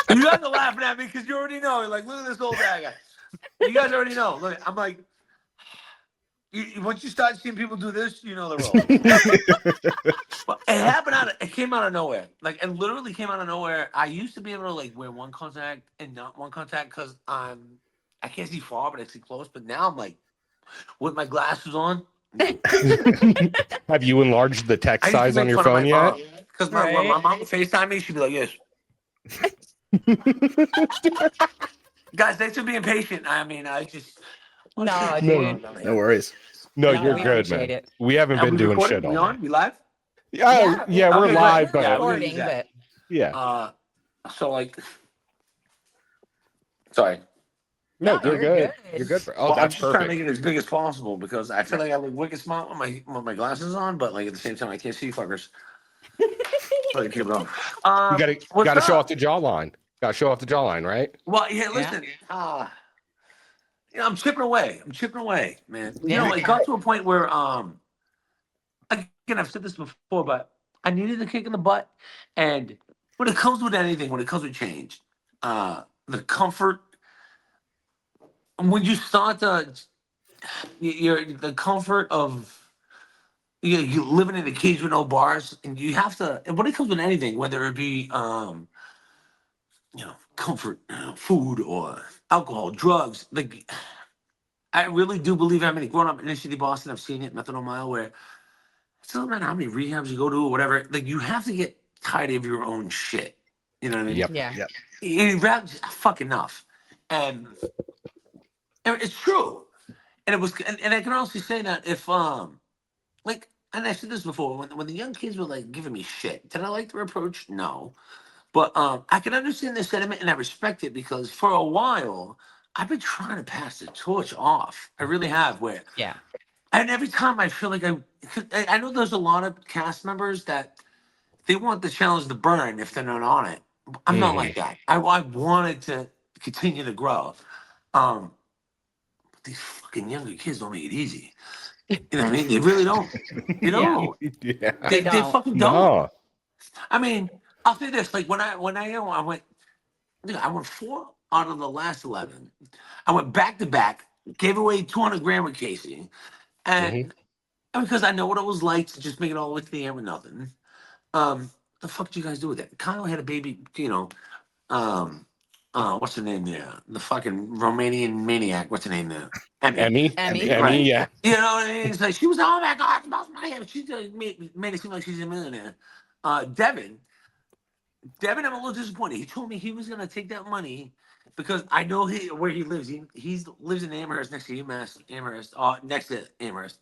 You guys are laughing at me because you already know. You're like, look at this old guy. You guys already know. Look, I'm like, once you start seeing people do this, you know they're old. But it came out of nowhere. Like, it literally came out of nowhere. I used to be able to like wear one contact and not one contact because I can't see far, but I see close. But now I'm like, with my glasses on. Have you enlarged the text I used to size on make your fun of phone my yet? mom because when my mom would FaceTime me, she'd be like, "Yes." Guys, thanks for being patient. I mean, I just No, No, dude. No worries. no, No, you're we good, appreciate man. it. We haven't Are been we doing recording? shit We all on? day. We live? Yeah, we're Okay, live, great. but Yeah, Recording, we but yeah. So like, sorry. No, no, you're you're good. good. You're good. Oh, Well, I'm that's just trying to make perfect. it as big as possible because I feel like I look wicked smart with my glasses on, but like at the same time I can't see fuckers. So you keep it on. You What's gotta show up? off the jawline. Gotta show off the jawline, right? Well, yeah, Yeah. listen. I'm chipping away. I'm chipping away, man. You Yeah. know, it got to a point where again, I've said this before, but I needed a kick in the butt. And when it comes with anything, when it comes with change, the comfort when you start to the comfort of you living in a cage with no bars, and you have to. And when it comes with anything, whether it be comfort, food or alcohol, drugs, like I really do believe. I mean, growing up in inner city Boston, I've seen it, Methadone Mile, where it doesn't matter how many rehabs you go to or whatever. Like you have to get tired of your own shit. You know what I mean? Yep. Yeah. Yep. You rap fuck enough, and it's true. And it was, and I can also say that if like, and I said this before, when the young kids were like giving me shit, did I like the reproach? No, but I can understand their sentiment and I respect it because for a while I've been trying to pass the torch off. I really have. Where Yeah. and every time I feel like I know there's a lot of cast members that they want the challenge to burn if they're not on it. I'm not like that. I wanted to continue to grow. Um, but these fucking younger kids don't make it easy. You know what I mean? They really don't. You Yeah. know, Yeah. They they don't. fucking don't. No. I mean, I'll say this: like I went, I went 4 out of the last 11. I went back to back, gave away 200 grand with Casey, Mhm. and because I know what it was like to just make it all the way to the end with nothing. The fuck did you guys do with that? Kyle had a baby, um, what's the name there? The fucking Romanian maniac. What's the name there? Emmy. Emmy. Emmy, yeah. You know what I mean? It's like she was, oh my god, it's about money. She made it seem like she's a millionaire. Devin, I'm a little disappointed. He told me he was gonna take that money because I know where he lives. He lives in Amherst, next to UMass Amherst, next to Amherst.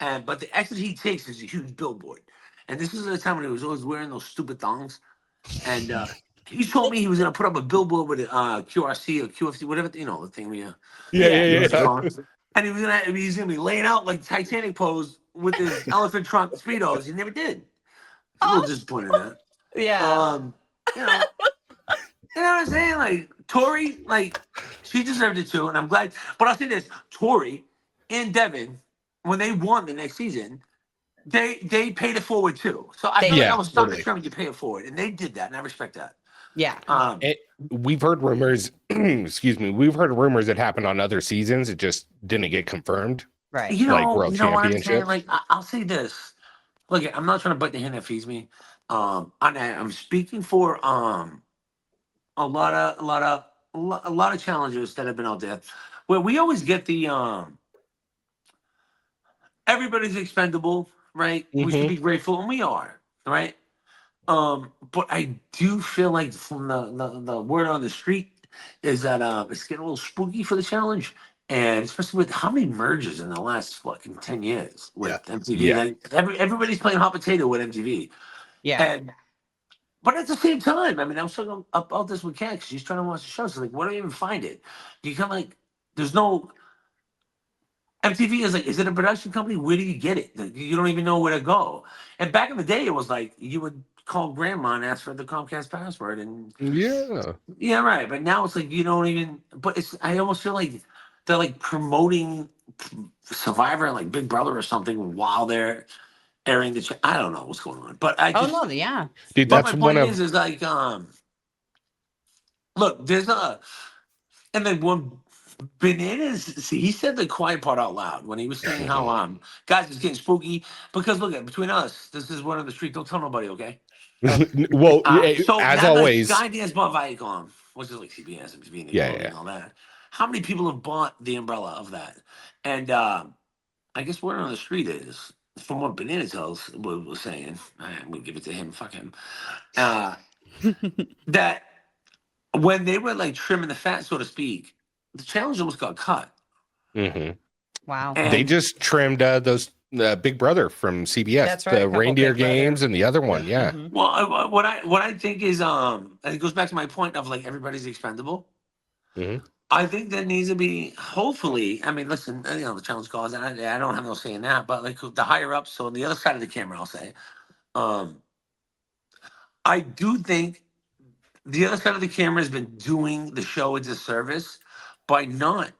And but the exit he takes is a huge billboard. And this is the time when he was always wearing those stupid thongs. And he told me he was gonna put up a billboard with QRC or QFC, whatever the thing we Yeah, Yeah. yeah, yeah. and he's gonna be laying out like Titanic pose with his elephant trunk speedos. He never did. A little disappointed in that. Yeah. You know, you know what I'm saying? Like Tori, like she deserved it too, and I'm glad. But I'll say this: Tori and Devin, when they won the next season, they paid it forward too. So I They feel like Yeah, I was stuck totally. determined to pay it forward, and they did that, and I respect that. Yeah. We've heard rumors, excuse me, we've heard rumors that happened on other seasons. It just didn't get confirmed. Right. Like world You know what I'm saying? championships. Like I'll say this. Look, I'm not trying to bite the hand that feeds me. I'm speaking for a lot of challenges that have been out there, where we always get the everybody's expendable, right? We should Mhm. be grateful, and we are, right? But I do feel like from the word on the street is that it's getting a little spooky for the challenge. And especially with how many mergers in the last fucking 10 years with Yeah. MTV. Yeah. Like everybody's playing hot potato with MTV. Yeah. And but at the same time, I mean, I was talking about this with Kat because she's trying to watch the show. So like, where do I even find it? You kind of like, there's no MTV is like, is it a production company? Where do you get it? Like, you don't even know where to go. And back in the day, it was like you would call grandma and ask for the Comcast password, and Yeah. yeah, right. But now it's like you don't even. But it's I almost feel like they're like promoting Survivor, like Big Brother or something, while they're airing the. I don't know what's going on, but I Oh just. no, yeah. Dude, But that's my one point of is like, look, there's a, and then when Bananas, see, he said the quiet part out loud when he was saying how guys it's getting spooky because look at between us, this is one of the street. Don't tell nobody, okay? well, So as now the always. Skydance bought Viacom, which is like CBS, MTV, Nickelodeon, and all that. How many people have bought the umbrella of that? And I guess word on the street is, from what Banana was saying, I'm gonna give it to him. Fuck him. That when they were like trimming the fat, so to speak, the challenge almost got cut. Mhm. Wow. They And just trimmed those Big Brother from CBS, That's right, a the couple reindeer Big Brother. games, and the other one. Yeah. Mhm. well, what I think is and it goes back to my point of like everybody's expendable. Mhm. I think there needs to be, hopefully, I mean, listen, you know, the challenge calls, and I don't have no say in that, but like the higher ups, so on the other side of the camera, I'll say, um, I do think the other side of the camera has been doing the show a disservice by not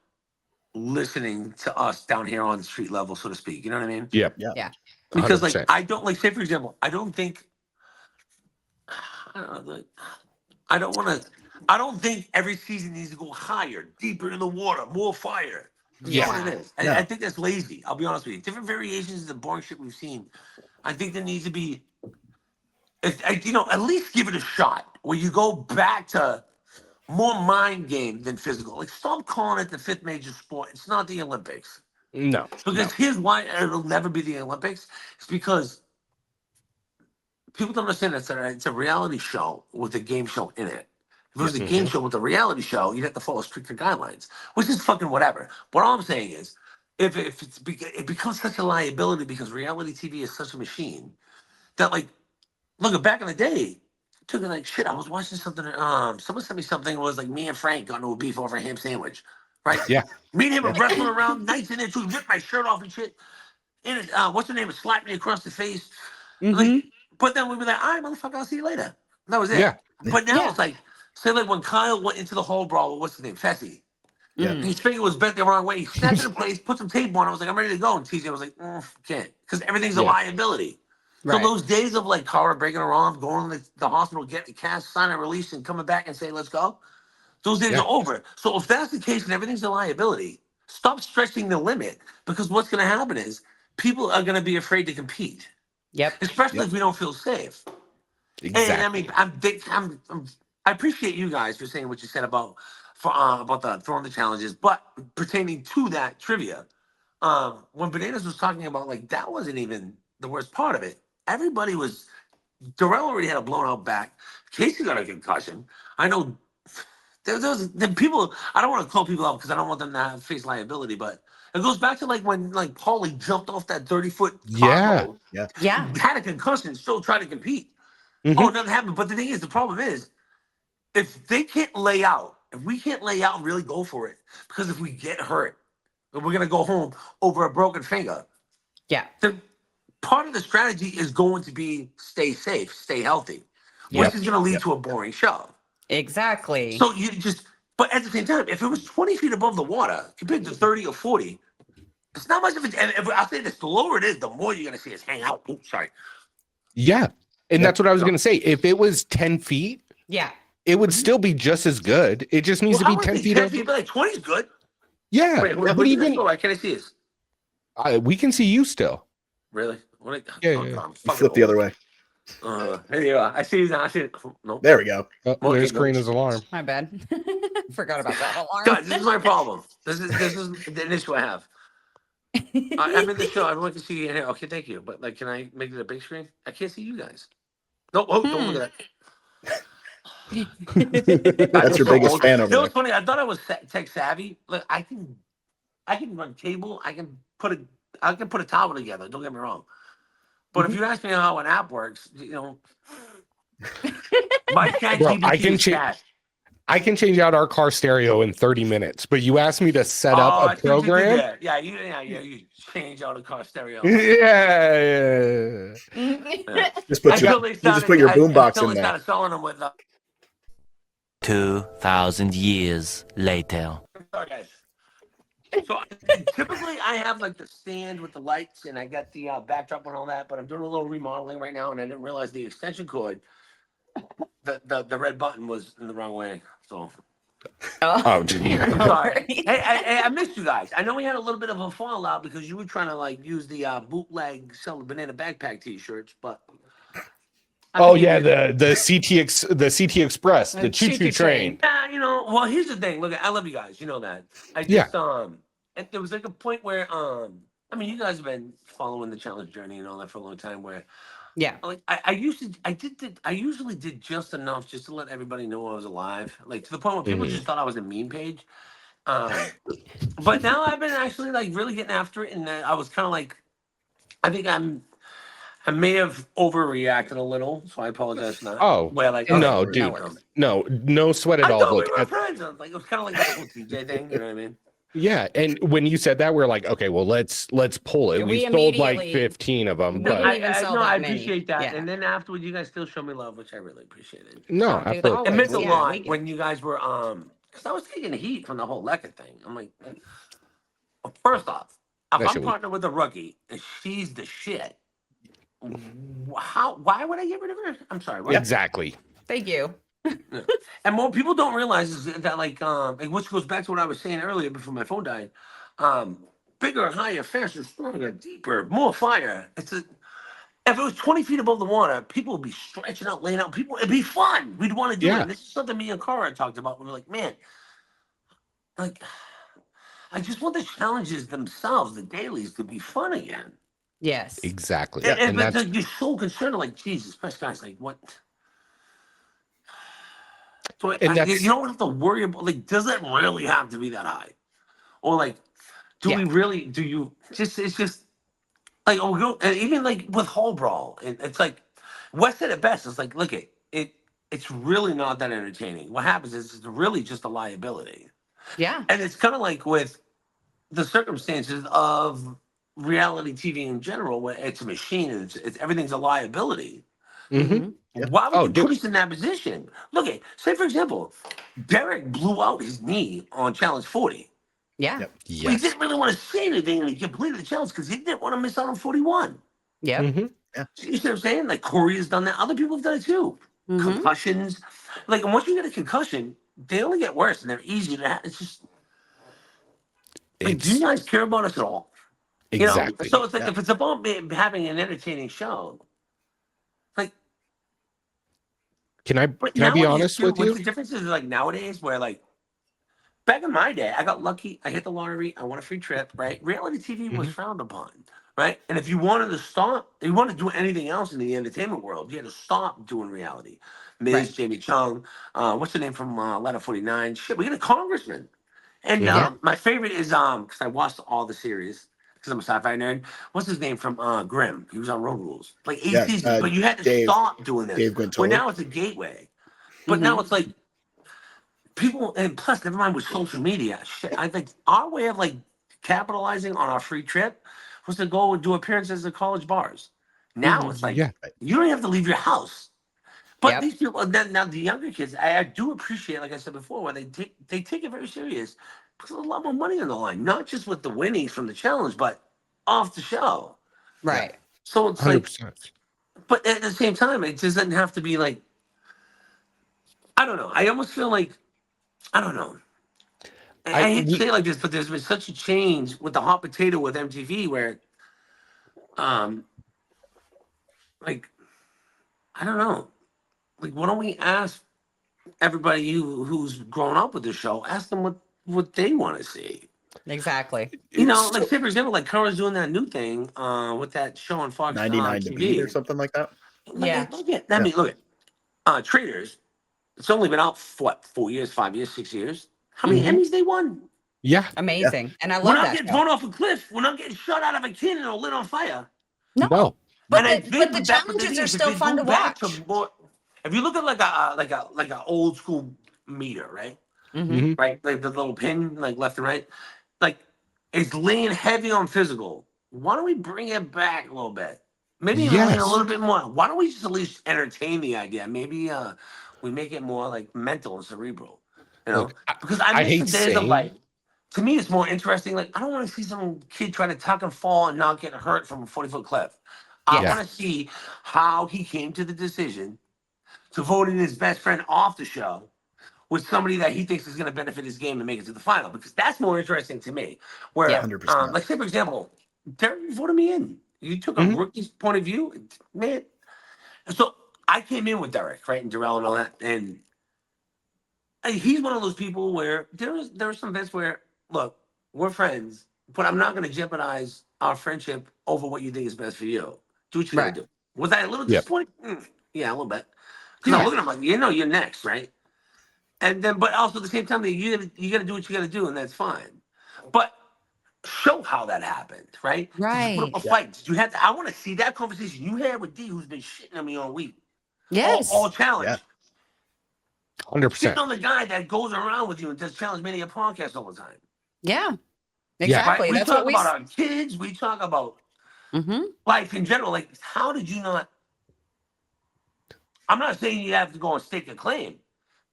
listening to us down here on the street level, so to speak. You know what I mean? Yep. Yeah. Yeah. Because like 100%. I don't like, say for example, I don't think I don't know, like, I don't want to. I don't think every season needs to go higher, deeper in the water, more fire. That's not what Yeah. it is. No. I think that's lazy. I'll be honest with you. Different variations of the boring shit we've seen. I think there needs to be, you know, at least give it a shot where you go back to more mind game than physical. Like, stop calling it the fifth major sport. It's not the Olympics. No. Because here's why it'll never be the Olympics. It's because people don't understand it's a reality show with a game show in it. If it was a game show with a reality show, you'd have to follow stricter guidelines, which is fucking whatever. What I'm saying is, if it becomes such a liability because reality TV is such a machine that like, look, back in the day, took it like shit. I was watching something. Someone sent me something. It was like me and Frank got into a beef over a ham sandwich, right? Yeah. Me and him were Yeah. wrestling around, nights in it. He ripped my shirt off and shit. And it, what's her name? It slapped me across the face. Like, Mhm. but then we'd be like, all right, motherfucker, I'll see you later. And that was it. Yeah. But now Yeah. it's like, say, like when Kyle went into the hole brawl, what's his name? Fessy. Yeah. Mm. His finger was bent the wrong way. He snapped it in place, put some tape on. I was like, I'm ready to go. And TJ was like, can't. Because everything's a Yeah. liability. So Right. those days of like Cara breaking her arm, going to the hospital, getting a cast, sign and release, and coming back and saying, let's go, those days Yeah. are over. So if that's the case and everything's a liability, stop stretching the limit because what's going to happen is people are going to be afraid to compete, Yep. especially Yep. if we don't feel safe. And I Exactly. mean, I appreciate you guys for saying what you said about about the throwing the challenges, but pertaining to that trivia, when Bananas was talking about like that wasn't even the worst part of it. Everybody was Darrell already had a blown out back. Casey got a concussion. I know there's the people. I don't want to call people out because I don't want them to face liability, but it goes back to like when like Paulie jumped off that 30-foot Yeah. foxhole, Yeah. had a concussion, still tried to compete. Mhm. Oh, nothing happened. But the thing is, the problem is, if they can't lay out, if we can't lay out and really go for it, because if we get hurt, and we're gonna go home over a broken finger, Yeah. then part of the strategy is going to be stay safe, stay healthy, which Yep. is gonna lead Yep. to a boring show. Exactly. So you just, but at the same time, if it was 20 feet above the water compared to 30 or 40, it's not much of a. And I'll say this: the lower it is, the more you're gonna see us hang out. Oops, sorry. Yeah. And Yep. that's what I was going to say. If it was 10 feet, Yeah. it would still be just as good. It just needs Well, to be how 10 much feet 10 up. feet? But like 20 is good. Yeah. Wait, But who's in even this? Can I see this? we can see you still. Really? What? Yeah, Oh, yeah. God, I'm You fucking flip the old. other way. There you are. I see you now. I see it. Nope. There we go. Oh, Well, there's okay, no. Karina's alarm. My bad. Forgot about that alarm. Guys, this is my problem. This is the issue I have. I'm in the show. Everyone can see you in here. Okay, thank you. But like, can I make it a big screen? I can't see you guys. No, don't look at that. Guys, That's I'm your so biggest old. fan You over know there. what's funny? I thought I was tech savvy. Like I can run cable. I can put a towel together. Don't get me wrong. But if you ask me how an app works, you know, my chat Bro, I GPT can is cat. I can change out our car stereo in 30 minutes, but you asked me to set up Oh, a I see what you did program. there. Yeah, you change out a car stereo. Yeah. Yeah. Just put your, Until they you started, just put your boombox until in they there. started selling them with. 2,000 years later. Sorry, guys. So typically I have like the stand with the lights and I got the backdrop and all that, but I'm doing a little remodeling right now and I didn't realize the extension cord, the red button was in the wrong way. So Oh, Oh, dear. I'm no sorry. worries. Hey, I missed you guys. I know we had a little bit of a fallout because you were trying to like use the bootleg sell the banana backpack t-shirts, but I Oh forgive yeah, you. the CT Express, the choo choo Choo-choo train. train. Yeah, well, here's the thing. Look, I love you guys. You know that. I Yeah. just and there was like a point where I mean, you guys have been following the challenge journey and all that for a long time. Where Yeah. like I usually did just enough just to let everybody know I was alive. Like to the point where people Mhm. just thought I was a meme page. Um, but now I've been actually like really getting after it, and I was kind of like, I think I may have overreacted a little, so I apologize for that. Oh Where like, okay, no, Okay. No dude, worries. no sweat at I all. thought we Look, were friends. I was like, it was kind of like that whole TJ thing. You know what I mean? yeah, and when you said that, we're like, okay, well, let's pull it. We We sold like immediately 15 of them, we No, but didn't even sell no, I that many. appreciate that. Yeah. And then afterwards, you guys still show me love, which I really appreciated. no, Oh, dude, absolutely. It meant always. a Yeah, lot we when you guys were because I was taking heat from the whole Lecca thing. I'm like, first off, if That I'm shit was partnered with a rookie and she's the shit, how? Why would I get rid of her? I'm sorry. What? exactly. thank you. Yeah. And more people don't realize is that like, which goes back to what I was saying earlier before my phone died. Um, Bigger, higher, faster, stronger, deeper, more fire. If it was 20 feet above the water, people would be stretching out, laying out. It'd be fun. We'd want to do it. Yeah, And this is something me and Cara talked about. We were like, man, like I just want the challenges themselves, the dailies, to be fun again. Yes. exactly. Yeah. And And but that's you're so concerned, like Jesus Christ, guys, like what? So and you that's don't have to worry about like, does it really have to be that high? Or like, do Yeah. we really? Do you just? It's just like oh, and even like with Hall Brawl, it's like Wes said it best. It's like, look it. It's really not that entertaining. What happens is it's really just a liability, Yeah. and it's kind of like with the circumstances of reality TV in general, where it's a machine and it's everything's a liability. mhm. Hmm. Yeah. Why would Oh, you put dude. us in that position? Look at, say for example, Derek blew out his knee on Challenge 40. Yeah. Yep. But he Yes. didn't really want to say anything and he completed the challenge because he didn't want to miss out on 41. Yep. Mhm. You see what I'm saying? Like Corey has done that. Other people have done it too. Hmm. Concussions. Like, and once you get a concussion, they only get worse and they're easy to have. It's just, like, do you It's guys care about us at all? exactly. So it's like Yeah. if it's about having an entertaining show, like, but Can I be nowadays honest too, with what's you? the difference is like nowadays where like back in my day, I got lucky. I hit the lottery. I won a free trip. Right? Reality TV was Mhm. frowned upon. Right? And if you wanted to stop, if you wanted to do anything else in the entertainment world, you had to stop doing reality. Right. Ms. Jamie Chung, what's the name from Letter 49? Shit, we got a congressman. And Mhm. Yeah. my favorite is because I watched all the series because I'm a sci-fi nerd. What's his name from Grimm? He was on Road Rules, like eight Yeah. seasons. But you had to Dave stop doing this. Dave Well, Quintola. now it's a gateway. But now Hmm. it's like people, and plus, never mind with social media. Shit, I think our way of like capitalizing on our free trip was to go and do appearances at college bars. Now Hmm. it's like Yeah. you don't have to leave your house. But Yep. these people, now the younger kids, I do appreciate, like I said before, when they take it very serious because there's a lot more money on the line, not just with the winnings from the challenge, but off the show. Yeah. Right. So it's like, 100%. but at the same time, it doesn't have to be like, I don't know. I almost feel like, I don't know. I hate to say it like this, but there's been such a change with the hot potato with MTV where, um, like, I don't know. Like, why don't we ask everybody who's grown up with the show, ask them what they want to see. Exactly. Like So, say for example, like Kara's doing that new thing with that show on Fox 99 to beat or TV. something like that. Yeah. Look at I Yeah. mean, look at Traders. It's only been out for what, 4 years, 5 years, 6 years. How many Mhm. Emmys they won? yeah. Amazing. And I We're love not that getting show. thrown off a cliff. We're not getting shot out of a cannon or lit on fire. No. No. But And I the think but the that's what the challenges thing are is. If still you fun go to back to watch. more, if you look at like a old school meter, right? Hmm. Mhm. Right, like the little pin, like left and right, like it's leaning heavy on physical. Why don't we bring it back a little bit? Maybe even lean a Yes. little bit more. Why don't we just at least entertain the idea? Maybe we make it more like mental and cerebral, Look, because I I miss the hate days of saying like to me, it's more interesting. Like, I don't want to see some kid try to tuck and fall and not get hurt from a 40-foot cliff. I Yes. want to see how he came to the decision to voting his best friend off the show with somebody that he thinks is going to benefit his game and make it to the final, because that's more interesting to me. Where, Yeah. 100%. like, say for example, Derek, you voted me in. You took a Mhm. rookie's point of view, man. So I came in with Derek, right, and Darrell and all that, and he's one of those people where there are some bets where, look, we're friends, but I'm not going to jeopardize our friendship over what you think is best for you. Do what you got Right. to do. Was I a little Yep. disappointed? Yeah, a little bit. Because I'm Yeah. looking at him like, you're next, right? And then, but also at the same time, you got to do what you got to do, and that's fine. But show how that happened, right? Did you put up Right. a fight? Did you have to? I want to see that conversation you had with D, who's been shitting on me all week, Yes. all challenge. Yeah. 100%. Shitting on the guy that goes around with you and does challenge mania podcasts all the time. Yeah. Yeah. Exactly. Right? We That's talk what we. about our kids. We talk about Mm-hmm. life in general. Like, how did you not? I'm not saying you have to go and stake a claim.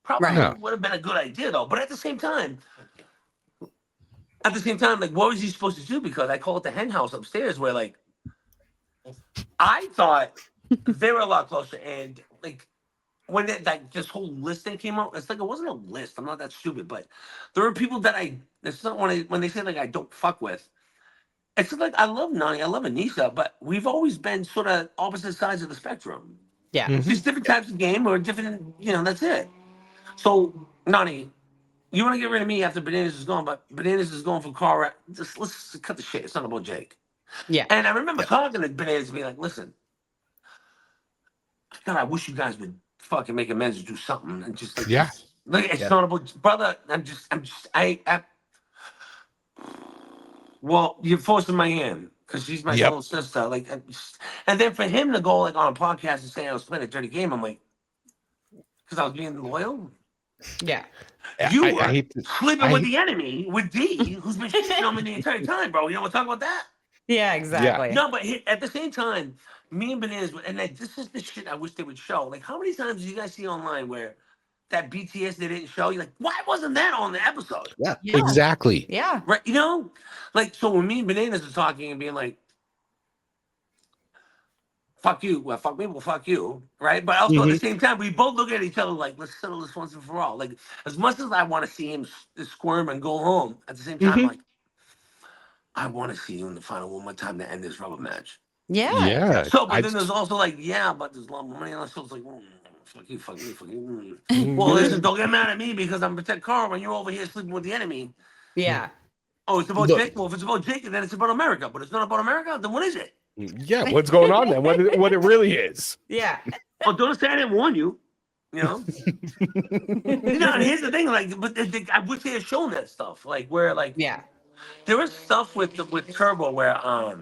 Probably Right. No. would have been a good idea though. But at the same time, like, what was he supposed to do? Because I call it the hen house upstairs, where like I thought they were a lot closer, and like when like this whole list thing came out, it's like it wasn't a list. I'm not that stupid, but there are people that it's not when they say like I don't fuck with. It's like I love Nani, I love Anisha, but we've always been sort of opposite sides of the spectrum. Yeah. Mhm. Just different types of game or different, that's it. So Nani, you want to get rid of me after Bananas is gone, but Bananas is going for Cara. Let's cut the shit. It's not about Jake. Yeah. And I remember Yeah. talking to Bananas and being like, listen, God, I wish you guys would fucking make amends or do something. And just like, Yeah. like it's Yeah. not about brother. Well, you're forcing my hand because she's my Yep. little sister. Like, and then for him to go like on a podcast and say I was playing a dirty game, I'm like, because I was being loyal. Yeah. You I were hate to, sleeping I with hate- the enemy, with D, who's been shitting on me the entire time, bro. You know what I'm talking about that? Yeah. Exactly. No, but at the same time, me and Bananas, and like, this is the shit I wish they would show. Like, how many times do you guys see online where that BTS they didn't show? You're like, why wasn't that on the episode? Yeah. Yeah. exactly. Yeah. Right? Like, so when me and Bananas are talking and being like, fuck you, well, fuck me, well, fuck you, right? But also at the Mhm. same time, we both look at each other like, let's settle this once and for all. Like, as much as I want to see him squirm and go home, at the same time, Mhm. like, I want to see you in the final one more time to end this rubber match. Yeah. Yeah. So, but I- then there's also like, yeah, but there's a lot more money on it. So it's like, fuck you, fuck me, fuck you. Mhm. Well, listen, don't get mad at me because I'm protect Carl when you're over here sleeping with the enemy. Yeah. Oh, it's about Look. Jake. Well, if it's about Jake, then it's about America. But it's not about America. Then what is it? Yeah. What's going on then? What it really is? Yeah. Oh, don't say I didn't warn you. And here's the thing, like, but I wish they had shown that stuff, like where, like, Yeah. there was stuff with Turbo where, I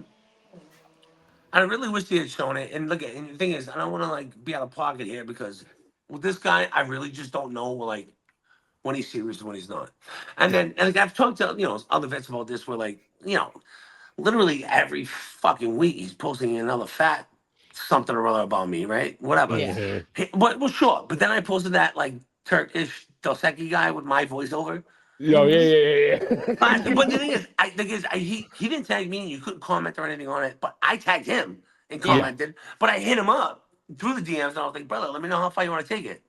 really wish they had shown it. And look, and the thing is, I don't want to like be out of pocket here because with this guy, I really just don't know, like, when he's serious and when he's not. And then, and like, I've talked to other vets about this, where like, literally every fucking week he's posting another fat something or other about me, right? Whatever. Yeah. Mhm. Well, sure. But then I posted that like Turkish Dos Equis guy with my voiceover. Yo, yeah. But the thing is, he didn't tag me, and you couldn't comment or anything on it. But I tagged him and Yeah. commented. But I hit him up through the DMs, and I was like, brother, let me know how far you want to take it.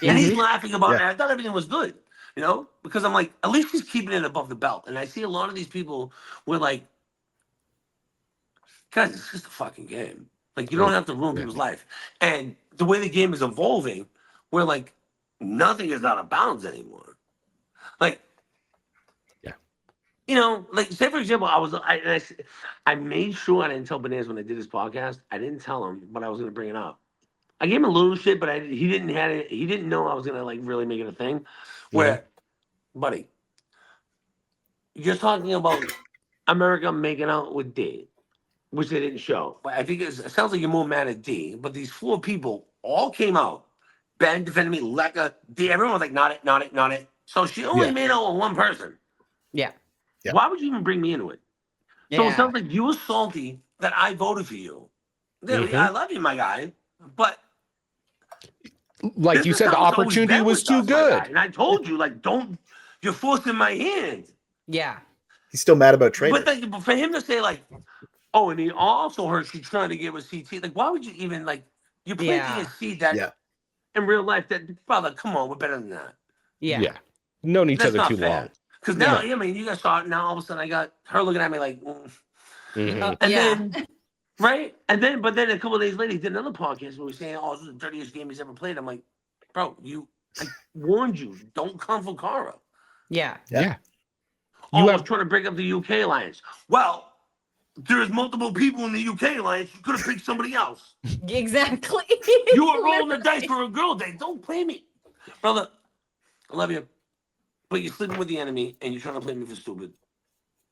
Yeah. And he's laughing about it. Yeah. I thought everything was good, because I'm like, at least he's keeping it above the belt. And I see a lot of these people were like, guys, it's just a fucking game. Like, you don't have to ruin Yeah. people's life. And the way the game is evolving, where like nothing is out of bounds anymore. Like, Yeah. Like, say for example, I made sure I didn't tell Bananas when I did this podcast. I didn't tell him, but I was gonna bring it up. I gave him a little shit, but he didn't have it. He didn't know I was gonna like really make it a thing. Where, buddy, you're talking about America making out with D, which they didn't show. But I think it sounds like you're more mad at D. But these 4 people all came out. Ben defended me, Lecca, D. Everyone was like, not it, not it, not it. So she only Yeah. made out with one person. Yeah. Yeah. Why would you even bring me into it? So it Yeah. sounds like you were salty that I voted for you. Yeah, Mhm. I love you, my guy. But Like this you is said, the how it's always opportunity been was with too us, my guy. good. And I told you, like, don't, you're forcing my hand. Yeah. He's still mad about Trader. But like, for him to say like, oh, and he also heard she's trying to give a CT. Like, why would you even like? You're planting a seed that Yeah. in real life that brother, come on, we're better than that. Yeah. Known each That's other not too fair. long. Because now, I mean, you guys saw it. Now all of a sudden, I got her looking at me like, Mhm. and Yeah. then, right, and then, but then a couple of days later, he did another podcast where he was saying, "Oh, this is the dirtiest game he's ever played." I'm like, bro, I warned you, don't come for Cara. Yeah. Yeah. Oh, I was trying to break up the UK alliance. Well, there's multiple people in the UK alliance. You could have picked somebody else. Exactly. You were rolling the dice for a girl day. Don't play me, brother. I love you, but you're sleeping with the enemy and you're trying to play me for stupid.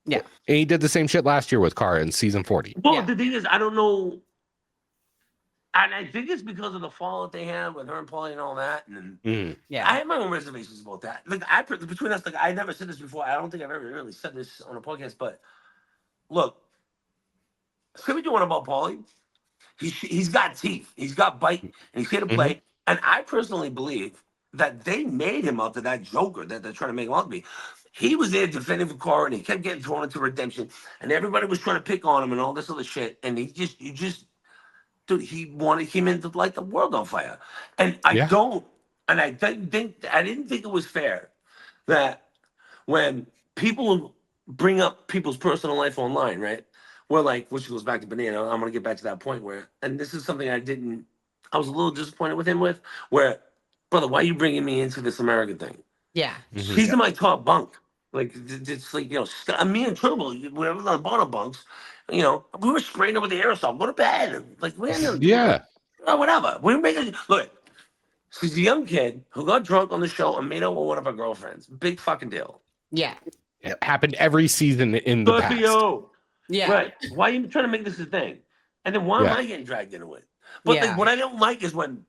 Yeah. And he did the same shit last year with Cara in season 40. Well, Yeah. the thing is, I don't know, and I think it's because of the fallout they have with her and Paulie and all that. And I Yeah. have my own reservations about that. Like, between us, like, I never said this before. I don't think I've ever really said this on a podcast. But look, say what you want about Paulie. He's got teeth. He's got bite, and he's here to play. And I personally believe that they made him out to that Joker that they're trying to make him out to be. He was there defending for Cara, and he kept getting thrown into redemption, and everybody was trying to pick on him and all this other shit. And dude, he wanted him into like the world on fire. And I Yeah. don't, and I didn't think it was fair that when people bring up people's personal life online, right? We're like, which goes back to Banana. I'm gonna get back to that point where, and this is something I was a little disappointed with him with, where, brother, why are you bringing me into this American thing? Yeah. Mhm. He's in my top bunk. Like, it's like, me and Turbo, whenever on the bottom bunks, we were spraying up with the aerosol. Go to bed. Like, Yeah. whatever. We were making, look, she's a young kid who got drunk on the show and made out with one of our girlfriends. Big fucking deal. Yeah. It happened every season in the Good for past. you. Yeah. Right. Why are you trying to make this a thing? And then why am I getting dragged into it? But Yeah. like, what I don't like is when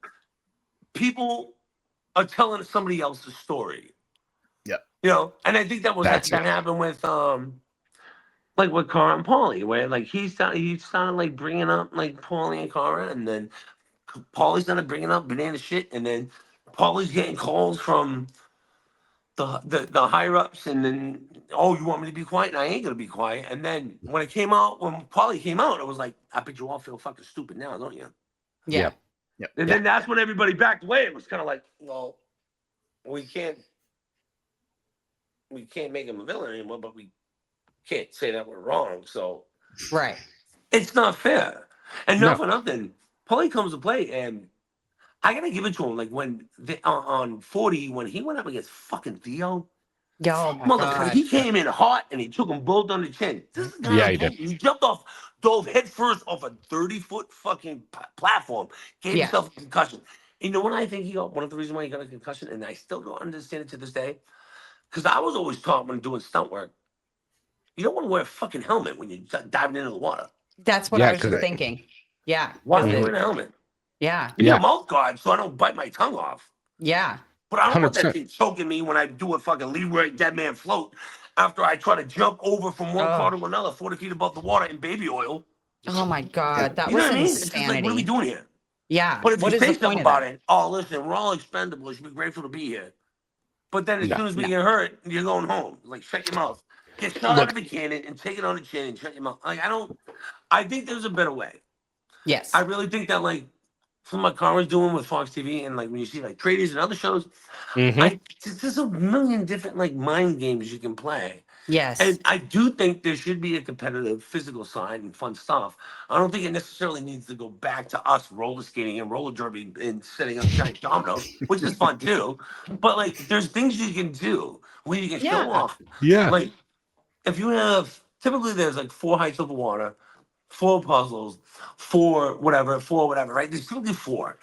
people are telling somebody else's story. Yeah. And I think that That's that it. happened with like with Cara and Paulie, where like he started like bringing up like Paulie and Cara, and then Paulie started bringing up banana shit, and then Paulie's getting calls from the higher ups, and then, oh, you want me to be quiet? And I ain't gonna be quiet. And then when Paulie came out, it was like, I bet you all feel fucking stupid now, don't you? Yeah. Yeah. And then that's when everybody backed away. It was kind of like, well, we can't make him a villain anymore, but we can't say that we're wrong. So Right. it's not fair. And No. not for nothing, Paulie comes to play, and I gotta give it to him. Like when on 40, when he went up against fucking Theo, Oh my motherfucker, God. he came in hot and he took them both on the chin. This is Yeah, he did. He dove headfirst off a 30-foot fucking platform, gave Yeah. himself a concussion. You know what I think he got? One of the reasons why he got a concussion, and I still don't understand it to this day, because I was always taught when doing stunt work, you don't want to wear a fucking helmet when you're diving into the water. That's what Yeah, I was just 'cause- thinking. Yeah. Why Is am I it- wearing a helmet? Yeah. Give me Yeah. a mouth guard so I don't bite my tongue off. Yeah. But I don't want that 100%. thing choking me when I do a fucking Leroy dead man float after I try to jump over from one car to another 40 feet above the water in baby oil. Oh my God. That You know was what I mean? It's just like, insanity. what are we doing here? Yeah. But if What you is say the stuff point of about that? it, oh, listen, we're all expendable. You should be grateful to be here. But then as No. soon as we get hurt, you're going home. Like, shut your mouth. Get shot out of a cannon and take it on the chin and shut your mouth. Like, I think there's a better way. Yes. I really think that, like, from what Conrad's doing with Fox TV, and like when you see like traders and other shows, Mhm. there's a million different like mind games you can play. Yes. And I do think there should be a competitive physical side and fun stuff. I don't think it necessarily needs to go back to us roller skating and roller derby and setting up giant dominoes, which is fun too. But like, there's things you can do where you can show Yeah. off. Yeah. Like, if you have, typically there's like 4 heights over water, 4 puzzles, 4 whatever, right? There's typically 4.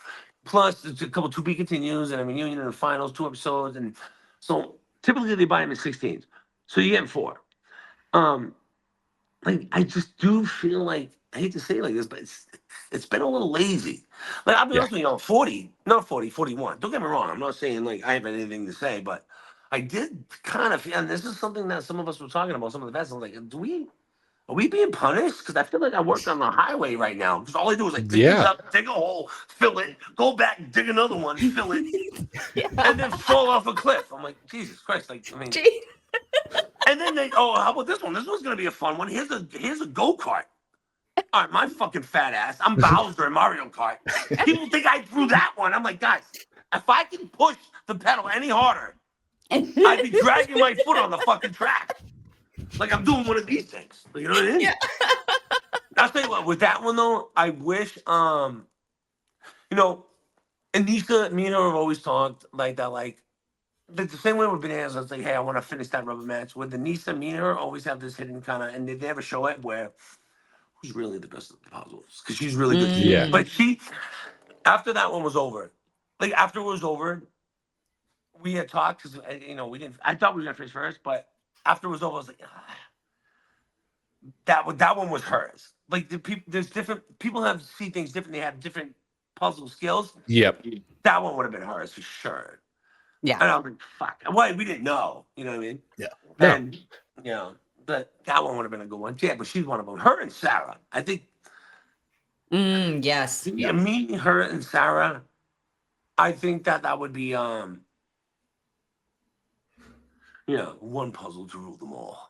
Plus, there's a couple to be continues and a reunion and the finals, 2 episodes. And so typically they buy them in 16s. So you get 4. Like, I just do feel like, I hate to say it like this, but it's been a little lazy. Like, I'll be Yeah. honest with you, 40, not 40, 41. Don't get me wrong. I'm not saying like I have anything to say, but I did kind of feel, and this is something that some of us were talking about, some of the vets. I'm like, are we being punished? Because I feel like I work on the highway right now. Because all I do is like pick this up, dig a hole, fill it, go back, dig another one, fill it, and then fall off a cliff. I'm like, Jesus Christ! Like, I mean, And then how about this one? This one's gonna be a fun one. Here's a go-kart. All right, my fucking fat ass. I'm Bowser in Mario Kart. People think I threw that one. I'm like, guys, if I can push the pedal any harder, I'd be dragging my foot on the fucking track. Like I'm doing one of these things. You know what I mean? Yeah. I'll tell you what, with that one though, I wish Anisha, me and her have always talked like that, like the same way with Bananas. I was like, hey, I want to finish that rubber match. With Anisha, me and her always have this hidden kind of, and they never show it, where who's really the best at the puzzles, because she's really good. Yeah. But after that one was over, like after it was over, we had talked because we didn't. I thought we were gonna finish first, but after it was over, I was like, that one was hers. Like there's different people see things different. They have different puzzle skills. Yep. That one would have been hers for sure. Yeah. And I was like, fuck. Why we didn't know? You know what I mean? Yeah. No. And but that one would have been a good one. Yeah, but she's one of them. Her and Sarah. I think Yes. meeting her and Sarah, I think that would be one puzzle to rule them all.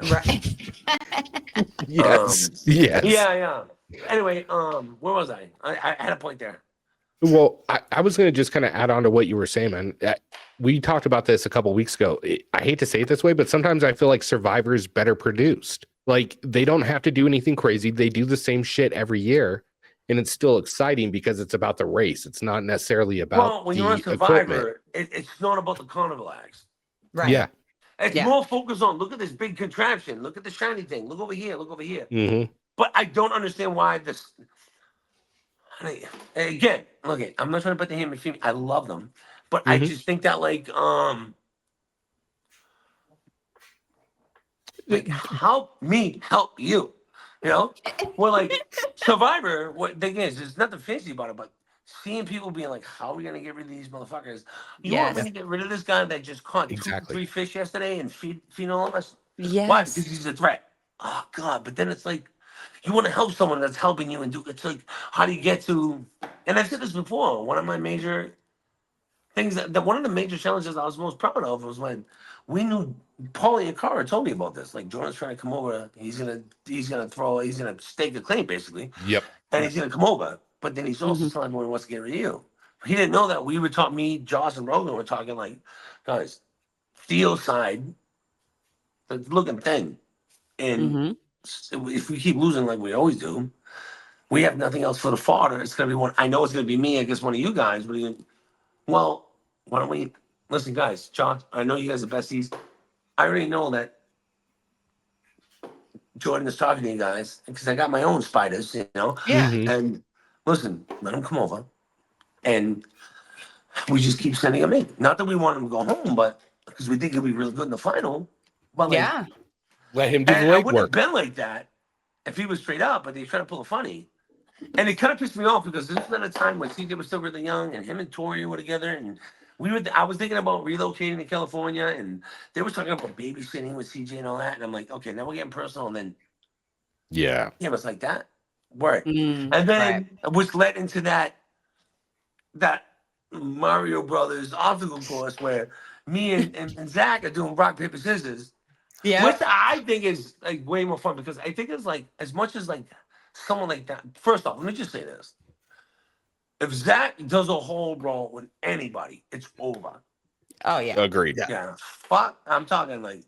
Right. Yes. Yes. Yeah. Anyway, where was I? I had a point there. Well, I was going to just kind of add on to what you were saying, man. We talked about this a couple weeks ago. I hate to say it this way, but sometimes I feel like Survivor is better produced. Like they don't have to do anything crazy. They do the same shit every year, and it's still exciting because it's about the race. It's not necessarily about when the you're on equipment. Survivor, it's not about the carnival acts. Right. Yeah. It's more focused on, look at this big contraption. Look at the shiny thing. Look over here. Look over here. Mm-hmm. But I don't understand why this. Again, look, I'm not trying to put the him and female. I love them, but I just think that like help me help you. You know, well, like Survivor. What thing is, there's nothing fancy about it, but seeing people being like, "How are we gonna get rid of these motherfuckers? You want me to get rid of this guy that just caught 2-3 fish yesterday and feed all of us? Yes. Why? Because he's a threat. Oh God! But then it's like, you want to help someone that's helping you, and it's like, how do you get to? And I've said this before. One of my major things that one of the major challenges I was most proud of was when we knew Paulie and Cara told me about this. Like Jordan's trying to come over. He's gonna stake a claim basically. Yep. And he's gonna come over. But then he's also telling everyone he wants to get rid of you. He didn't know that we were talking. Me, Joss, and Rogan were talking like, guys, Theo's side, the looking thin, and if we keep losing like we always do, we have nothing else for the fodder. It's gonna be one. I know it's gonna be me. I guess one of you guys. But well, why don't we listen, guys? Josh, I know you guys are besties. I already know that Jordan is talking to you guys because I got my own spiders, Yeah. Mm-hmm. And listen, let them come over, and we just keep sending them in. Not that we want them to go home, but because we think he'll be really good in the final. But like, Let him do the and I wouldn't have legwork. been like that if he was straight up, but they try to pull a funny. And it kind of pissed me off because this was at a time when CJ was still really young and him and Tori were together. And I was thinking about relocating to California, and they were talking about babysitting with CJ and all that. And I'm like, okay, now we're getting personal. And then, Yeah. it was like that. Word. Mm, And then, which led into that Mario Brothers obstacle course where me and Zach are doing rock, paper, scissors. yeah. Which I think is like way more fun because I think it's like as much as like someone like that. First off, let me just say this: if Zach does a whole brawl with anybody, it's over. Oh yeah. Agreed. Yeah, fuck. I'm talking like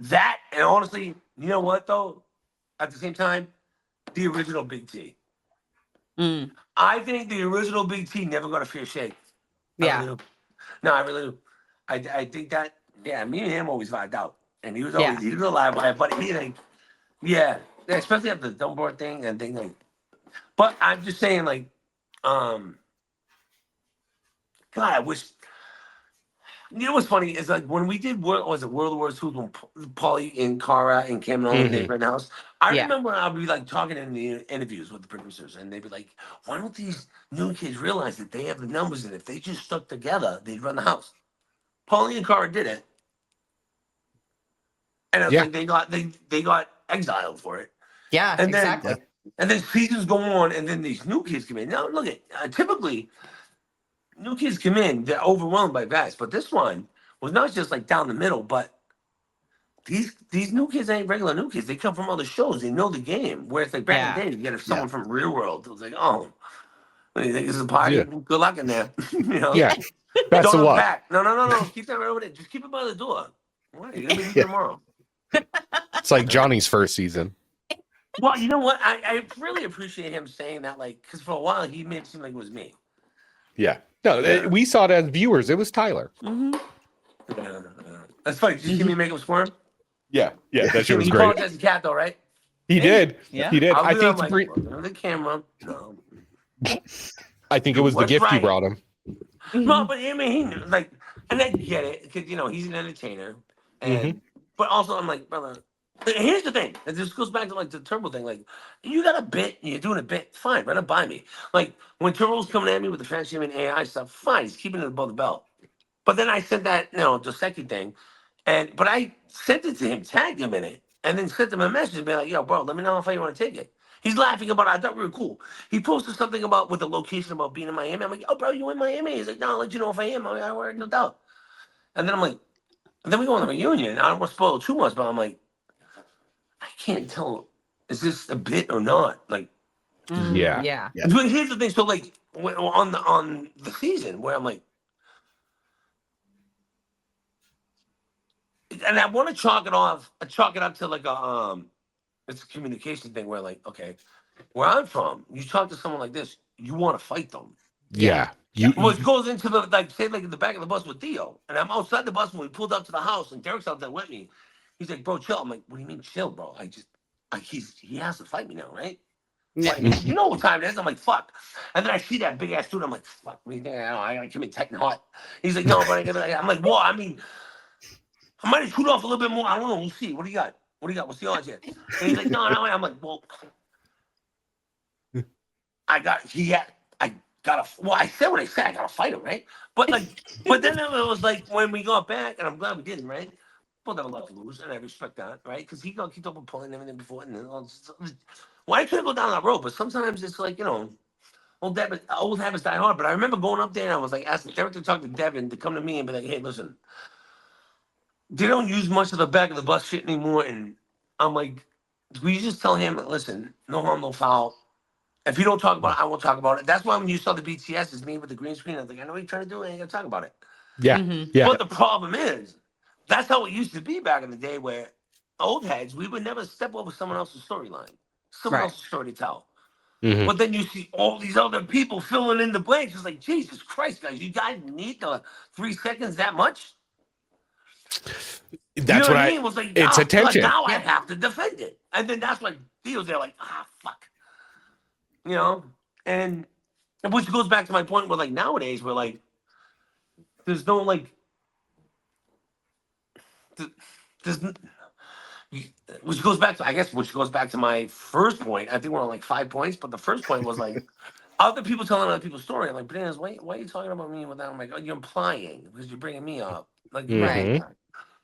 that. And honestly, you know what though? At the same time, the original Big T. Mm, I think the original Big T never got a fair shake. I yeah. really do. No, I really do. I think that me and him always vibed out. And he was always he was a live wire, but he like especially after the dumbboard thing and thing like. But I'm just saying like, God, I wish. You know what's funny is like when we did World of War II when Paulie and Cara and Cam and all in the house. I remember I'd be like talking in the interviews with the producers and they'd be like, "Why don't these new kids realize that they have the numbers and if they just stuck together, they'd run the house?" Paulie and Cara did it. And it's like they got exiled for it. Yeah. And exactly. then seasons go on, and then these new kids come in. Now look at typically new kids come in, they're overwhelmed by vast. But this one was not just like down the middle, but these new kids ain't regular new kids. They come from other shows. They know the game. Where it's like back in the day, you get someone from real world. It was like, oh, what do you think this is a party? Yeah. Good luck in there. Yeah. Best of Don't luck. unpack. No. Keep that right over there. Just keep it by the door. Why? You're gonna be leaving tomorrow. It's like Johnny's first season. Well, you know what? I really appreciate him saying that, like, because for a while he made it seem like it was me. Yeah. No, we saw it as viewers. It was Tyler. Mm-hmm. That's funny. Did you see me make him squirm? Yeah. That shit was He great. apologized to Cat, though, right? He did. Yeah. He did. I I was think like, on the camera. No. I think it was the What's gift you right? brought him. No, but I mean, he knew, like, and I get it because he's an entertainer, and but also I'm like, brother. Here's the thing, and this goes back to like the Turbo thing. Like, you got a bit, and you're doing a bit, fine, run it by me. Like when Turbo's coming at me with the fat shaming AI stuff, fine, he's keeping it above the belt. But then I said that, the second thing, but I sent it to him, tagged him in it, and then sent him a message, and be like, yo, bro, let me know how you want to take it. He's laughing about it. I thought we were cool. He posted something about with the location about being in Miami. I'm like, oh, bro, you in Miami? He's like, no, I'll let you know if I am. I worry, no doubt. And then I'm like, and then we go on the reunion. I don't want to spoil it too much, but I'm like, I can't tell, is this a bit or not? Like, Yeah. but here's the thing. So like on the season where I'm like, and I want to chalk it up to like it's a communication thing where like, okay, where I'm from, you talk to someone like this, you want to fight them. Yeah. Which goes into the say like in the back of the bus with Theo, and I'm outside the bus when we pulled up to the house, and Derek's out there with me. He's like, bro, chill. I'm like, what do you mean chill, bro? He has to fight me now, right? Yeah. Like, you know what time it is? I'm like, fuck. And then I see that big ass dude. I'm like, fuck. What do you think? I come in tight and hot. He's like, no, but I'm like, well, I mean, I might have shoot off a little bit more. I don't know. We'll see. What do you got? What's the odds here? And he's like, no. I'm like, well, I said what I said. I got to fight him, right? But then it was like when we got back, and I'm glad we didn't, right? Both have a lot to lose, and I respect that, right? Because he kept up with pulling everything before, and then I couldn't go down that road. But sometimes it's like, old habits die hard. But I remember going up there, and I was like asking Derek to talk to Devin to come to me and be like, hey, listen, they don't use much of the back of the bus shit anymore. And I'm like, will you just tell him, listen, no harm, no foul. If you don't talk about it, I won't talk about it. That's why when you saw the BTS, it's me with the green screen. I was like, I know what you're trying to do. I ain't gonna talk about it. Yeah. Yeah. But the problem is, that's how it used to be back in the day, where old heads, we would never step over someone else's storyline, someone else's story to tell. But then you see all these other people filling in the blanks. It's like, Jesus Christ, guys, you guys need the 3 seconds that much? That's what I mean? Was like, it's attention. Now I have to defend it. And then that's like Theo's there like, fuck. And which goes back to my point where like nowadays we're like, there's no like, which goes back to my first point. I think we're on like 5 points, but the first point was like other people telling other people's story. I'm like, bananas, why are you talking about me with that? I'm like, oh, you're implying because you're bringing me up. Like, right.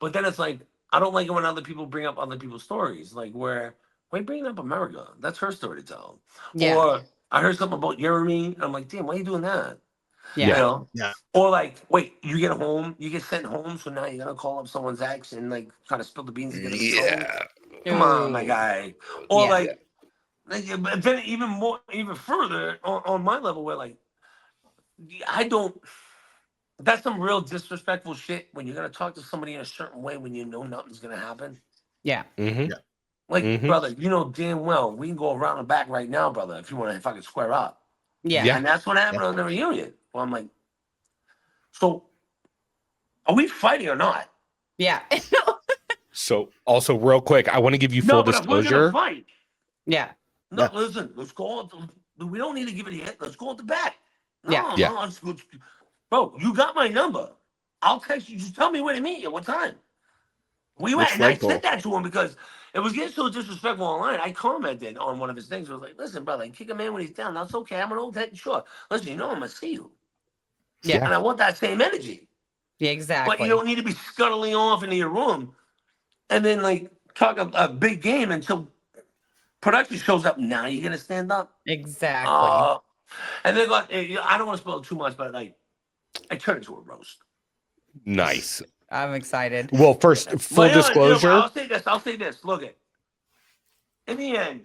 But then it's like, I don't like it when other people bring up other people's stories. Like, why are you bringing up America? That's her story to tell. Yeah. Or I heard something about Jeremy. I'm like, damn, why are you doing that? Yeah. Yeah. Or like, wait, you get sent home, so now you're gonna call up someone's ex and like try to spill the beans. Come on, my guy. Or like, but then even further on my level, where like, that's some real disrespectful shit when you're gonna talk to somebody in a certain way when you know nothing's gonna happen. Yeah. Like, brother, you know damn well we can go around the back right now, brother, if I could square up. Yeah. And that's what happened on the reunion. Well, I'm like, so are we fighting or not? Yeah. So also real quick, I want to give you full disclosure. Fight. Yeah. No, listen, let's go. We don't need to give it a hit. Let's go at the back. No, bro, you got my number. I'll text you. Just tell me where to meet you. What time? We went, and I said that to him because it was getting so disrespectful online. I commented on one of his things. I was like, listen, brother, kick a man when he's down. That's okay. I'm an old head. Sure. Listen, I'm going to see you. Yeah. And I want that same energy. Yeah, exactly. But you don't need to be scuttling off into your room and then, like, talk a big game until production shows up. Now you're going to stand up. Exactly. And then, I don't want to spoil too much, but, like, I turned into a roast. Nice. I'm excited. Well, first, full disclosure. I'll say this. Look it. In the end,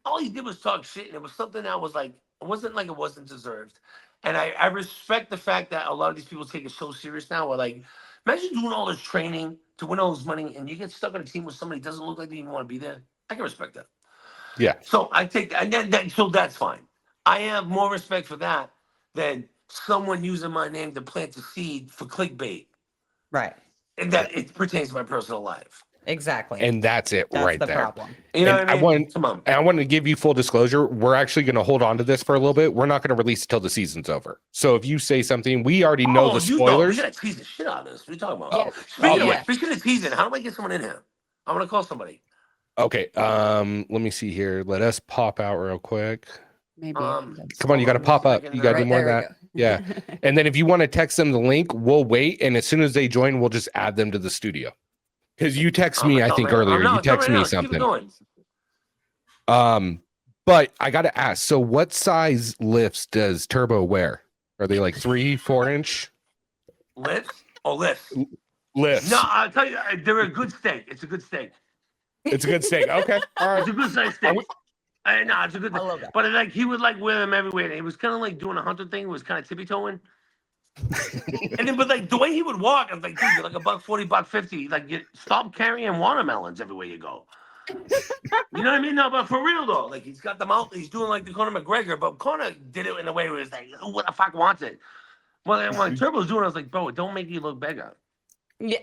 all he did was talk shit, and it was something that was like, it wasn't like it wasn't deserved. And I respect the fact that a lot of these people take it so serious now. Where like, imagine doing all this training to win all this money, and you get stuck on a team with somebody who doesn't look like they even want to be there. I can respect that. Yeah. So I take that, and so that's fine. I have more respect for that than someone using my name to plant the seed for clickbait, Right. and that it pertains to my personal life. Exactly. And that's it That's right the there. problem. You know And what I mean? Come on. And I want to give you full disclosure. We're actually going to hold on to this for a little bit. We're not going to release it till the season's over. So if you say something, we already know the spoilers. We gotta tease the shit out of this. What are you talking about? Yeah. Speaking of teasing, how do I get someone in here? I want to call somebody. Okay. Let me see here. Let us pop out real quick. Maybe. Um, Come on, you got to pop up. You got to do more of that. Yeah. And then if you want to text them the link, we'll wait. And as soon as they join, we'll just add them to the studio. Because you text me, I think earlier, you text me something. But I got to ask. So, what size lifts does Turbo wear? Are they like 3-4 inch Lifts? Oh, lifts. lifts? No, I'll tell you, they're a good steak. It's a good steak. It's a good steak. Okay, all It's right. a good size steak. No, it's a good. I love that. But like he would like wear them everywhere. He was kind of like doing a hunter thing. He was kind of tippy toeing. And then, but like the way he would walk, I was like, dude, you're like $140, $150. Like, you stop carrying watermelons everywhere you go. You know what I mean? No, but for real though, like he's got the mouth. He's doing like the Conor McGregor, but Conor did it in a way where it's like, who the fuck wants it? Well, then when Turbo's doing, it, I was like, bro, it don't make you look bigger. Yeah.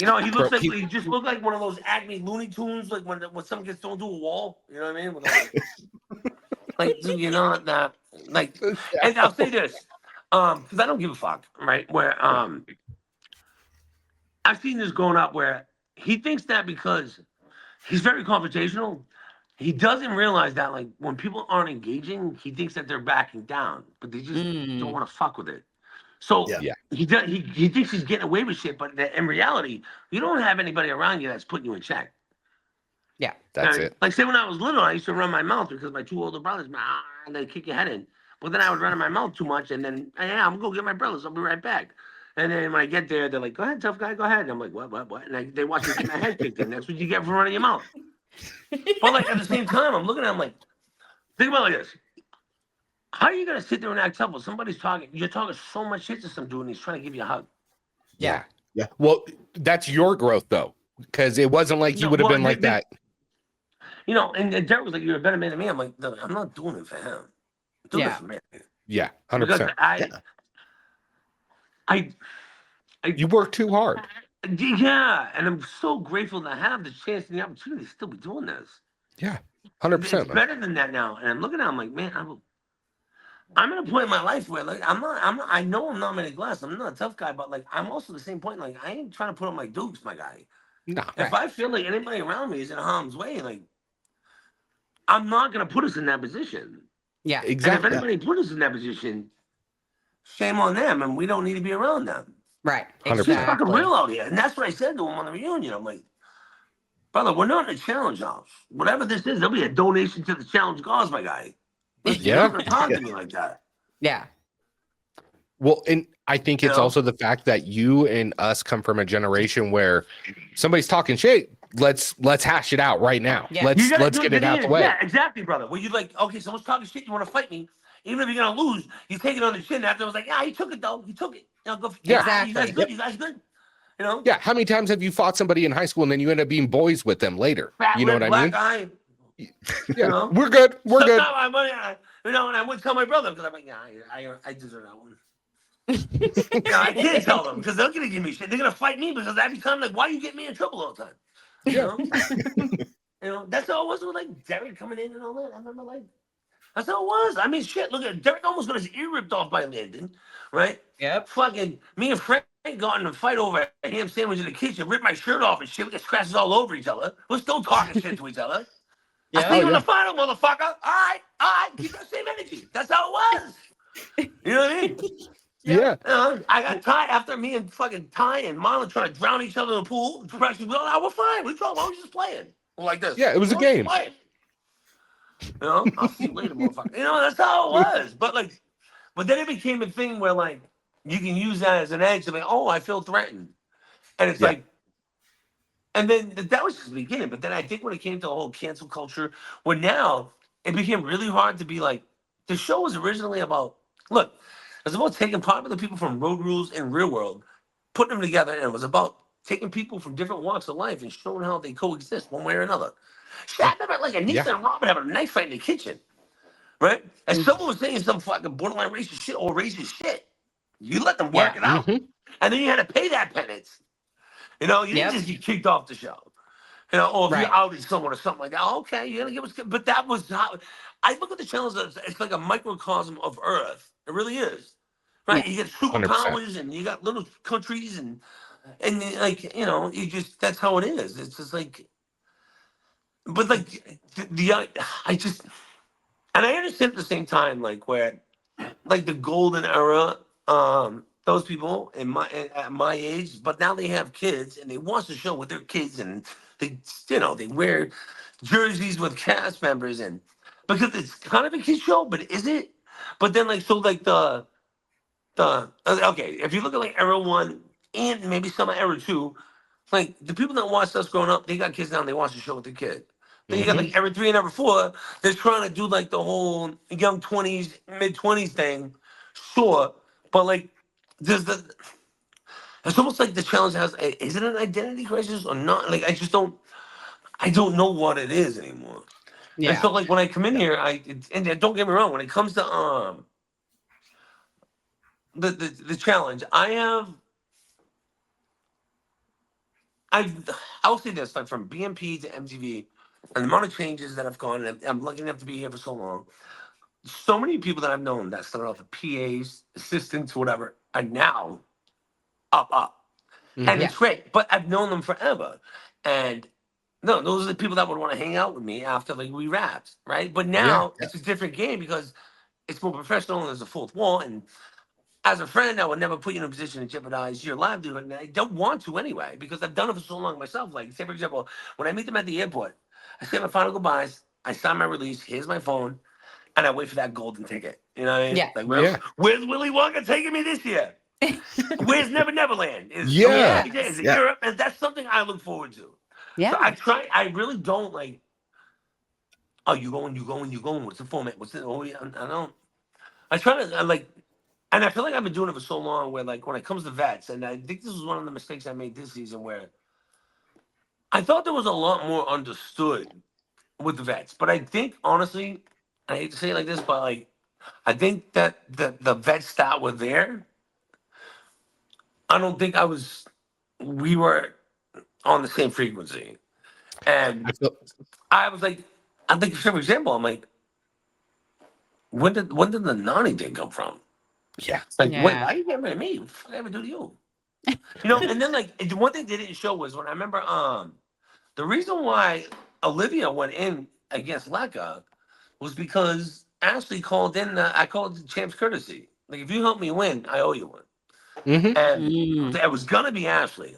You know, he looks like he just looked like one of those Acme Looney Tunes, like when someone gets thrown to a wall. You know what I mean? Like, dude, you know that, like, and I'll say this, because I don't give a fuck, right? Where I've seen this growing up, where he thinks that because he's very confrontational, he doesn't realize that like when people aren't engaging, he thinks that they're backing down, but they just don't want to fuck with it. So Yeah. he thinks he's getting away with shit, but in reality, you don't have anybody around you that's putting you in check. Yeah. That's And, it. Like say when I was little, I used to run my mouth because my two older brothers, and they'd kick your head in. But then I would run in my mouth too much, and then I'm gonna go get my brothers. I'll be right back. And then when I get there, they're like, "Go ahead, tough guy, go ahead." And I'm like, "What?" And they watch me get my head kicked in. That's what you get for running your mouth. But like at the same time, I'm looking at him like, think about it like this. How are you gonna sit there and act tough when somebody's talking? You're talking so much shit to some dude, and he's trying to give you a hug. Yeah. Yeah. Well, that's your growth though, because it wasn't like you would have been like that. You know, and Derek was like, "You're a better man than me." I'm like, "No, I'm not doing it for him. I'm doing it for me." Yeah, Because 100%. You work too hard. Yeah, and I'm so grateful to have the chance and the opportunity to still be doing this. Yeah, It's 100%. better than that now. And I'm looking at it, I'm like, man, I'm at a point in my life where like I'm not, I know I'm not many glass. I'm not a tough guy, but like I'm also the same point. Like I ain't trying to put on my dukes, my guy. No. If I feel like anybody around me is in harm's way, like I'm not gonna put us in that position. Yeah. Exactly. And if anybody put us in that position, shame on them, and we don't need to be around them. Right. 100%. It's just fucking real out here. And that's what I said to him on the reunion. I'm like, brother, we're not in a challenge house. Whatever this is, there'll be a donation to the challenge cause, my guy. Listen, Yeah. You're not gonna talk to me like that. Yeah. Well, and I think it's You know? also the fact that you and us come from a generation where somebody's talking shit. Let's hash it out right now. Yeah. Let's You gotta do get it out the way. Yeah, exactly, brother. Where you like, okay, someone's talking shit, you want to fight me. Even if you're gonna lose, you take it on the chin. After I was like, yeah, he took it though. He took it. You know, go. Yeah. You guys good. You guys good. You know. Yeah. How many times have you fought somebody in high school and then you end up being boys with them later? Fat You know lip, what I mean? black eye. Yeah. know? We're good. We're good. Sometimes you know, and I would tell my brother because I'm like, yeah, I deserve that one. I can't tell them because they're gonna give me shit. They're gonna fight me because every time, like, why you get me in trouble all the time? You know, you know, that's how it was with like Derek coming in and all that. I remember like that's how it was. I mean, shit. Look at Derek almost got his ear ripped off by Landon, right? Yep. Fucking me and Frank got in a fight over a ham sandwich in the kitchen, ripped my shirt off and shit. We got scratches all over each other. We're still talking shit to each other. I see you in the final, motherfucker. All right, keep that same energy. That's how it was. You know what I mean? Yeah. I got Ty after me and fucking Ty and Marlon trying to drown each other in the pool. We're fine. We're just playing. We're like this. Yeah, it was a game. Playing. You know, I'll see you later, motherfucker. You know, that's how it was. But then it became a thing where like you can use that as an edge to be, oh, I feel threatened. And it's Yeah. like, and then that was just the beginning. But then I think when it came to the whole cancel culture, where now it became really hard to be like, the show was originally about, look, it was about taking popular people from Road Rules and Real World, putting them together, and it was about taking people from different walks of life and showing how they coexist one way or another. Shit, I remember like Anissa Yeah. and Robin having a knife fight in the kitchen, right? And Mm. someone was saying some fucking borderline racist shit or racist shit. You let them Yeah. work it out. Mhm. And then you had to pay that penance. You know, you didn't Yep. just get kicked off the show. You know, or if you Right. outed someone or something like that, okay, you're gonna give us. But that was how I look at the challenge as it's like a microcosm of Earth. It really is, right? You get 100%. superpowers and you got little countries and like you know, you just that's how it is. It's just like, but like I just and I understand at the same time like where like the golden era, those people in my at my age, but now they have kids and they watch the show with their kids and they you know they wear jerseys with cast members and because it's kind of a kid show, but is it? But then like so like the okay, if you look at like era one and maybe some of era two, like the people that watched us growing up, they got kids now and they watch the show with their kid. Then you got Mhm. like era three and era four, they're trying to do like the whole young 20s, mid 20s thing. Sure. But like there's the it's almost like the challenge has is it an identity crisis or not? Like I don't know what it is anymore. And Yeah. so like when I come in here, and don't get me wrong, when it comes to the challenge, I'll say this, like from BMP to MTV, and the amount of changes that have gone, and I'm lucky enough to be here for so long. So many people that I've known that started off as PAs, assistants, whatever, are now up. And Mhm. Yeah. it's great. But I've known them forever. And no, those are the people that would want to hang out with me after like we wrapped, right? But Yeah. now it's a different game because it's more professional and there's a fourth wall. And as a friend, I would never put you in a position to jeopardize your livelihood. And I don't want to anyway, because I've done it for so long myself. Like, say, for example, when I meet them at the airport, I say my final goodbyes, I sign my release, here's my phone, and I wait for that golden ticket. You know what I mean? Yeah. Like, Yeah. where's Willy Wonka taking me this year? Where's Never Neverland? Is Yeah. Is it Yeah. Europe? And that's something I look forward to. So Yeah. I really don't like, oh, you going. What's the format? What's it? Oh, yeah, I don't. I try to, I like, and I feel like I've been doing it for so long where, like, when it comes to vets, and I think this was one of the mistakes I made this season where I thought there was a lot more understood with the vets. But I think, honestly, I hate to say it like this, but like, I think that the vets that were there, I don't think we were on the same frequency. I And feel I was like, I think, for example, I'm like, when did the Nani thing come from? yeah. Like, wait, Yeah. why are you getting rid of me? What the fuck did I ever do to you? You know, and then like the one thing they didn't show was when I remember the reason why Olivia went in against Lekka was because Ashley called in I called it Champ's courtesy. Like if you help me win, I owe you one. Mhm. And Mm. it was gonna be Ashley.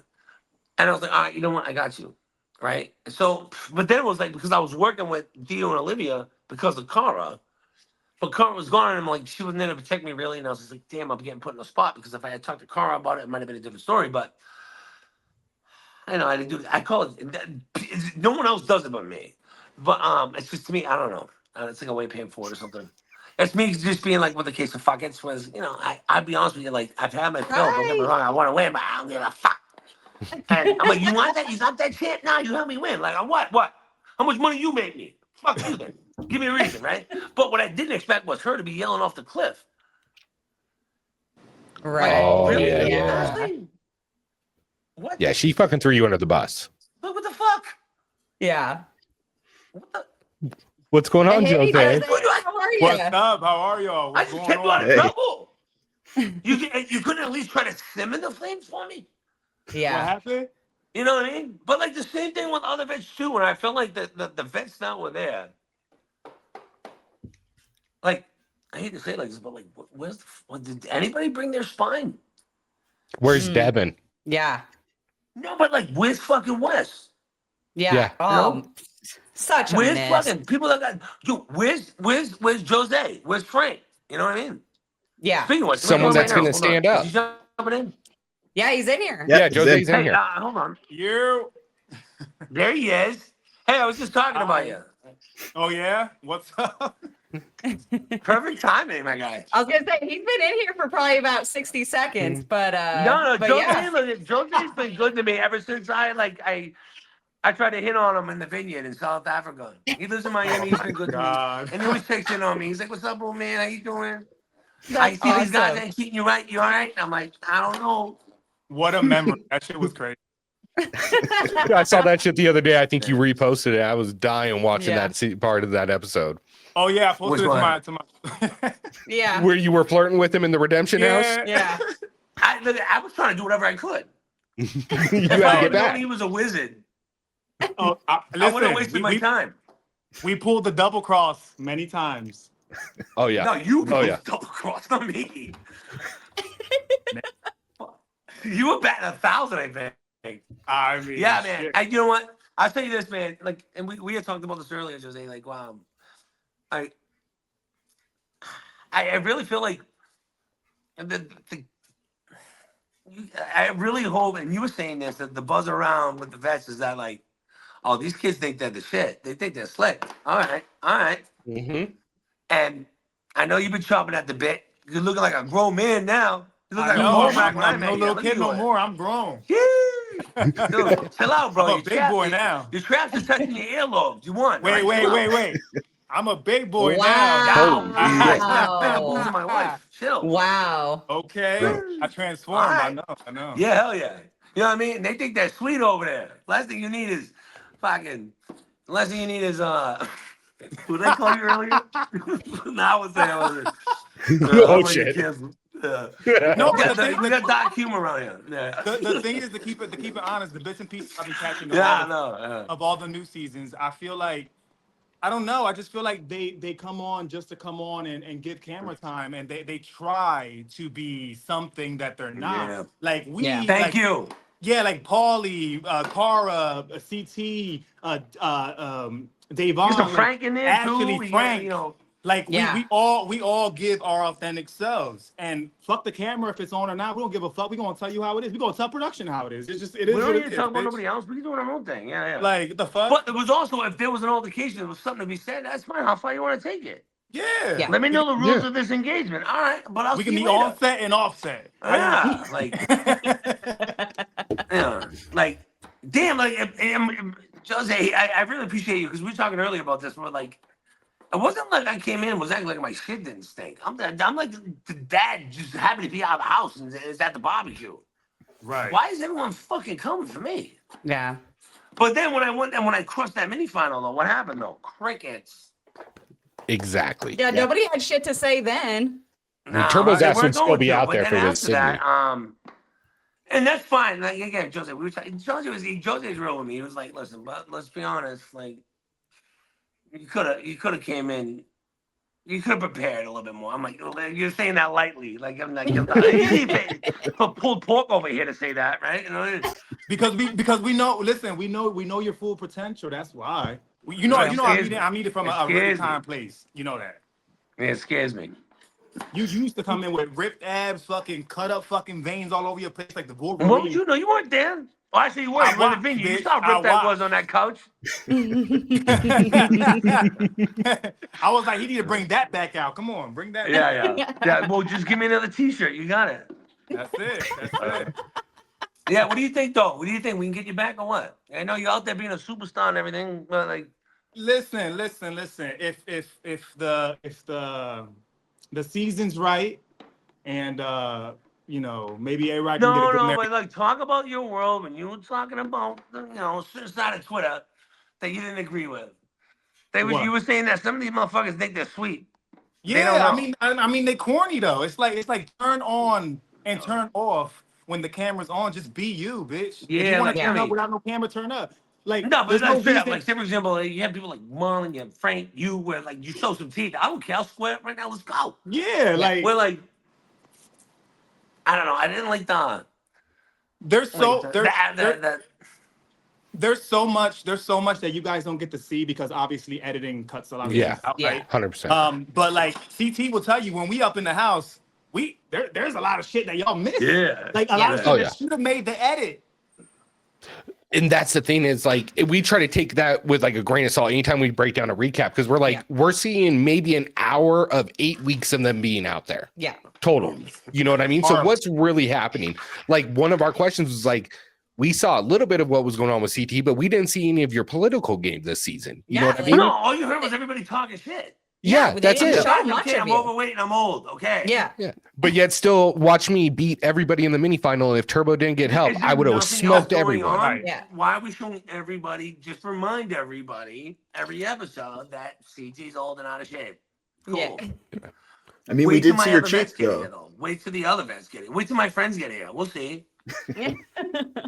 And I was like, all right, you know what, I got you. Right. So but then it was like because I was working with Dio and Olivia because of Kara. But Kara was gone, and I'm like, she wasn't there to protect me really. And I was just like, damn, I'm getting put in a spot because if I had talked to Kara about it, it might have been a different story. But I know I didn't do it. I call it. No one else does it but me. But it's just to me. I don't know. It's like a way of paying for it or something. It's me just being like with the case of fuck it's was I'd be honest with you like I've had my fill. Don't get me Hi. wrong. I want to win, but I don't give a fuck. And I'm like, you want that? You got that shit? Nah, you help me win. Like what? What? How much money you made me? Fuck you then. Give me a reason, right? But what I didn't expect was her to be yelling off the cliff. Like, Right. Oh really? yeah, yeah. Ashley? What? Yeah, she fucking threw you under the bus. What the fuck? Yeah. What the? What's going on, Hey, Jose? Jose, how are you? What's up? How are y'all? I What's just going kept you out on? of Hey. trouble. You couldn't at least try to simmer the flames for me. What Yeah. happened? You know what I mean? But like the same thing with other vets too. When I felt like the vets now were there. Like I hate to say it like this, but like, did anybody bring their spine? Where's Mm. Devin? Yeah. No, but like, where's fucking Wes? Yeah. Yeah. Such a Where's miss. fucking people that got yo? Where's Jose? Where's Frank? You know what I mean? Yeah. Speaking of which, Someone let me that's go gonna right now. Hold on. stand up. Is he jumping in? Yeah, he's in here. Yeah, Yeah, he's Jose's in Hey, here. hold on. You. There he is. Hey, I was just talking about Hi. you. Oh yeah. What's up? Perfect timing, my guy. I was gonna say he's been in here for probably about 60 seconds, but No, but Jose, yeah. Jose's been good to me ever since I tried to hit on him in the vineyard in South Africa. He lives in Miami. He's been good to me. God. And he always takes in on me. He's like, "What's up, old man? How you doing? I That's see these guys awesome. ain't treating you right. You all right?" I'm like, "I don't know." What a memory. That shit was crazy. I saw that shit the other day. I think you reposted it. I was dying watching Yeah. part of that episode Oh yeah, I posted Which it to my Yeah. where you were flirting with him in the redemption house. Yeah. I was trying to do whatever I could. You If had I to had get known back. he was a wizard, Oh, I would have listen, wasted my time. we pulled the double cross many times. Oh yeah. No, you Oh, yeah. double crossed on me. You were batting 1,000, I think. I mean, Yeah, man. shit. You know what? I'll tell you this, man. Like, and we had talked about this earlier, Jose. Like, wow, I really feel like I really hope, and you were saying this, that the buzz around with the vets is that like, oh, these kids think they're the shit. They think they're slick. All right. Mm-hmm. And I know you've been chopping at the bit. You're looking like a grown man now. You look I like know. a grown back I'm when I no met you. little Look kid at no you. more. I'm grown. Dude, chill out, bro. I'm a Your big trap- boy now. Your traps are touching your earlobes. You won. Wait, right? Chill out. wait. I'm a big boy Wow. now. I slap bamboos in my wife. Chill. Wow. Okay. I transformed. All right. I know. Yeah, hell yeah. You know what I mean? They think they're sweet over there. Last thing you need is fucking. Last thing you need is Who did I call you earlier? No, I was saying. Oh shit. No, No, but the thing, we got dark humor around here. Yeah. the thing is to keep it honest. The bits and pieces I've been catching Yeah, I know. of all the new seasons, I feel like I don't know. I just feel like they come on just to come on and give camera time, and they try to be something that they're not. Yeah. Like we, Yeah. Thank like, you. Yeah, like Paulie, Cara, CT, Davon. Get some like, Frank in there actually, too. Frank. You know. Like Yeah. we all give our authentic selves, and fuck the camera if it's on or not. We don't give a fuck. We gonna tell you how it is. We gonna tell production how it is. It is. We don't what need it to is, talk about bitch. nobody else. We can do our own thing. Yeah. Like the fuck. But it was also, if there was an altercation, there was something to be said. That's fine. How far you want to take it? Yeah. Yeah. Let me know the rules Yeah. of this engagement. All right, but I'll We see can you be later. onset and offset. Yeah, like, damn, like, Jose, I really appreciate you because we were talking earlier about this. We're like, it wasn't like I came in and was acting like my shit didn't stink. I'm like the dad just happened to be out of the house and is at the barbecue. Right. Why is everyone fucking coming for me? Yeah. But then when I crushed that mini final though, what happened though? Crickets. Exactly. Yeah, nobody had shit to say then. mean, Turbo's they ass would weren't still going be to, out but there then for after this, Sydney. that, and that's fine. Like again, Jose, Jose's real with me. He was like, listen, but let's be honest, like you could have came in. You could have prepared a little bit more. I'm like, you're saying that lightly. Like, I'm not. You put pulled pork over here to say that, right? You know, Because we know. Listen, we know your full potential. That's why. You know I mean it from a really kind place. You know that. it scares me. You used to come in with ripped abs, fucking cut up fucking veins all over your place like the Wolverine. And what would you know? You weren't there. Oh, actually, you were. You were in the venue. You bitch. saw how ripped that watched. was on that couch. I was like, he need to bring that back out. Come on, bring that. Yeah. Well, just give me another T-shirt. You got it. That's it. Yeah. What do you think, though? What do you think? We can get you back or what? I know you're out there being a superstar and everything, but like, Listen. If the season's right, and maybe everybody can get a good but like, talk about your world when you were talking about certain side of Twitter that you didn't agree with. What? You were saying that some of these motherfuckers think they're sweet. Yeah, I mean they corny though. It's like turn on and turn off when the camera's on. Just be you, bitch. Yeah, if you want like, to turn I up mean- without no camera, turn up. Like No, but there's no that's straight up. reason. Like, say for example, you have people like Marlon, you have Frank, you where like you show some teeth. I don't care. I'll square it right now. Let's go. Yeah, like We're like, I don't know. I didn't like the. there's so That there's so much that you guys don't get to see because obviously editing cuts a lot of Yeah. things out, Yeah. right? 100%. But like CT will tell you when we up in the house, there's a lot of shit that y'all missed. Yeah. Like a lot of Oh, shit yeah. that should have made the edit. And that's the thing is like we try to take that with like a grain of salt anytime we break down a recap because we're like we're seeing maybe an hour of 8 weeks of them being out there. Yeah. Total. You know what I mean? So what's really happening? Like one of our questions was like we saw a little bit of what was going on with CT, but we didn't see any of your political games this season. You know what I mean? No, all you heard was everybody talking shit. Yeah, they that's didn't it. show much Okay, of I'm you. overweight and I'm old. Okay. Yeah. Yeah. But yet still watch me beat everybody in the mini final. And if Turbo didn't get help, Is there I would have nothing smoked else going everyone. on? Right. Yeah. Why are we showing everybody? Just remind everybody every episode that CT's old and out of shape. Cool. Yeah. I mean, Wait we till did my see your other cheek vets get here, though. though. Wait till the other vets get here. Wait till my friends get here. We'll see. Yeah.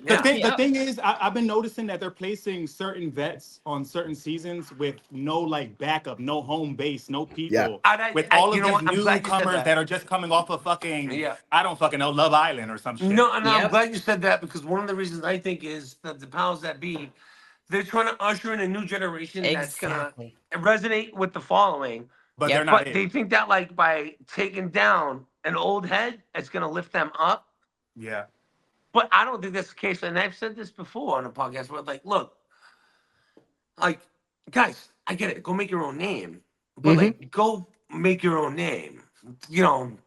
The thing is, I've been noticing that they're placing certain vets on certain seasons with no like backup, no home base, no people. Yeah. With all of you know these what? I'm glad you said newcomers that are just coming off of fucking, Yeah. I don't fucking know, Love Island or some shit. No, I'm Yep. glad you said that because one of the reasons I think is that the powers that be, they're trying to usher in a new generation that's Exactly. gonna resonate with the following. But Yep. they're not But it. they think that like by taking down an old head, it's gonna lift them up. Yeah. But I don't think that's the case. And I've said this before on a podcast where like, look, like, guys, I get it. Go make your own name. But like go make your own name. You know,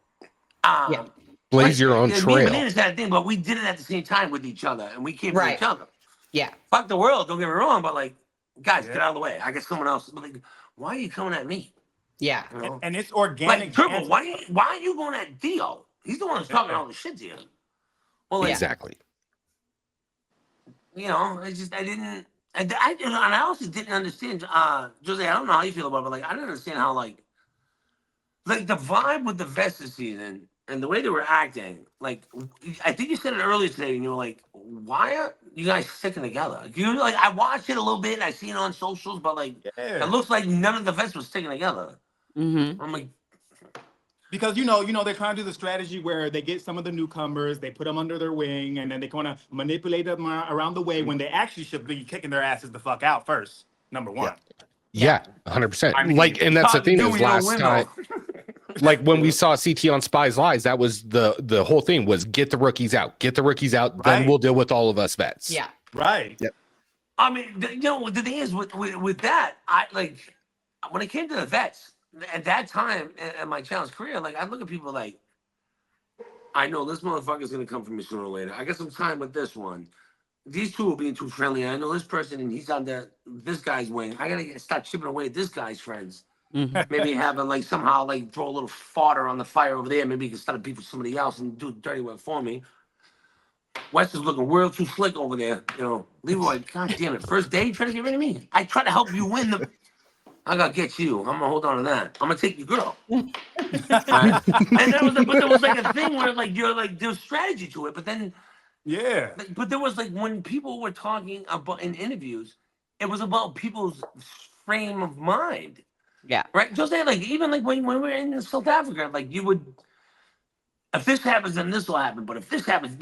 Yeah. Blaze your own Me and trail. Melina's that thing, but we did it at the same time with each other and we came to Right. each other. Yeah. Fuck the world, don't get me wrong, but like, guys, Yeah. get out of the way. I got someone else. But like, why are you coming at me? Yeah. You know? And it's organic. Like Turbo, banter. why are you going at Dio? He's the one who's talking all the shit to you. Well, like, Exactly. you know, I didn't, and I also didn't understand, Jose, I don't know how you feel about it, but like, I didn't understand how, like the vibe with the vets this season and the way they were acting, like, I think you said it earlier today, and you were like, why are you guys sticking together? Like, you like, I watched it a little bit, I seen it on socials, but like, Yeah. it looks like none of the vets were sticking together. Mm-hmm. I'm like, Because they're trying to do the strategy where they get some of the newcomers, they put them under their wing, and then they kind of manipulate them around the way when they actually should be kicking their asses the fuck out first. Number one. Yeah, 100%. I mean, Like, and that's the thing do is we know last when, time, like when we saw CT on Spies Lies, that was the whole thing was get the rookies out, then Right. we'll deal with all of us vets. Yeah. Right. Yep. I mean, you know, the thing is with that, I like when it came to the vets at that time in my challenge career, like I look at people like, I know this motherfucker's gonna come from me sooner or later. I got some time with this one. These two are being too friendly. I know this person and he's on this guy's wing. I gotta start chipping away at this guy's friends. Mm-hmm. Maybe having like somehow like throw a little fodder on the fire over there. Maybe he can start a beef with somebody else and do the dirty work for me. West is looking real too slick over there. You know, Leroy, god damn it. First day, trying to get rid of me. I try to help you win the. I gotta get you. I'm gonna hold on to that. I'm gonna take your girl. Right? And there was like a thing where like you're like there's strategy to it, but then Yeah. but there was like when people were talking about in interviews, it was about people's frame of mind. Yeah. Right? Just saying, like even like when we were in South Africa, like you would if this happens, then this will happen. But if this happens,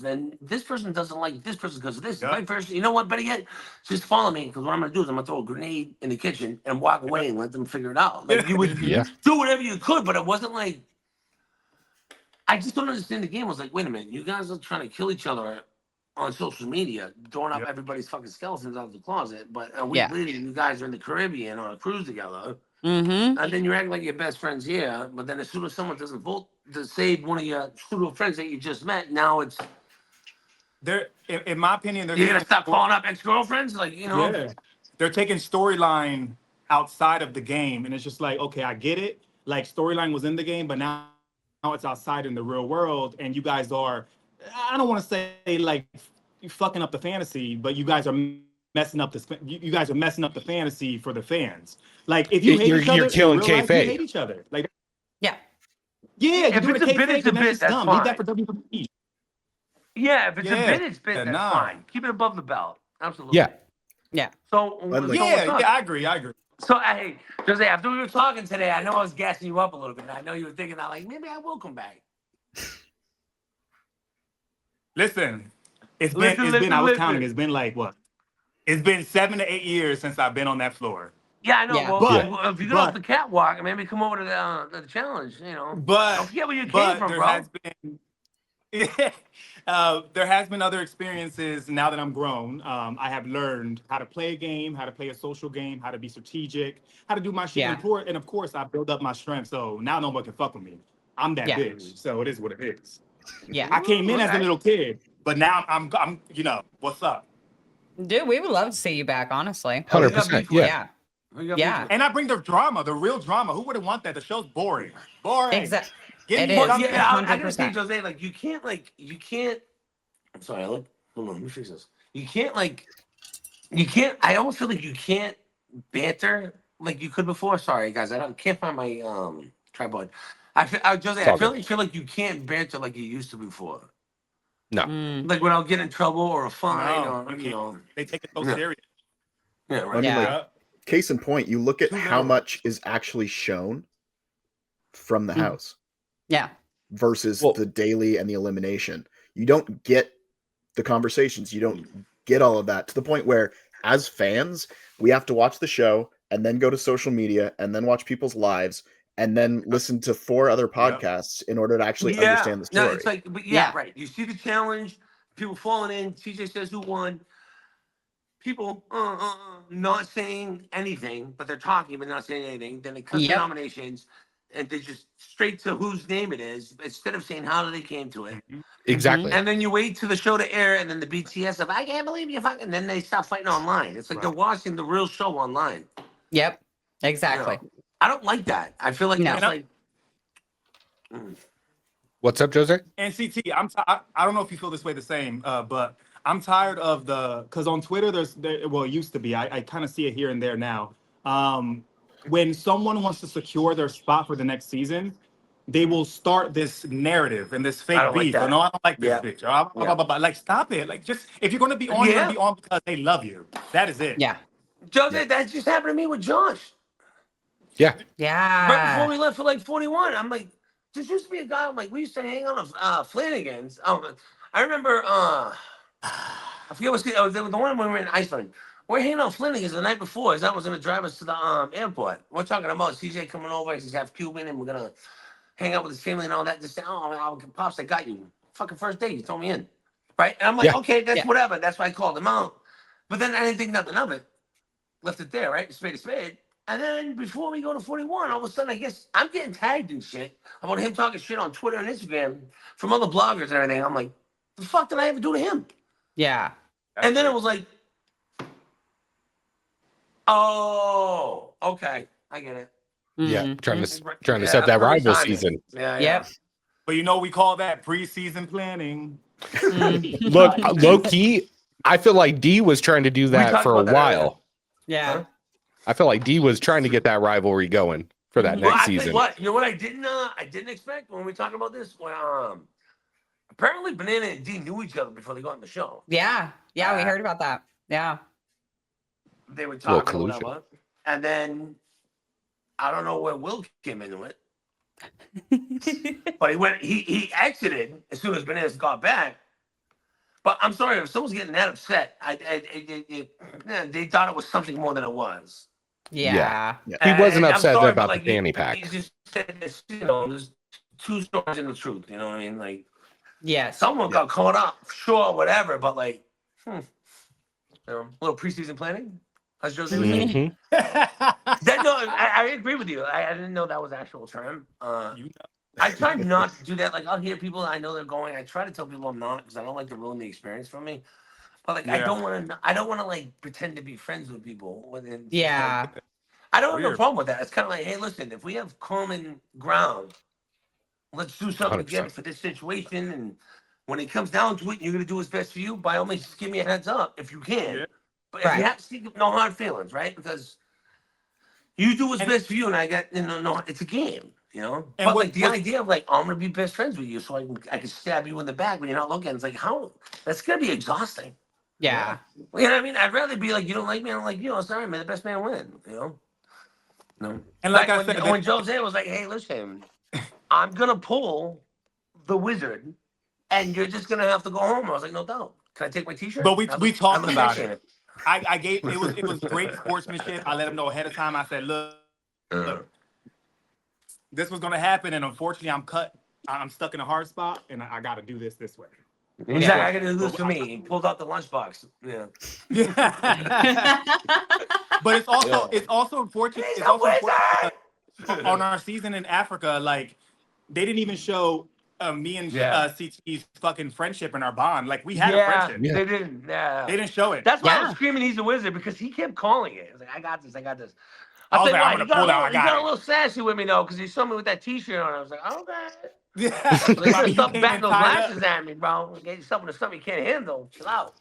then this person doesn't like this person because of this. Yeah. That person, you know what? Better yet, just follow me because what I'm gonna do is I'm gonna throw a grenade in the kitchen and walk away and let them figure it out. Like you would Yeah. do whatever you could, but it wasn't like I just don't understand the game. I was like, wait a minute, you guys are trying to kill each other on social media, throwing up Yep. everybody's fucking skeletons out of the closet. But a week Yeah. later, you guys are in the Caribbean on a cruise together. Mm-hmm. And then you're acting like you're best friends here, but then as soon as someone doesn't vote to save one of your pseudo friends that you just met, now it's They're in my opinion, they're you're gonna taking stop calling up ex-girlfriends, like you know. Yeah. They're taking storyline outside of the game, and it's just like, okay, I get it. Like storyline was in the game, but now it's outside in the real world, and you guys are, I don't want to say like you fucking up the fantasy, but you guys are messing up you guys are messing up the fantasy for the fans. Like if you hate You're- each other, you're killing in real life, kayfabe. you hate each other. Like Yeah. yeah, If you do it's it a bit, it's a and that's bit, just that's dumb. Leave fine. that for WWE. Yeah, if it's a Yeah. bit, it's bit. Yeah, That's nah. fine. Keep it above the belt. Absolutely. Yeah. Yeah. So, Like- Yeah, what's up? I agree. So hey, Jose, after we were talking today, I know I was gassing you up a little bit. I know you were thinking that like maybe I will come back. Listen, it's Listen, been I was listen. counting, it's been like what? It's been 7 to 8 years since I've been on that floor. Yeah, I know. Yeah. Well, if you get off but the catwalk and maybe come over to the challenge, don't but forget where you came but from, there bro. has been there has been other experiences now that I'm grown. I have learned how to play a game, how to play a social game, how to be strategic, how to do my shit. Yeah. And of course, I build up my strength. So now no one can fuck with me. I'm that Yeah. bitch. So it is what it is. Yeah. I came in as a Okay. little kid, but now I'm what's up? Dude, we would love to see you back, honestly. Who you got 100%. beef with? Yeah. Who you got Yeah. beef with? And I bring the drama, the real drama. Who wouldn't want that? The show's boring. Boring. Exactly. Give It me is. Well, something. yeah, I gotta say, 100%. Jose, like you can't. I'm sorry, hold on, let me fix this. You can't. I almost feel like you can't banter like you could before. Sorry, guys, can't find my tripod. Jose, It's all I feel like you can't banter like you used to before. No. Mm, Like when I'll get in trouble or a fine No, or you can't. They take it so Yeah. serious. Yeah, I right. mean, Yeah. like, case in point, you look at Too how literal. much is actually shown from the Mm. house yeah. versus Well- the daily and the elimination. You don't get the conversations. You don't get all of that to the point where, as fans, we have to watch the show and then go to social media and then watch people's lives and then listen to 4 other podcasts in order to actually understand the No, story. it's like, but Yeah. right. You see the challenge, people falling in. TJ says who won. People not saying anything, but they're talking but not saying anything. Then they cut the Yep. nominations, and they just straight to whose name it is instead of saying how they came to it. Exactly. And then you wait to the show to air, and then the BTS of I can't believe you fucking. And then they stop fighting online. It's like they're watching the real show online. Yep. Exactly. I don't like that. I feel like No. that's like. What's up, Jose? And CT, I don't know if you feel this way the same, but I'm tired of because on Twitter well, it used to be. I kind of see it here and there now. When someone wants to secure their spot for the next season, they will start this narrative and this I fake don't like beef. that. No, I don't like this Yeah. bitch. Blah, blah, blah. Like, stop it. Like, just if you're gonna be on, you're gonna be on because they love you. That is it. Yeah. Jose, that just happened to me with Josh. Yeah. Right Yeah. before we left for like 41, I'm like, this used to be a guy. I'm like, we used to hang out on Flanagan's. I remember, I forget what's the one when we were in Iceland. We're hanging out on Flanagan's the night before. That was gonna drive us to the airport. We're talking about CJ coming over. He's half Cuban, and we're gonna hang out with his family and all that. Just say, pops, I got you. Fucking first date, you throw me in, right? And I'm like, Yeah. okay, that's Yeah. whatever. That's why I called him out. But then I didn't think nothing of it. Left it there, right? Spade to spade. And then before we go to 41, all of a sudden, I guess I'm getting tagged in shit about him talking shit on Twitter and Instagram from other bloggers and everything. I'm like, the fuck did I ever do to him? Yeah. And then it was like, oh, okay, I get it. Yeah. Mhm. Trying to Yeah, set that perfect rival timing. season. Yeah, Yep. But we call that preseason planning. Mm. Look, low key, I feel like D was trying to do that talked for a about that earlier. while. Yeah. Huh? I feel like D was trying to get that rivalry going for that Well, next I tell you season. what, you know what I didn't expect when we talked about this? Well, apparently Banana and D knew each other before they got on the show. Yeah. Yeah. We heard about that. Yeah. They were Little talking or collusion. whatever. And then I don't know where Will came into it. But he exited as soon as Bananas got back. But I'm sorry, if someone's getting that upset, they thought it was something more than it was. Yeah. He wasn't I'm upset sorry, about but, the fanny he pack. just said this, there's two stories in the truth, you know what I mean? Like, Yes. someone got caught up, sure, whatever, but like, a little preseason planning, as Jose was saying. Mhm. I agree with you. I didn't know that was the actual term. I try not to do that. Like, I'll hear people I know they're going. I try to tell people I'm not because I don't like to ruin the experience for me. But like, I Yeah. don't want to like pretend to be friends with people. Yeah. I don't have no Weird. problem with that. It's kind of like, hey, listen, if we have common ground, let's do something 100%. together for this situation. And when it comes down to it, and you're gonna do what's best for you. By all means, just give me a heads up if you can. Yeah. But if Right. you have to see, no hard feelings, right? Because you do what's best for you, and I got no, it's a game, And But what- like the idea of like I'm gonna be best friends with you, so I can stab you in the back when you're not looking. It's like that's gonna be exhausting. Yeah. You know what I mean? I'd rather be like, you don't like me, I don't like you. Sorry, man, the best man win. No. And like I when, said, when Jose was like, hey, listen, I'm gonna pull the wizard, and you're just gonna have to go home. I was like, no doubt. Can I take my t-shirt? But we I talked was about saying it. I gave it was great sportsmanship. I let him know ahead of time. I said, look, this was gonna happen, and unfortunately, I'm stuck in a hard spot, and I got to do this way. He's like, I gotta do this for me. He pulled out the lunchbox. Yeah. But it's also unfortunate. It's also unfortunate on our season in Africa, like they didn't even show me and CT's fucking friendship and our bond. Like we had a friendship. Yeah, they didn't. Yeah. They didn't show it. That's why I was screaming he's a wizard, because he kept calling it. I was like, I got this. I was said, like, I'm gonna pull out. You got a little sassy with me though, because he saw me with that T-shirt on. I was like, okay. Yeah. Like, stop batting those glasses at me, bro. Get yourself into something you can't handle. Chill out.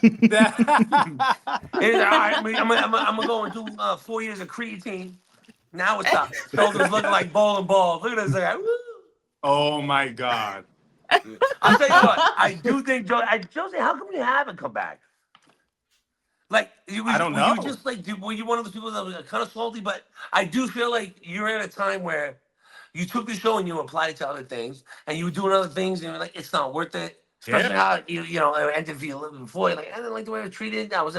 He's like, all right, I'm gonna go and do 4 years of creatine. Now what's up? Shoulders looking like bowling balls. Look at this guy. Woo. Oh my God. I'll tell you what. I do think Josie, how come you haven't come back? Like, I don't know. You just like, were you one of those people that was kind of salty? But I do feel like you're at a time where you took the show and you applied it to other things, and you were doing other things, and you're like, it's not worth it. Especially how you know it ended for you a little bit before. You're like, I didn't like the way I was treated. I was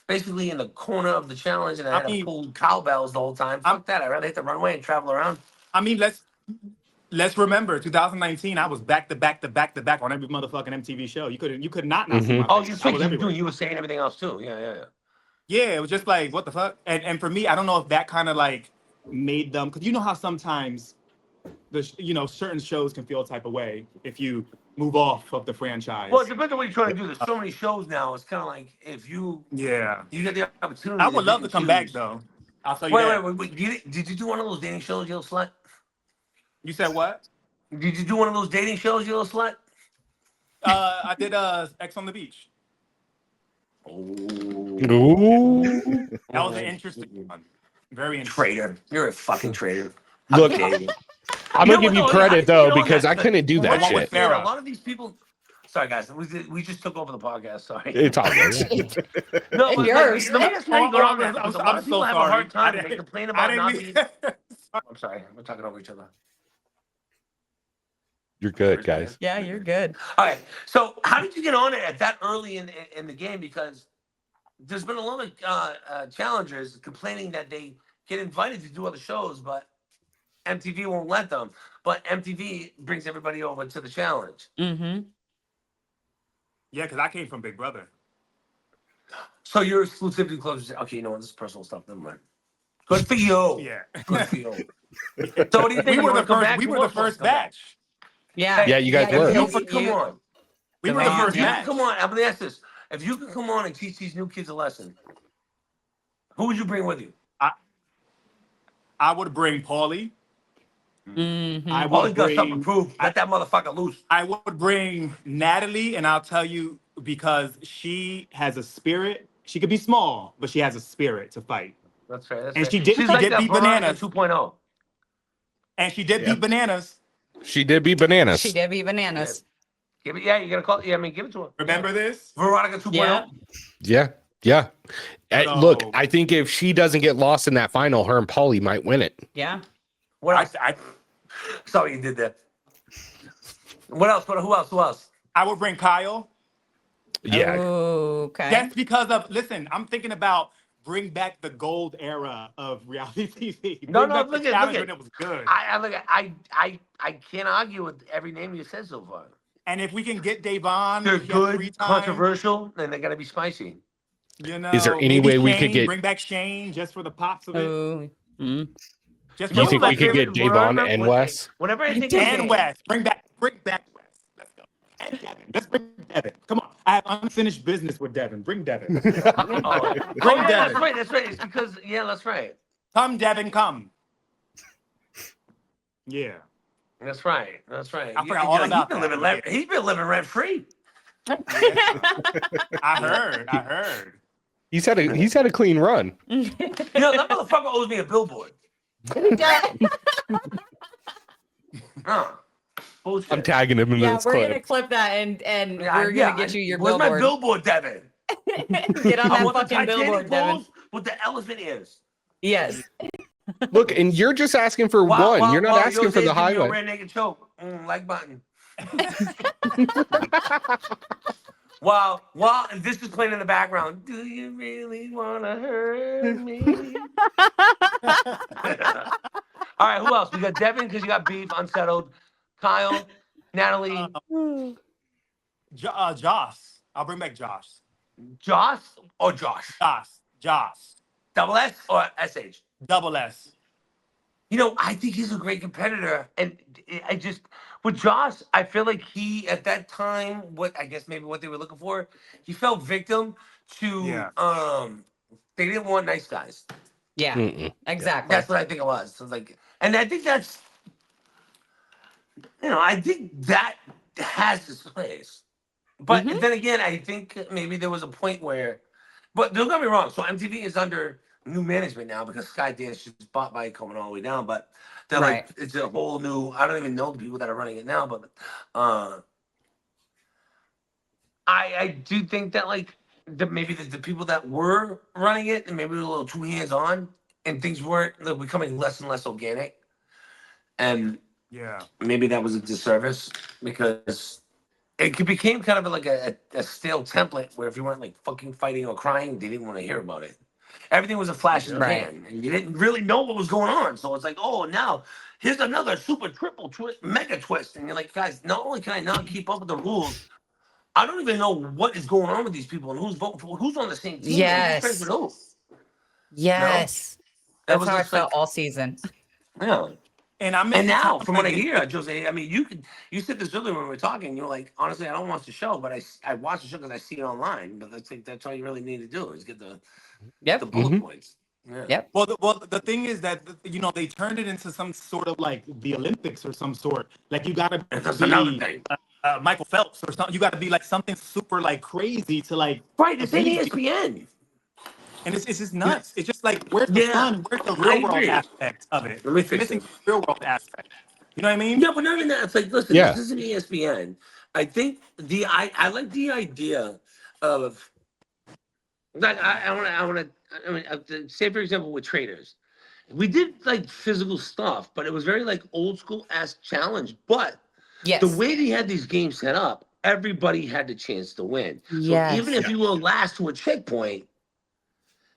basically in the corner of the challenge, and I had to pull cowbells the whole time. Fuck that. I'd rather hit the runway and travel around. I mean, let's remember 2019. I was back to back on every motherfucking MTV show. You could not see my face. You were saying everything else too. Yeah. Yeah, it was just like, what the fuck? And for me, I don't know if that kind of like made them, because you know how sometimes certain shows can feel a type of way if you move off of the franchise. Well, it depends on what you're trying to do. There's so many shows now. It's kind of like if you get the opportunity. I would love to come back though. I'll tell you that. Wait. Did you do one of those dating shows, you little slut? You said what? Did you do one of those dating shows, you little slut? I did X on the Beach. Ooh. That was an interesting one. Very interesting. Traitor. You're a fucking traitor. Look, I'm gonna give you credit though, because I couldn't do that shit. A lot of these people. Sorry, guys. We just took over the podcast. Sorry. It's all good. No, but yours. let me just go on that. I'm A lot of people so have sorry. a hard time. They complain about not being. I'm sorry. We're talking over each other. You're good, guys. Yeah, you're good. All right. So, how did you get on it at that early in the game? Because there's been a lot of challengers complaining that they get invited to do other shows, but MTV won't let them. But MTV brings everybody over to the challenge. Mm-hmm. Yeah, because I came from Big Brother. So your exclusivity closes. Okay, you know what? This is personal stuff. Never mind. Good for you. Yeah. Good for you. So what do you think? We were the first batch. Yeah. Yeah, you guys were. Come on. We were the first batch. Come on. I'm gonna ask this. If you could come on and teach these new kids a lesson, who would you bring with you? I would bring Paulie. Mm-hmm. Paulie's got something to prove. Let that motherfucker loose. I would bring Natalie, and I'll tell you, because she has a spirit. She could be small, but she has a spirit to fight. That's right. And she did beat Bananas 2.0. And she did beat Bananas. She did beat Bananas. She did beat Bananas. Give it, you gotta call. Yeah, I mean, give it to her. Remember this? Veronica 2.0. Yeah. So, Look, I think if she doesn't get lost in that final, her and Paulie might win it. Yeah. What else? I saw what you did there. What else? Who else? I would bring Kyle. Yeah. Okay. That's because of, listen, I'm thinking about bring back the gold era of reality TV. Look at it was good. I can't argue with every name you said so far. And if we can get Davon, They're good, controversial, and they gotta be spicy. You know, is there any way we could get bring back Shane just for the pops of it? Just you think we could get Davon and Wes? Whenever I think and Wes, bring back Wes. Let's go. And Devin. Let's bring Devin. Come on. I have unfinished business with Devin. Bring Devin. Bring Devin. That's right. It's because that's right. Come, Devin, come. Yeah. That's right. I forgot all about that. He's been living rent free. I heard. He's had a clean run. That motherfucker owes me a billboard. Bullshit. I'm tagging him in this we're clip. gonna clip that and we're gonna get you your Where's billboard. my billboard, Devin? Get on I that want the fucking billboard, Titanic Devin. balls with the elephant ears. Yes. Look, and you're just asking for one. You're not asking for the highlight. Red naked choke. Like button. While this is playing in the background, do you really wanna hurt me? All right, who else? We got Devin because you got beef, unsettled. Kyle, Natalie, Josh. I'll bring back Josh. Josh or Josh? Josh. Double S or SH? Double S. You know, I think he's a great competitor, and I just with Josh, I feel like he at that time, what I guess maybe what they were looking for, he fell victim to they didn't want nice guys. Yeah, exactly. That's what I think it was. So like, and I think that's, I think that has its place. But then again, I think maybe there was a point where, but don't get me wrong. So MTV is under new management now because Skydance just bought by coming all the way down. But they're like, it's a whole new. I don't even know the people that are running it now. But I do think that like maybe the people that were running it and maybe were a little too hands on and things weren't becoming less and less organic. And maybe that was a disservice because it became kind of like a stale template where if you weren't like fucking fighting or crying, they didn't want to hear about it. Everything was a flash in the pan, and you didn't really know what was going on. So it's like, oh, now here's another super triple twist, mega twist, and you're like, guys, not only can I not keep up with the rules, I don't even know what is going on with these people and who's voting for who's on the same team. Yes. And who's friends with who. Yes. That That's was how I just felt like, all season. yeah. And now, from what I hear, Jose, I mean, you said this earlier when we were talking. You're like, honestly, I don't watch the show, but I watch the show because I see it online. But I think that's all you really need to do is get the bullet points. Yeah. Yep. Well, the thing is that they turned it into some sort of like the Olympics or some sort. Like you gotta That's be another thing. Michael Phelps or something. You gotta be like something super like crazy to like. Right, it's in ESPN. And it's just nuts. It's just like, where's the fun? Where's the real world aspect of it? Let me It's fix missing this. the real world aspect. You know what I mean? Yeah, but not even that. It's like, listen, this isn't ESPN. I think I like the idea of like I want to say for example with traders, we did like physical stuff, but it was very like old school ass challenge. But the way they had these games set up, everybody had the chance to win. So even if you were last to a checkpoint,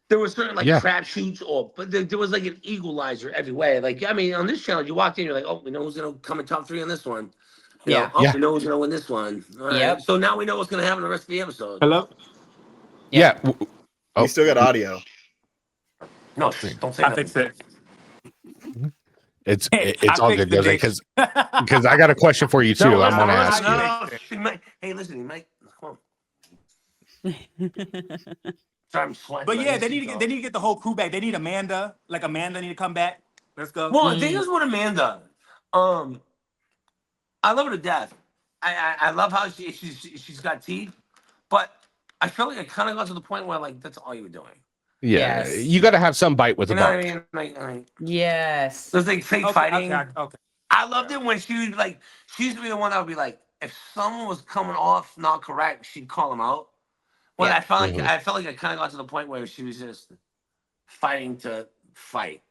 there was certain like crapshoots, but there was like an equalizer every way. Like I mean, on this challenge, you walked in, you're like, oh, we know who's gonna come in top 3 on this one. We know who's gonna win this one. All right. So now we know what's gonna happen the rest of the episode. Hello. Yeah. We still got audio. No, don't say that. Fix it. It's all good, Jose, because I got a question for you too. No, I'm gonna ask you. No, he might, hey, listen, he might. Come on. Sorry, I'm sweating. But yeah, they need to get the whole crew back. They need Amanda. Like Amanda need to come back. Let's go. Well, the thing is with Amanda, I love her to death. I love how she's got teeth, but I feel like it kind of got to the point where like that's all you were doing. Yeah, you got to have some bite with the bark. bark. What I mean? Yes. There's like fake fighting. Okay. I loved it when she was like, she used to be the one that would be like, if someone was coming off not correct, she'd call them out. Well, I felt like I kind of got to the point where she was just fighting to fight.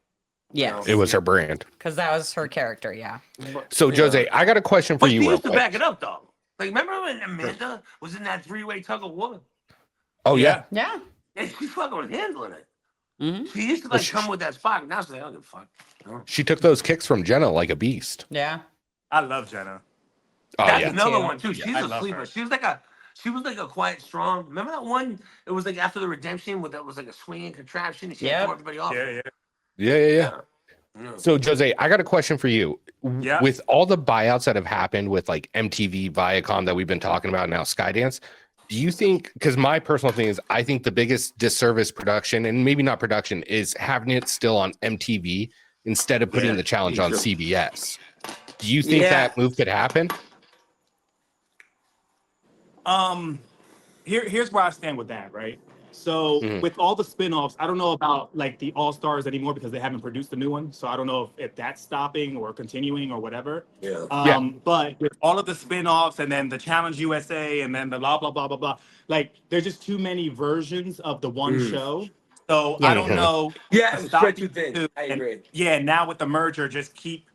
Yeah, it was her brand because that was her character. Yeah. So Jose, I got a question for you. She used to back it up though. Like, remember when Amanda was in that 3-way tug of war? Oh yeah. Yeah. And she fucking was handling it. She used to like come with that spark. Now she's like, I don't give a fuck. No. She took those kicks from Jenna like a beast. Yeah. I love Jenna. Oh, that's another one too. She's a sleeper. She was like a quiet, strong. Remember that one? It was like after the redemption, where that was like a swinging contraption. And she threw everybody off. Yeah. So Jose, I got a question for you. Yeah. With all the buyouts that have happened with like MTV, Viacom that we've been talking about now, Skydance, do you think? Because my personal thing is, I think the biggest disservice production, and maybe not production, is having it still on MTV instead of putting the challenge on CBS. Do you think that move could happen? Here's where I stand with that, right? So with all the spinoffs, I don't know about like the All Stars anymore because they haven't produced a new one. So I don't know if that's stopping or continuing or whatever. But with all of the spinoffs and then the Challenge USA and then the blah blah blah blah blah, like there's just too many versions of the one show. So I don't know. Yeah, it's spread too thin. I agree. Yeah, now with the merger, just keep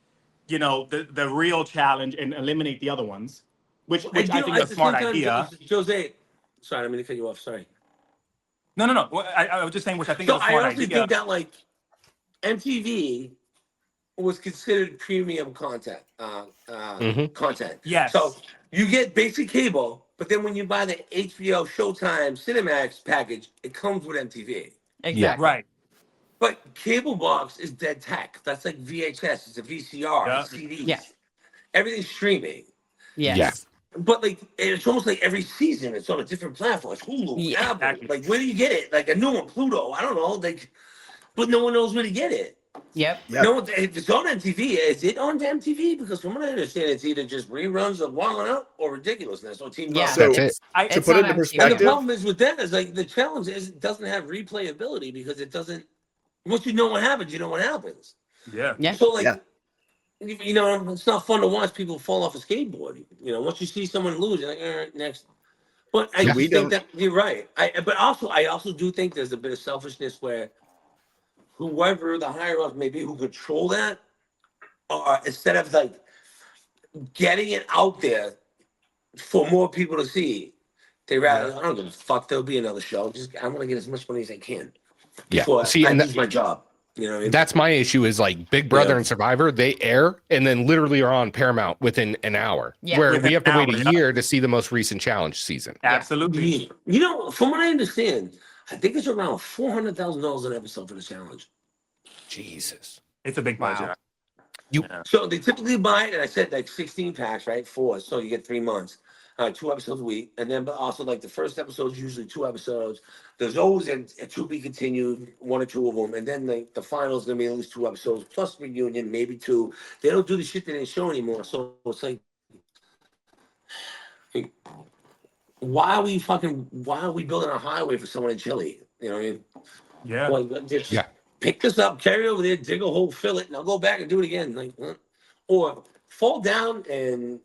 the real challenge and eliminate the other ones, which I think is a smart idea. Jose, Sorry, I'm going to cut you off. Sorry. No. Well, I was just saying, which I think So is a I smart honestly idea. think that like MTV was considered premium content. Content. Yes. So you get basic cable, but then when you buy the HBO, Showtime, Cinemax package, it comes with MTV. Exactly. Right. But cable box is dead tech. That's like VHS. It's a VCR. Yeah. It's CDs. Yeah. Everything's streaming. Yes. Yeah. But like it's almost like every season it's on a different platform. It's Hulu, Yeah. Apple. Exactly. Like where do you get it? Like a new one, Pluto. I don't know. Like, but no one knows where to get it. Yep. Yeah. No, if it's on MTV, is it on MTV? Because from what I understand, it's either just reruns of Wild 'N Out or Ridiculousness or Team Yeah. Up. So That's it. It's, I- to it's put it on into MTV. And the perspective, problem is with that is like the challenge is it doesn't have replayability because it doesn't. Once you know what happens, you know what happens. Yeah. Yeah. So like, Yeah. you know, it's not fun to watch people fall off a skateboard. You know, once you see someone lose, you're like, all right, next. But I See, just we think don't- that you're right. But I also do think there's a bit of selfishness where whoever the higher ups may be who control that, instead of like getting it out there for more people to see, they rather I don't give a fuck. There'll be another show. Just I want to get as much money as I can. Yeah. Before See, I and lose my job. You know what I mean? that's my issue is like Big Brother Yeah. and Survivor, they air and then literally are on Paramount within an hour. Yeah. Where Within we have to an wait hour, a yeah. year to see the most recent challenge season. Absolutely. You know, from what I understand, I think it's around $400,000 an episode for the challenge. Jesus. It's a big budget. Wow. So they typically buy it, and I said like 16 packs, right? 4, so you get 3 months, 2 episodes a week, and then but also like the first episode is usually 2 episodes. There's always a to be continued, 1 or 2 of them, and then the final is gonna be at least 2 episodes plus reunion, maybe 2. They don't do the shit they didn't show anymore, so it's like, why are we building a highway for someone in Chile? You know what I mean? Yeah. Like, just Yeah. pick this up, carry it over there, dig a hole, fill it, and I'll go back and do it again. Like, or fall down and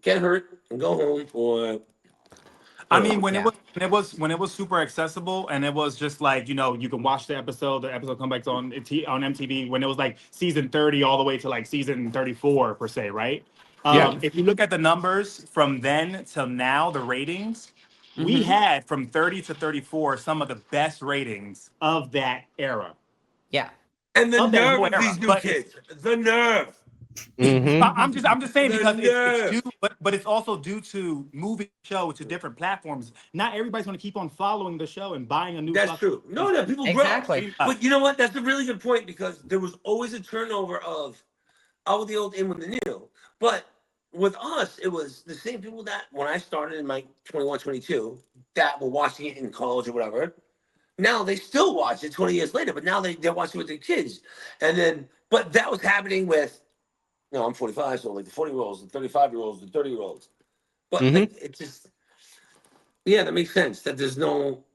get hurt and go home, or I mean, when Yeah. it was super accessible, and it was just like, you know, you can watch the episode come back on MTV when it was like season 30 all the way to like season 34 per se, right? Yeah. If you look at the numbers from then till now, the ratings, we Mhm. had from 30 to 34 some of the best ratings of that era. Yeah. and the Of that nerve whole of era, these new but kids, the nerve. Mhm. I'm just saying The because nerve. it's due, but it's also due to moving the show to different platforms. Not everybody's going to keep on following the show and buying a new. That's fucking- true. No, people Exactly. grow. But you know what? That's a really good point because there was always a turnover of out with the old, in with the new. But with us, it was the same people that when I started in my 21, 22, that were watching it in college or whatever. Now they still watch it 20 years later, but now they're watching it with their kids. And then, but that was happening with, you know, I'm 45, so like the 40-year-olds, the 35-year-olds, the 30-year-olds. But like, it just, yeah, that makes sense that there's no,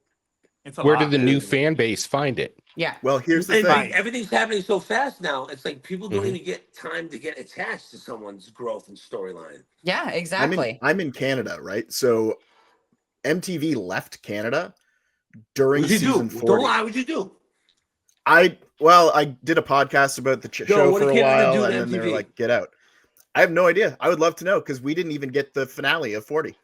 It's a Where lot. did the new dude. fan base find it? Yeah. well, here's the and thing. everything's happening so fast now. It's like people don't Mhm. even get time to get attached to someone's growth and storyline. Yeah. Exactly. I'm in Canada, right? So MTV left Canada during What'd you season do? 40. Don't lie. What'd you do? I did a podcast about the show what for did a Canada while, do to and then they were MTV? like, "Get out." I have no idea. I would love to know because we didn't even get the finale of 40.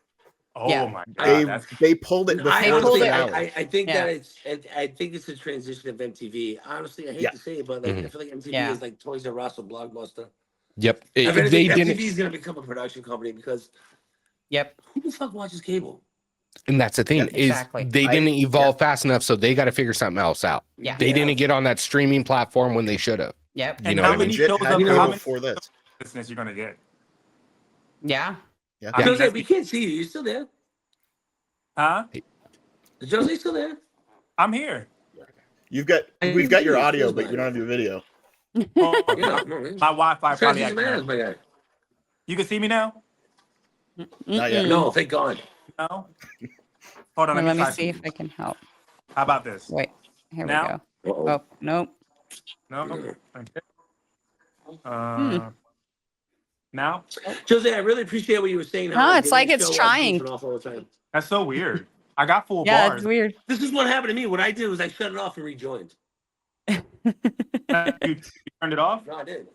Oh Yeah. my They god, they pulled it before I They the pulled honestly, it- finale. I think Yeah. that I think it's a transition of MTV. Honestly, I hate Yeah. to say it, but like I Mhm. feel like MTV Yeah. is like Toys R Us or Blockbuster. Yep. If They anything, didn't, MTV is gonna become a production company because Yep. who the fuck watches cable? and that's the thing Yeah, is exactly. they didn't evolve fast enough, so they got to figure something else out. Yeah. They didn't get on that streaming platform when they should have. Yep. You And know how what I mean? many Legit shows had of cable how cable many before this. business you're gonna get? Yeah. Yeah. I mean, Jose, that's we can't see you. You still there? Huh? Is Jose still there? I'm here. We've got your audio, but we don't have your video. Oh, Yeah, no, man. my Wi-Fi probably Transition acting man, up. my guy. You can see me now? Not yet. No, thank God. No. Hold on, Well, let me let me try see if something. I can help. How about this? Wait. Here Now? we go. Uh-oh. Oh, nope. No. Yeah. Okay. Now? Jose, I really appreciate what you were saying. No, how it's like didn't it's show up, trying. goofing off all the time. That's so weird. I got full Yeah, bars. it's weird. This is what happened to me. What I did was I shut it off and rejoined. You turned it off? No, I did.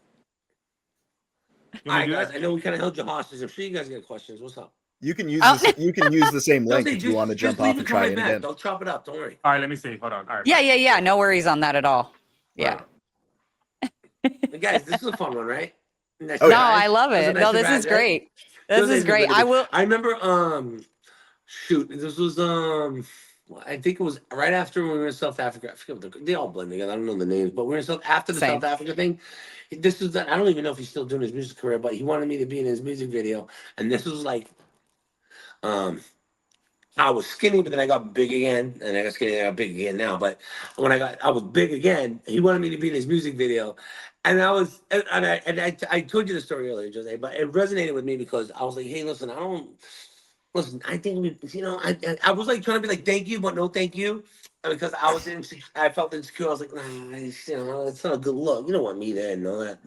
You All want right, me to do guys. that? I know we kind of held you hostage. I'm sure you guys got questions. What's up? You can use Oh. this. You can use the same link Jose, if you want to jump leave off it, and come try right it back. again. They'll chop it up. Don't worry. All right, let me see. Hold on. All right. Yeah. No worries on that at all. Yeah. Hey, guys, this is a fun one, right? Nice Oh, No, yeah. I love This is a it. nice No, this surprise, is right? great. This is great. I will. I remember shoot, this was I think it was right after we were in South Africa. I forget they all blend together. I don't know the names, but we were in after the Same. South Africa thing. This is I don't even know if he's still doing his music career, but he wanted me to be in his music video. And this was like I was skinny, but then I got big again, and I got skinny, and I got big again now. But when I was big again, he wanted me to be in his music video, and I told you the story earlier, Jose, but it resonated with me because I was like, hey, listen, I think I was like trying to be like, thank you, but no, thank you, and because I felt insecure. I was like, nah, it's not a good look. You don't want me there and all that.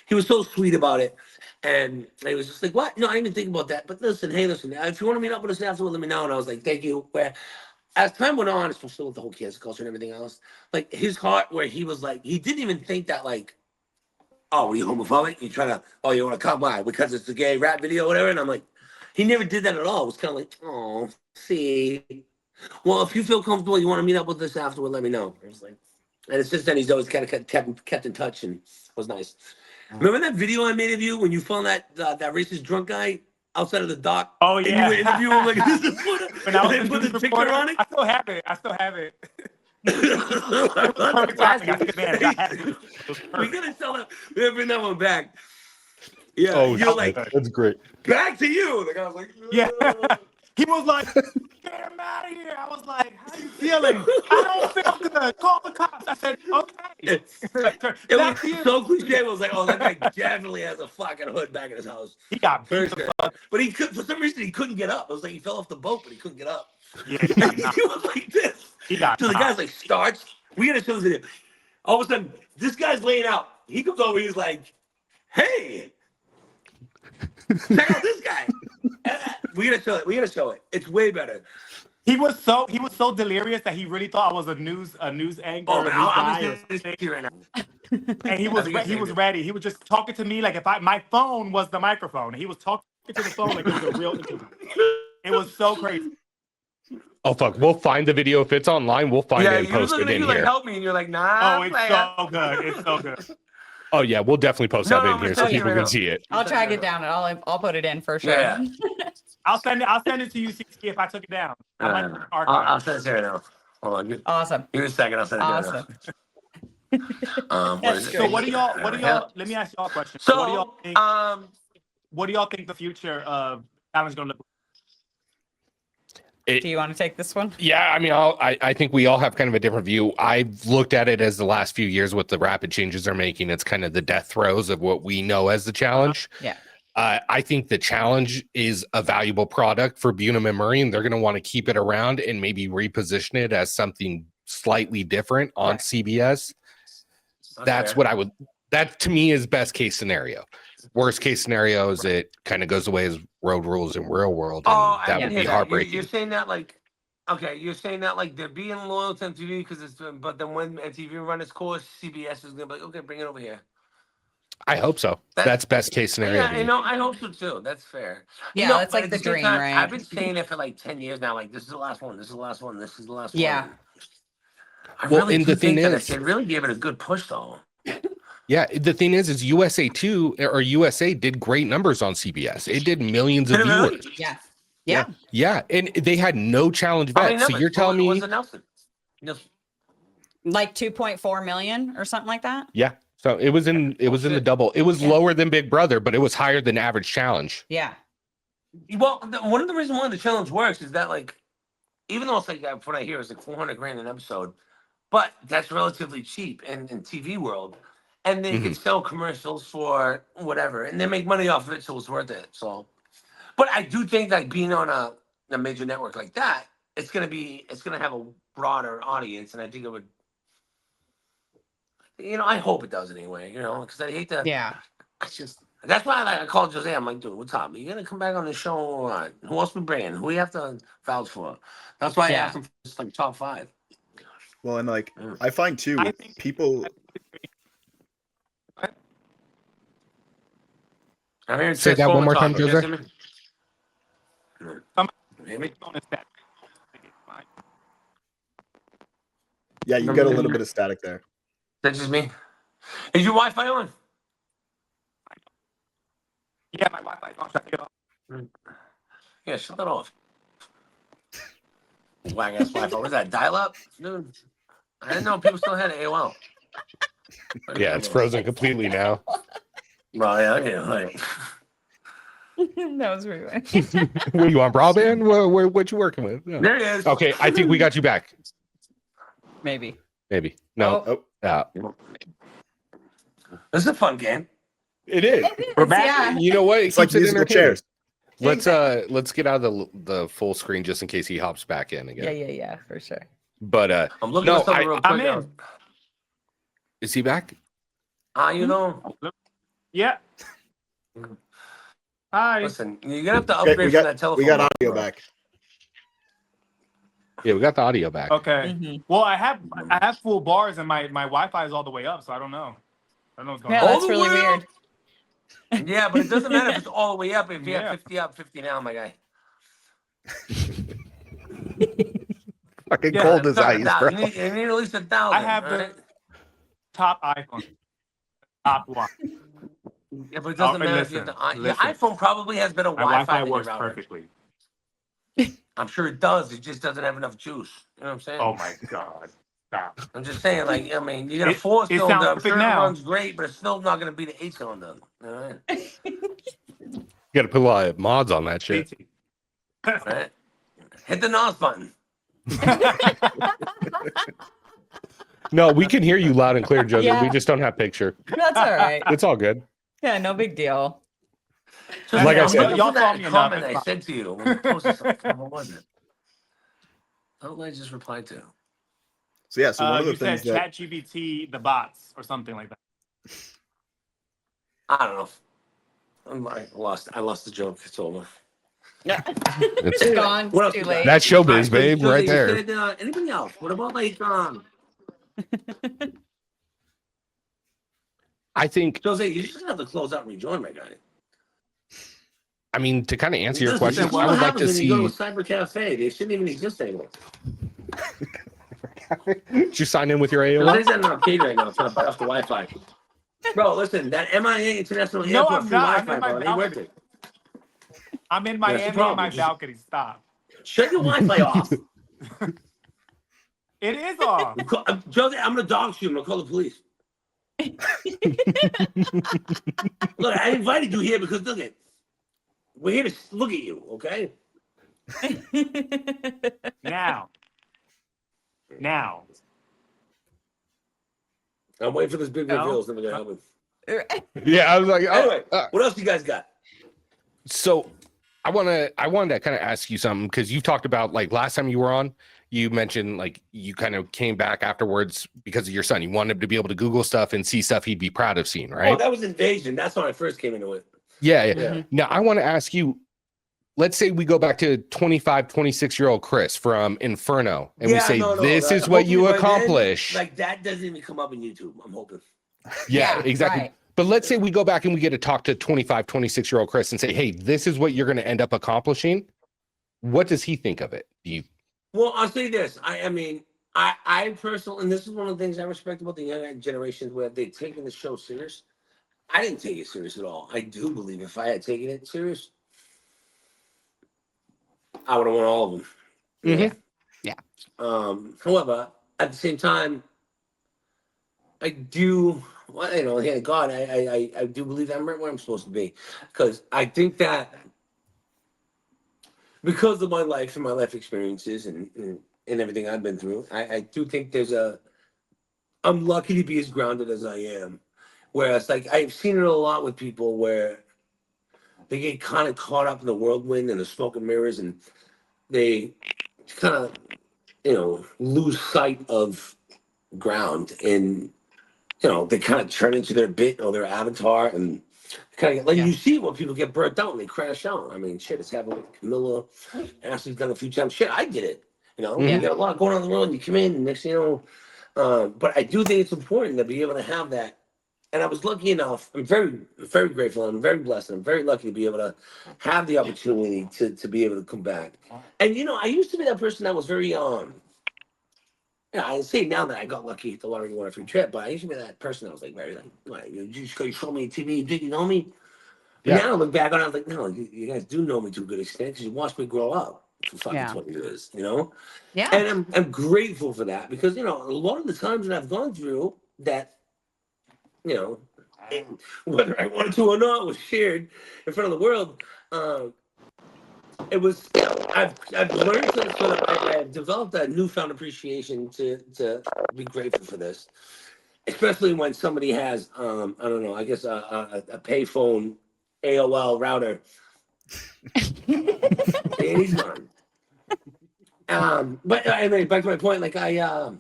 He was so sweet about it. And he was just like, what? No, I didn't even think about that. But listen, hey, listen, if you want to meet up with us afterward, let me know. And I was like, thank you. Where as time went on, especially with the whole cancer culture and everything else, like his heart, where he was like, he didn't even think that, like, oh, are you homophobic? You trying to, oh, you want to come by because it's a gay rap video or whatever? And I'm like, he never did that at all. It was kind of like, oh, see. Well, if you feel comfortable, you want to meet up with us afterward, let me know. I was like, and it's just then he's always kind of kept in touch, and it was nice. Remember that video I made of you when you found that racist drunk guy outside of the dock? Oh And you yeah. were interviewing him like this is When I was they the put news the picture reporter, on it. I still have it. I It was love perfect timing. I took advantage. I had it. It was We perfect. gotta sell that. We gotta bring that one back. Yeah, Oh, you're like that's great. back to you. The guy was like, Yeah. He was like, get him out of here. I was like, how you feeling? I don't feel good. Call the cops. I said, okay. It Back was to you. so cliche. It was like, oh, that guy definitely has a fucking hood back in his house. He got For beat sure. the fuck. But he could, for some reason, he couldn't get up. It was like he fell off the boat, but he couldn't get up. Yeah, he got He knocked. was like this. He got So the guy's knocked. like starts. We gotta show this video. All of a sudden, this guy's laying out. He comes over. He's like, "Hey, check out this guy." We gotta show it. We gotta show it. It's way better. He was so delirious that he really thought I was a news anchor, Oh a man, news I'm guy, just here right now. and he I was think it's he was David. ready. He was just talking to me like if my phone was the microphone. He was talking to the phone like it was a real interview. It was so crazy. Oh fuck, we'll find the video if it's online. We'll find it and you was post it looking at in you like here. help me, and you're like, nah. Oh, it's so good. It's so good. Oh yeah, we'll definitely post No, that no, in I'm gonna here so send you people right can now. see it. I'll track it down and I'll put it in for sure. Yeah. I'll send it to you, CC, if I took it down. I might archive. I'll send it to you right now. Hold on. Awesome. Give me a second. I'll send it to you Awesome. right now. What That's is it? So what do y'all let me ask y'all a question. What do y'all think? What do y'all think the future of challenge gonna look like? Do you want to take this one? Yeah, I mean, I think we all have kind of a different view. I've looked at it as the last few years with the rapid changes they're making. It's kind of the death throes of what we know as the challenge. Yeah. I think the challenge is a valuable product for Bunham and Murray, and they're going to want to keep it around and maybe reposition it as something slightly different on CBS. That's what I would. That to me is best case scenario. Worst case scenario is it kind of goes away as road rules in real world, and that would be heartbreaking. You're saying that like, okay, you're saying that like they're being loyal to MTV because it's, but then when MTV run its course, CBS is gonna be like, okay, bring it over here. I hope so. That's best case scenario. Yeah, I hope so too. That's fair. Yeah, that's like the dream, right? I've been saying it for like 10 years now. Like, this is the last one. This is the last one. This is the last Yeah. one. I Well, really and do the thing think that is- it really gave it a good push though. Yeah, the thing is USA 2 or USA did great numbers on CBS. It did millions of Did it really? viewers. Yeah. Yeah. Yeah, and they had no challenge How many bets. So numbers? you're telling me, What's the Nelson? Like 2.4 million or something like that. yeah. So it was in the double. It was lower than Big Brother, but it was higher than average challenge. Yeah. Well, one of the reasons why the challenge works is that like, even though it's like from what I hear, it's like 400 grand an episode, but that's relatively cheap in TV world, and they can sell commercials for whatever, and they make money off of it, so it's worth it. So, but I do think like being on a major network like that, it's gonna have a broader audience, and I think it would. I hope it does anyway. Because I hate to. Yeah. That's why I called Jose. I'm like, dude, what's up? Are you gonna come back on the show or what? Who else we bringing? Who we have to vouch for? That's why I asked him for just like top 5. Well, and like I find too, I think- people. I'm hearing Say that one more time, Transformer talk. Jose. You Maybe. Yeah, you get a little bit of static there. That's just me. Is your Wi-Fi on? Yeah, my Wi-Fi's on. Shut it off. Yeah, shut that off. Wang ass Wi-Fi. What is that? Dial-up? Dude, I didn't know people still had AOL. Yeah, it's frozen completely now. Well, yeah, like. That was really funny. What do you want, broadband? What you working with? No. There he is. Okay, I think we got you back. Maybe. Maybe. No. Oh, This is a fun game. It is. We're back. Yeah. You know what? It it's like keeps it musical entertaining. chairs. Let's get out of the full screen just in case he hops back in again. Yeah, for sure. But I'm looking no, at something real quick. I'm now. in. Is he back? You know. Yeah. Hi. Listen, you're gonna have to Okay, upgrade from that telephone. we got line, audio bro. back. Yeah, we got the audio back. Okay. Mhm. Well, I have full bars and my Wi-Fi is all the way up, so I don't know. I don't know what's going Yeah, on. All that's the really way weird. up? Yeah, but it doesn't matter if it's all the way up. If you Yeah. have 50 up, 50 down, my guy. Fucking Yeah, cold as Sorry, ice, bro. You need at least 1,000. I have all the right? top iPhone. Top one. Yeah, but it doesn't matter if you have the your iPhone probably has better My Wi-Fi Wi-Fi than works your router. perfectly. I'm sure it does. It just doesn't have enough juice. You know what I'm saying? Oh my god. Stop. I'm just saying, like, I mean, you got a It- four it cylinder. sounds I'm perfect sure it now. runs great, but it's still not going to be the 8 cylinder. All right. You gotta put a lot of mods on that shit. PT. All right. Hit the NOS button. No, we can hear you loud and clear, Joseph. Yeah. We just don't have picture. That's all right. It's all good. Yeah, no big deal. So Like I I'm said- looking Y'all for saw that me enough, comment it's I fine. said to you when you posted something. What was it? What did I just reply to? So yeah, so one of the You said things that ChatGPT the bots or something like that. I don't know. I lost the joke. It's over. It's, It's gone. What else It's you too got? late. that's showbiz, Alright, so babe, you right there. said, anything else? What about like I think, Jose? You just have to close out and rejoin, my guy. I mean, to kind of answer your Listen, question, this is I what would like happens to when see. you go to a cyber cafe. They shouldn't even exist anymore. Did you sign in with your AOL? Jose's at an arcade right now trying to buy off the Wi-Fi. Bro, listen, that MIA International No, Airport I'm free not. I'm Wi-Fi, in my bro. It ain't worth balcony. it. I'm in That's the Miami in problem. my Just- balcony. Stop. Shut your Wi-Fi off. It is off. Jose, I'm gonna dog shoot. I'm gonna call the police. Look, I invited you here because look at, we're here to look at you, okay? Now. I'm waiting for this big No. reveal. It's never gonna happen. Yeah, I was like, Anyway, what else you guys got? So I wanted to kind of ask you something because you talked about like last time you were on, you mentioned like you kind of came back afterwards because of your son. You wanted him to be able to Google stuff and see stuff he'd be proud of seeing, Oh, right? that was Invasion. That's when I first came into it. Yeah. Yeah. Now I want to ask you, let's say we go back to 25, 26-year-old Chris from Inferno and we say, this is what you hopefully by then, accomplish. like that doesn't even come up on YouTube. I'm hoping. Yeah, exactly. right. But let's say we go back and we get to talk to 25, 26-year-old Chris and say, hey, this is what you're going to end up accomplishing. What does he think of it? Do you? Well, I'll say this. I mean, I personally, and this is one of the things I respect about the younger generations where they've taken the show serious. I didn't take it serious at all. I do believe if I had taken it serious, I would have won all of them. Mhm. Yeah. However, at the same time, I do. Well, you know, yeah, God, I do believe I'm right where I'm supposed to be, because I think that because of my life and my life experiences and everything I've been through, I do think I'm lucky to be as grounded as I am. Whereas, like, I've seen it a lot with people where they get kind of caught up in the whirlwind and the smoke and mirrors, and they kind of, lose sight of ground, and they kind of turn into their bit or their avatar, and kind of like you see when people get burnt out and they crash out. I mean, shit, it's happened with Camilla. Ashley's done a few times. Shit, I did it. You got a lot going on in the world, and you come in, and next thing you know. But I do think it's important to be able to have that And I was lucky enough. I'm very, very grateful. I'm very blessed. I'm very lucky to be able to have the opportunity to be able to come back. And I used to be that person that was very I say now that I got lucky at the lottery won a free trip, but I used to be that person that was like very like you just you show me TV, you did you know me? But Yeah. now I look back on it, I was like, no, you guys do know me to a good extent because you watched me grow up for fucking Yeah. 20 years, Yeah. And I'm grateful for that because a lot of the times that I've gone through that, and whether I wanted to or not was shared in front of the world. It was I've learned to sort of I've developed a newfound appreciation to be grateful for this, especially when somebody has I don't know, I guess a payphone AOL router. And he's gone. But I mean, back to my point, like I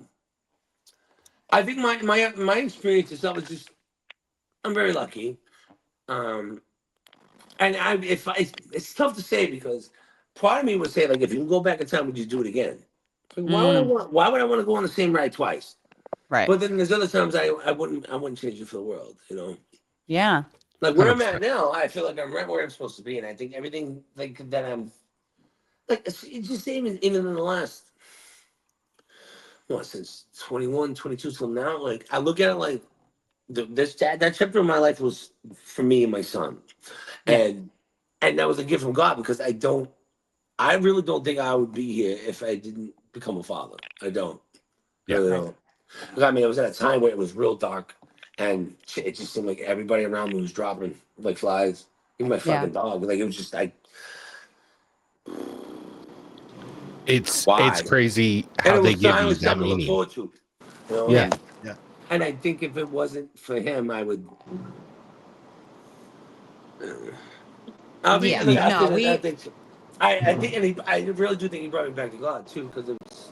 think my experience itself is just I'm very lucky. And it's tough to say because part of me would say like if you can go back in time, would you do it again? Like, why would I want to go on the same ride twice? Right. But then there's other times I wouldn't change it for the world, Yeah. Like where I'm 100%. at now, I feel like I'm right where I'm supposed to be, and I think everything like that I'm like it's just even in the last since 21, 22 till now, like I look at it like that chapter of my life was for me and my son. Yeah. And that was a gift from God because I really don't think I would be here if I didn't become a father. I don't. Yeah. Really don't. 'Cause, I mean, it was at a time where it was real dark and it just seemed like everybody around me was dropping like flies. Even my fucking dog. Like it was just like It's why? crazy And how it they was give you silent that something to look meaning. forward to. Yeah. And I think if it wasn't for him, I would I mean, Yeah. look, No, I think so. I think, and I really do think he brought me back to God too, because it was,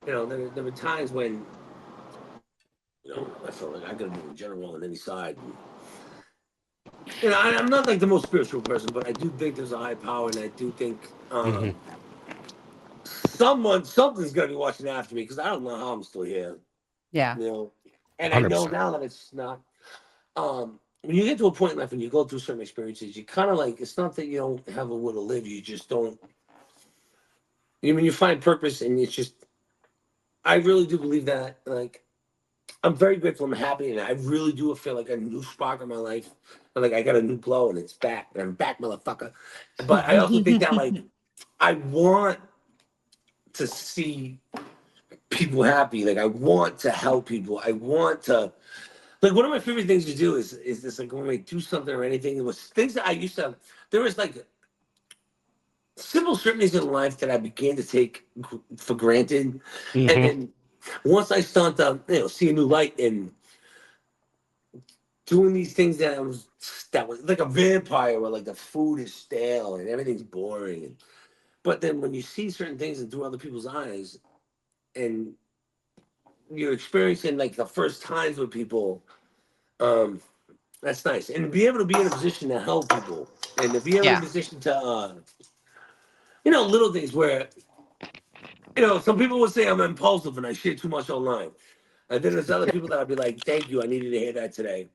there were times when, I felt like I could have been a general on any side. And, I'm not like the most spiritual person, but I do think there's a high power, and I do think Mhm. something's gonna be watching after me, because I don't know how I'm still here, Yeah. And I know 100%. now that it's not. When you get to a point in life when you go through certain experiences, you kind of like it's not that you don't have a will to live, you just don't. When you find purpose, and it's just, I really do believe that. Like, I'm very grateful, I'm happy, and I really do feel like a new spark in my life. Like I got a new glow, and it's back, and I'm back, motherfucker. But I also think that like I want to see people happy. Like I want to help people. I want to. Like one of my favorite things to do is this like when I do something or anything. It was things that I used to. There was like simple certainties in life that I began to take for granted, and Mhm. then once I start to see a new light and doing these things that was like a vampire, where like the food is stale and everything's boring, but then when you see certain things and through other people's eyes, and you're experiencing like the first times with people, um, that's nice, and to be able to be in a position to help people, and to be able to be in a Yeah. position to little things where some people would say I'm impulsive and I share too much online. And then there's other people that I'd be like, thank you, I needed to hear that today.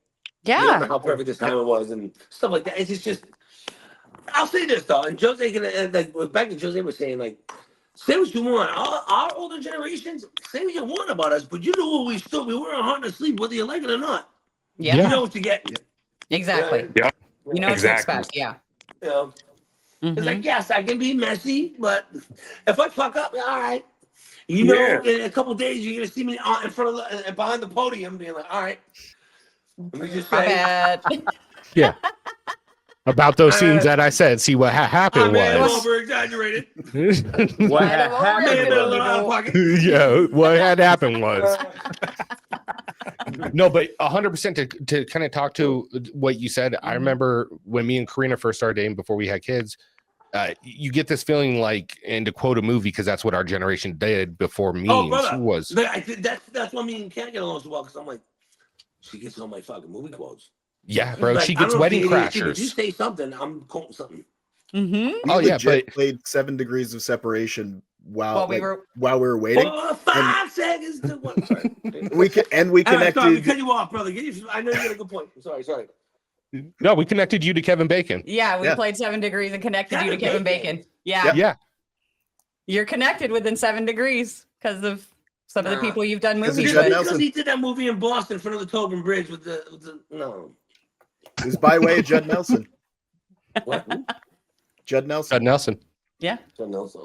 You don't know Yeah. how perfect this time it was and stuff like that. It's just, I'll say this though, and Jose can, like, back to Jose was saying, like, say what you want. Our older generations, say what you want about us, but you know what we were hard to sleep, whether you like it or not. Yeah. You know what you get. Exactly. Yep. You know what to Exactly. expect. Yeah. You know? It's Hmm. like, yes, I can be messy, but if I fuck up, all right. Yeah. In a couple days, you're gonna see me in front of behind the podium, being like, "All right, let me just My say, bad. Yeah. About those scenes I, that I said, see what I happened may have was. over exaggerated, What Might have happened may have been a little out of was pocket." Yeah, what had happened was. Uh, No, but 100% to kind of talk to what you said. I remember when me and Karina first started dating before we had kids, you get this feeling like, and to quote a movie, because that's what our generation did before oh, memes brother, was. that's why me and Kat get along so well, because I'm like, she gets all my fucking movie quotes. Yeah, bro. Like, She I don't gets know if Wedding you're ADHD, but if you Crashers. say something, I'm quoting something. Hmm. We Oh, yeah, legit but played 7 Degrees of Separation While we were while we were waiting. 4 or 5 seconds to one. Sorry. We All right, connected. sorry, we cut you off, brother. I know you got a good point. Sorry. No, we connected you to Kevin Bacon. we played 7 Degrees and connected you to Kevin Kevin Bacon. Bacon. Yeah. Yep. Yeah. You're connected within 7 degrees because of some of the Nah. people you've done Because movies Judd with. Nelson. Because he did that movie in Boston in front of the Tobin Bridge with the no. It was by way of Judd Nelson. What? Judd Nelson. Judd Nelson. Yeah. Judd Nelson.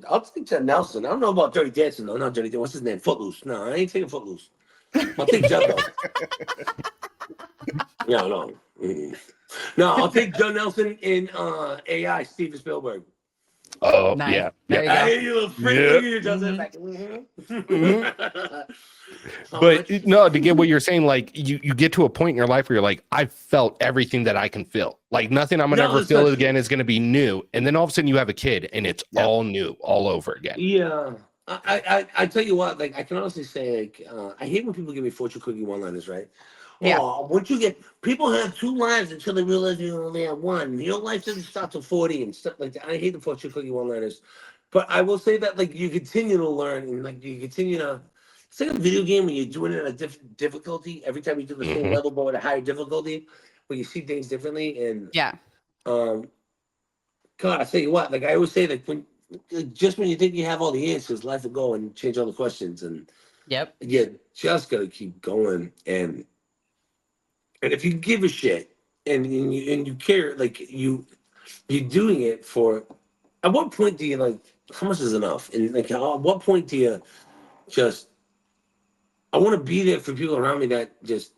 I'll take Judd Nelson. I don't know about Dirty Dancing though. Not Dirty Dancing. What's his name? Footloose. No, I ain't taking Footloose. I'll take Judd though. No. No, I'll take Judd Nelson in AI. Steven Spielberg. Oh, Nice. yeah. There you I go. hear you little freak. Yep. Look at you, Justin. Like, But no, to get what you're saying, like you get to a point in your life where you're like, I felt everything that I can feel. Like nothing I'm gonna No, ever it's feel not again is gonna be new. And then all of a sudden you have a kid and it's Yeah. all new, all over again. yeah. I tell you what, like I can honestly say, like I hate when people give me fortune cookie one-liners, right? Yeah. Oh, once you get people have 2 lives until they realize you only have one. Your life doesn't start till 40 and stuff like that. I hate the fortune cookie one-liners, but I will say that like you continue to learn and like you continue to. It's like a video game when you're doing it at a different difficulty. Every time you do the same Mhm. level but at a higher difficulty, where you see things differently. And Yeah. God, I tell you what, like I always say that when just when you think you have all the answers, life will go and change all the questions, and Yep. you just gotta keep going. And if you give a shit and you care, like you're doing it for. At what point do you like? How much is enough? And like, at what point do you just? I want to be there for people around me that just,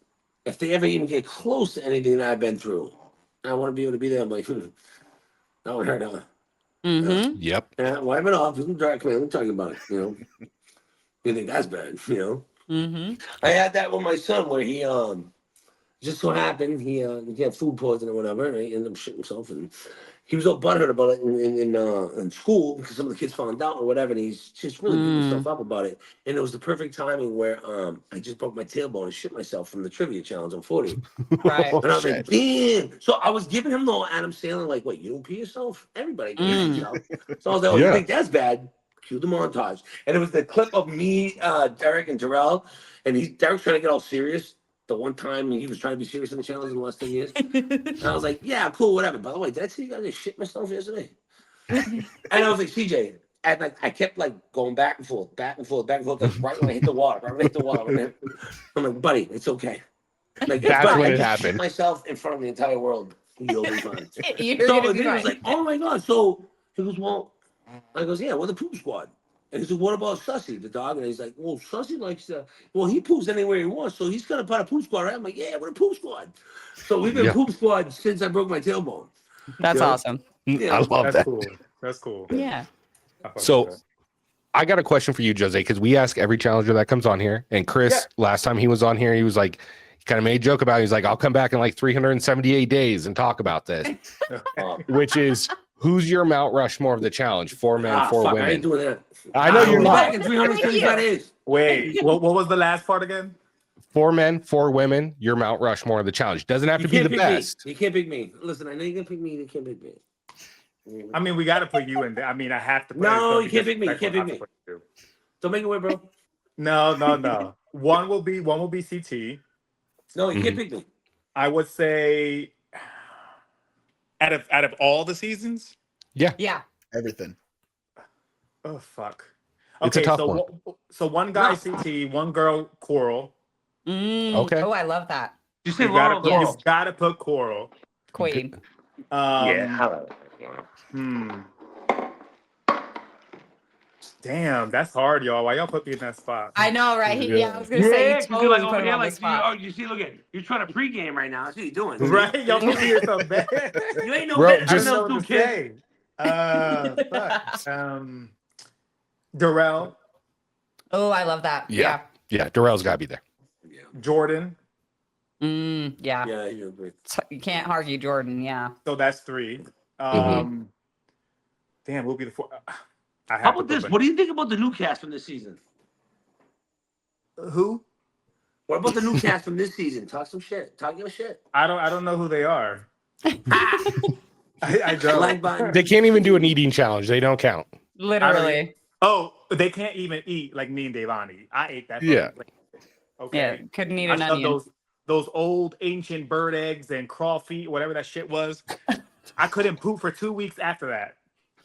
if they ever even get close to anything that I've been through, I want to be able to be there. I'm like, that would hurt, huh? Mm-hmm. Yep. Yeah, wipe it off. Come on, we're talking about it. You know, you think that's bad? You know, Mm-hmm. I had that with my son where he just so happened he had food poisoning or whatever, and he ended up shitting himself, and he was all butthurt about it in school because some of the kids found out or whatever, and he's just really beating himself up about it. And it was the perfect timing where I just broke my tailbone and shit myself from the trivia challenge on 40. Right. And I was like, damn. So I was giving him the old Adam Sandler, like, what, you don't pee yourself? Everybody pees yourself. So I was like, oh, Yeah. you think that's bad? Cue the montage. And it was the clip of me, Derek, and Jarrell. And Derek's trying to get all serious. The one time he was trying to be serious in the challenge in the last 10 years. And I was like, yeah, cool, whatever. By the way, did I tell you guys I shit myself yesterday? And I was like, CJ, and like I kept like going back and forth. Like, right when I hit the water, I'm like, buddy, it's okay. Like That's buddy, when I it just happened. shit myself in front of the entire world. You'll be fine. You're So gonna and be then he was fine. like, oh my god. So he goes, well, I goes, yeah, we're the poop squad. And he said, what about Sussy, the dog? And he's like, well, Sussy likes to, well, he poops anywhere he wants, so he's gonna put a poop squad, right? I'm like, yeah, we're the poop squad. So we've been Yeah. poop squad since I broke my tailbone. That's Yeah. awesome. Yeah. I love That's that. cool. That's cool. Yeah. I fuck with So that. I got a question for you, Jose, because we ask every challenger that comes on here. And Chris, last time he was on here, he was like, he kind of made a joke about it. He's like, I'll come back in like 378 days and talk about this, which is who's your Mount Rushmore of the challenge? 4 men, 4 fuck, I women. ain't doing that. I know you're I'll be back not. in 375 days. Wait, what was the last part again? 4 men, 4 women, your Mount Rushmore of the challenge. Doesn't have You to be can't the pick me. best. You can't pick me. Listen, I know you're gonna pick me. You can't pick me. I mean, we got to put you in there. I mean, I have to. Put No, it, you can't pick me. You can't pick me. Don't make it weird, bro. No. One will be CT. No, you can't Mhm. pick me. I would say out of all the seasons. Yeah. Everything. Oh fuck. It's a Okay, tough so one. so one guy No. CT, one girl Coral. Okay. Oh, I love that. You say You gotta Laurel put, Yes. you gotta put Coral. Queen. Hmm. Damn, that's hard, y'all. Why y'all put me in that spot? I know, right? Yeah. Yeah, I was gonna say you totally put him on the you, spot. you see, look at you're trying to pregame right now. That's what you're doing. Right? Y'all put me in so bad. You ain't no Bro, bitch. I just- don't know no what to kid. say. Fuck. Darrell, Oh, I love that. Yeah. Yeah, Darrell's got to be there. Yeah, Jordan. Yeah. yeah, you're great. You can't argue Jordan. Yeah. So that's 3. Mhm. Damn, we'll be the 4. I have How to about put this? What do you think about the new cast from this season? Who? What about the new cast from this season? Talk some shit. Talk your shit. I don't know who they are. I Like don't. button. They can't even do an eating challenge. They don't count. Literally. Oh, they can't even eat like me and Devani. I ate that. Yeah. Fucking thing. Yeah, Okay. couldn't eat I an shoved onion. those old ancient bird eggs and craw feet, whatever that shit was. I couldn't poop for 2 weeks after that.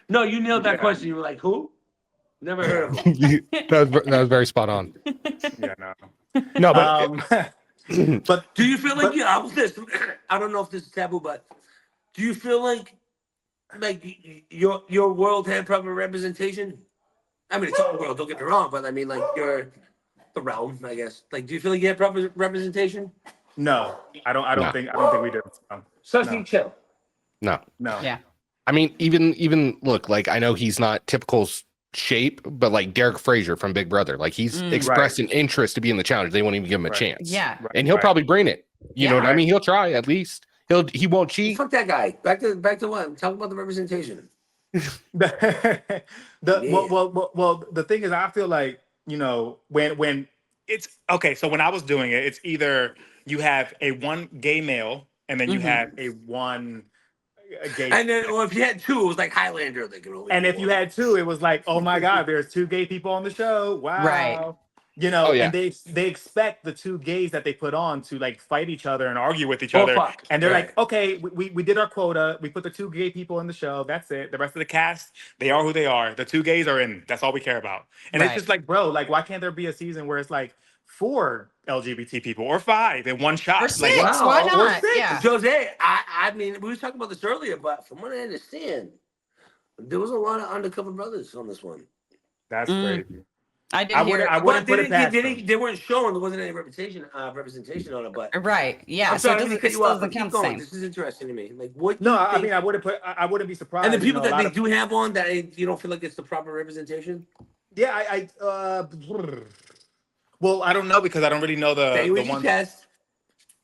No, you nailed that Yeah. question. You were like, who? Never heard of Yeah. him. that was very spot on. Yeah, no. No, but But Do you feel like but I was this? I don't know if this is taboo, but do you feel like your world had proper representation? I mean, it's all world. Don't get me wrong, but I mean, like the realm, I guess. Like, do you feel like you had proper representation? no, I don't No. think we do. Sussy chill. no. No. Yeah. I mean, even look, like I know he's not typical shape, but like Derek Frazier from Big Brother, like he's expressed an interest to be in the challenge. They won't even give him a Right. chance. Yeah. Right, And he'll right. probably bring it. You know what I Right. mean? He'll try at least. He won't cheat. Fuck that guy. Back to what? Talk about the representation. the Yeah. well the thing is I feel like when it's okay, so when I was doing it, it's either you have a one gay male and then you have a one gay, And then, or if you had two, it was like Highlander. They could only and do if you one. had two, it was like, oh my god, there's two gay people on the show. Wow. Right. Oh, yeah. And they expect the two gays that they put on to like fight each other and argue with each Oh, other. fuck. And they're Right. like, okay, we did our quota. We put the two gay people in the show. That's it. The rest of the cast, they are who they are. The two gays are in. That's all we care about. And it's Right. just like, bro, like, why can't there be a season where it's like 4 LGBT people or 5 in one shot? Or Like, 6. Why or not? 6. Yeah. Jose, I mean, we were talking about this earlier, but from what I understand, there was a lot of undercover brothers on this one. That's crazy. I did hear it. I wouldn't put it past They, them. they weren't showing. There wasn't any representation on it. But Right. Yeah. I'm So sorry, it let me doesn't, cut it you still off. doesn't Keep count the going. same. This is interesting to me. Like, what? No, do you I think- mean, I wouldn't be surprised. and the people a that lot they of- do have on that you don't feel like it's the proper representation. Yeah, well, I don't know because I don't really know Say the with your ones. chest.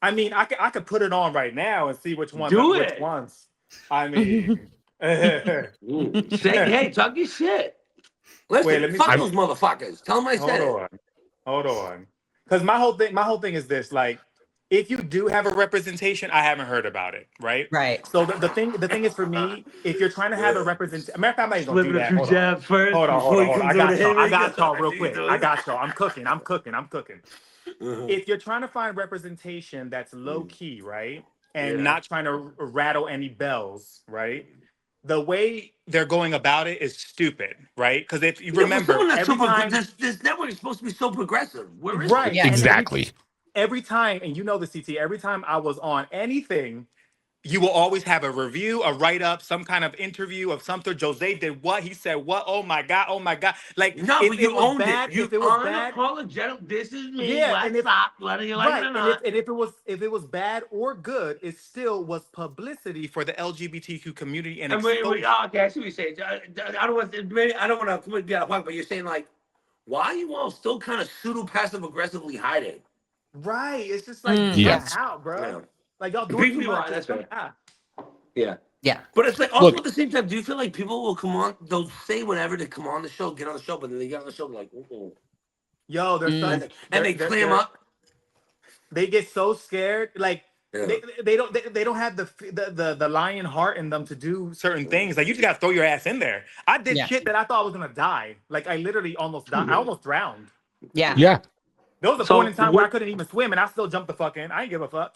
I mean, I could put it on right now and see which ones. Do which it. ones. I mean, Say, hey, talk your shit. Listen, Wait, let me fuck see. those motherfuckers. Tell them I said it. hold on. Because my whole thing is this: like, if you do have a representation, I haven't heard about it, right? Right. So the thing is for me, if you're trying to have a representation, matter of fact, I'm not even gonna do Slipping a that. few Hold on. jabs first. Hold on. before he I comes got on the y'all. I haymaker. got y'all real See quick. you I doing? got y'all. I'm cooking. Mhm. If you're trying to find representation that's low key, right, and Yeah. not trying to rattle any bells, right, the way they're going about it is stupid, right? Because if you remember, every time, this network is supposed to be so progressive. Where is right, it? Yeah. and Exactly. every time, and you know the CT, every time I was on anything, you will always have a review, a write-up, some kind of interview of something. Jose did what? He said what? Oh my God. Like, No, if but it you was owned bad, it. You if it was bad, unapologetic. This is me. Yeah, What's and if- up? Whether you like right, it or and not. if it was bad or good, it still was publicity for the LGBTQ community and And exposure. okay, I see what you're saying. I don't want to get a point, but you're saying like, why are you all still kind of pseudo passive aggressively hiding? Right. It's just like Yes. out, bro. Yeah. Like y'all doing too People much. are, that's Just right. come out. Yeah. Yeah. But it's like also Look. at the same time, do you feel like people will come on, they'll say whatever to come on the show, get on the show, but then they get on the show like, ooh. Yo, they're And they clam up. They get so scared. Like Yeah. they don't have the lion heart in them to do certain things. Like you just gotta throw your ass in there. I did Yeah. shit that I thought I was gonna die. Like I literally almost died. I almost drowned. Yeah. Yeah. There was a So point in time where I what- couldn't even swim and I still jumped the fuck in. I ain't give a fuck.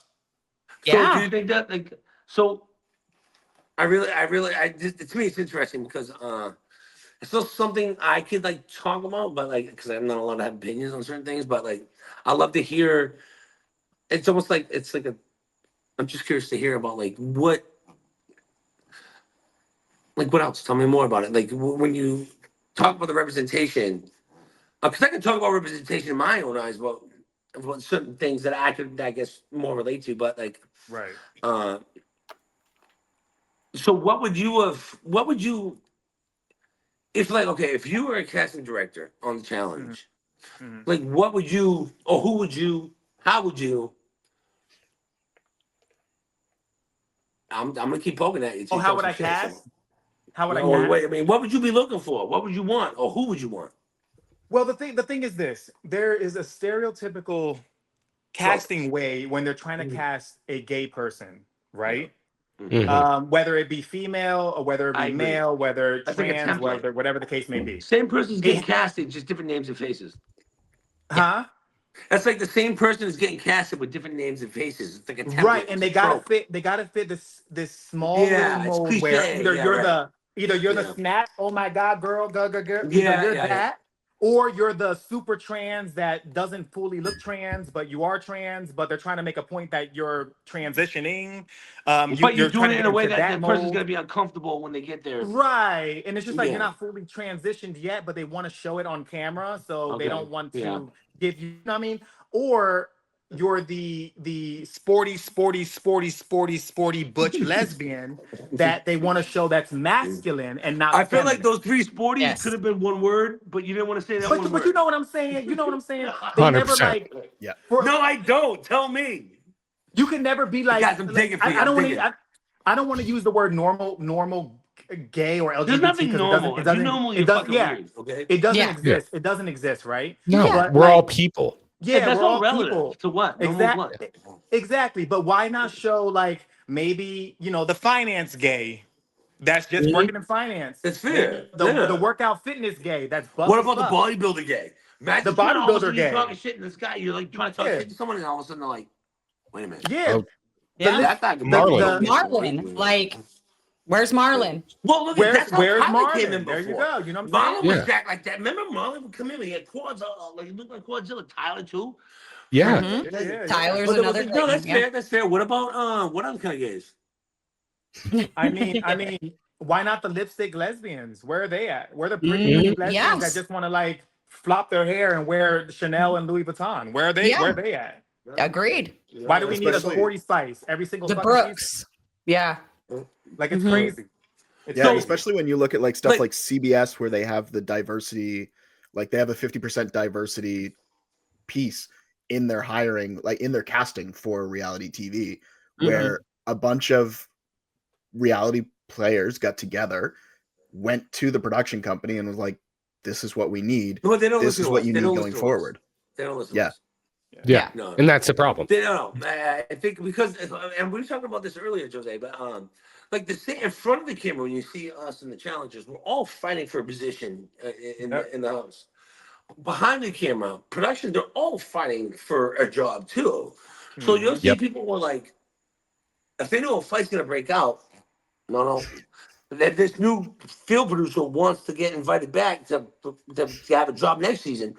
So Yeah. do you think that like to me it's interesting because it's still something I could like talk about, but like because I'm not allowed to have opinions on certain things, but like I love to hear. It's almost like I'm just curious to hear about like what else? Tell me more about it. Like when you talk about the representation, because I can talk about representation in my own eyes, about certain things that I could I guess more relate to, but like. Right. So what would you if like okay, if you were a casting director on the challenge, Mhm. like what would you or who would you how would you I'm gonna keep poking at you. Oh, how would I cast? How would I Or cast? wait, I mean, what would you be looking for? What would you want? Or who would you want? Well, the thing is this: there is a stereotypical casting way when they're trying to cast a gay person, right? Mhm. Whether it be female or whether it I be agree. male, whether That's like a trans, template. whatever the case may be. Same person's getting It, casted, just different names and faces. huh? That's like the same person is getting casted with different names and faces. It's like a template. Right, and It's they a gotta trope. fit. They gotta fit this small little Yeah, it's mold where cliche. Yeah, right. either you're the Yeah. snack. Oh my god, girl, girl. Either Yeah, you're yeah, yeah. that, or you're the super trans that doesn't fully look trans, but you are trans. But they're trying to make a point that you're transitioning. But you're You're trying doing to it get in a way into that that the person's mold. gonna be uncomfortable when they get there. Right. And it's just like you're Yeah. not fully transitioned yet, but they want to show it on camera. So they Okay. don't want Yeah. to give you know what I mean? Or you're the sporty butch lesbian that they want to show that's masculine and not I feel like feminine. those three sporties could Yes. have been one word, but you didn't want to say that one But word. you know what I'm saying? You know what I'm saying? They never 100%. like Yeah. for No, I don't. Tell me. you can never be like, Guys, I'm digging for you. I I'm don't want digging. to I don't want to use the word normal gay or There's LGBT nothing because normal. If you're normal, it you're doesn't fucking yeah. weird. Okay. It doesn't Yeah. exist. It doesn't exist, right? No, Yeah. But we're all like, people. And yeah, that's we're all all relative people. to what? Normal is what? Exactly. But why not show like maybe, the finance gay that's just working in finance. It's Maybe fair. the Yeah. workout fitness gay that's buff What as about the fuck. bodybuilder gay? The Imagine trying to all of a bodybuilder sudden you're talking gay. shit in this guy. You're like trying to talk Yeah. shit to someone, and all of a sudden they're like, "Wait a minute, Yeah. Oh, The Yeah. list, that guy can the, be Marlon. the Marlon, like, where's Marlon? Well, look, that's how where's Tyler came in Marlon? There you before. go. You know what I'm saying? Marlon was Yeah. jacked like that. Remember Marlon would come in, he had quads, like he looked like Quadzilla. Tyler too. Yeah. Mhm. Yeah. Tyler's But there was another like, no, that's thing. Yeah. fair. That's fair. What about what other kind of gays? I mean, why not the lipstick lesbians? Where are they at? Where are the pretty Mhm. lesbians Yes. that just want to like flop their hair and wear Chanel and Louis Vuitton? Where are they? Yeah. Where are they at? Agreed. Why do we need a Especially- sporty spice every single The fucking season? Brooks. Yeah. Like it's Mhm. crazy. It's Yeah, crazy. especially when you look at like stuff Like- like CBS where they have the diversity, like they have a 50% diversity piece in their hiring, like in their casting for reality TV, where a bunch of reality players got together, went to the production company and was like, this is what we need. No, they don't This listen is to what us. you They need don't going listen to us. forward. They don't listen. Yeah. To us. Yeah. No. And that's the problem. They don't know. I think because, and we were talking about this earlier, Jose, but like in front of the camera, when you see us in the challenges, we're all fighting for a position in the house. Behind the camera, production, they're all fighting for a job too. So you'll see Yep. people who are like, if they know a fight's gonna break out, no. That this new field producer wants to get invited back to have a job next season.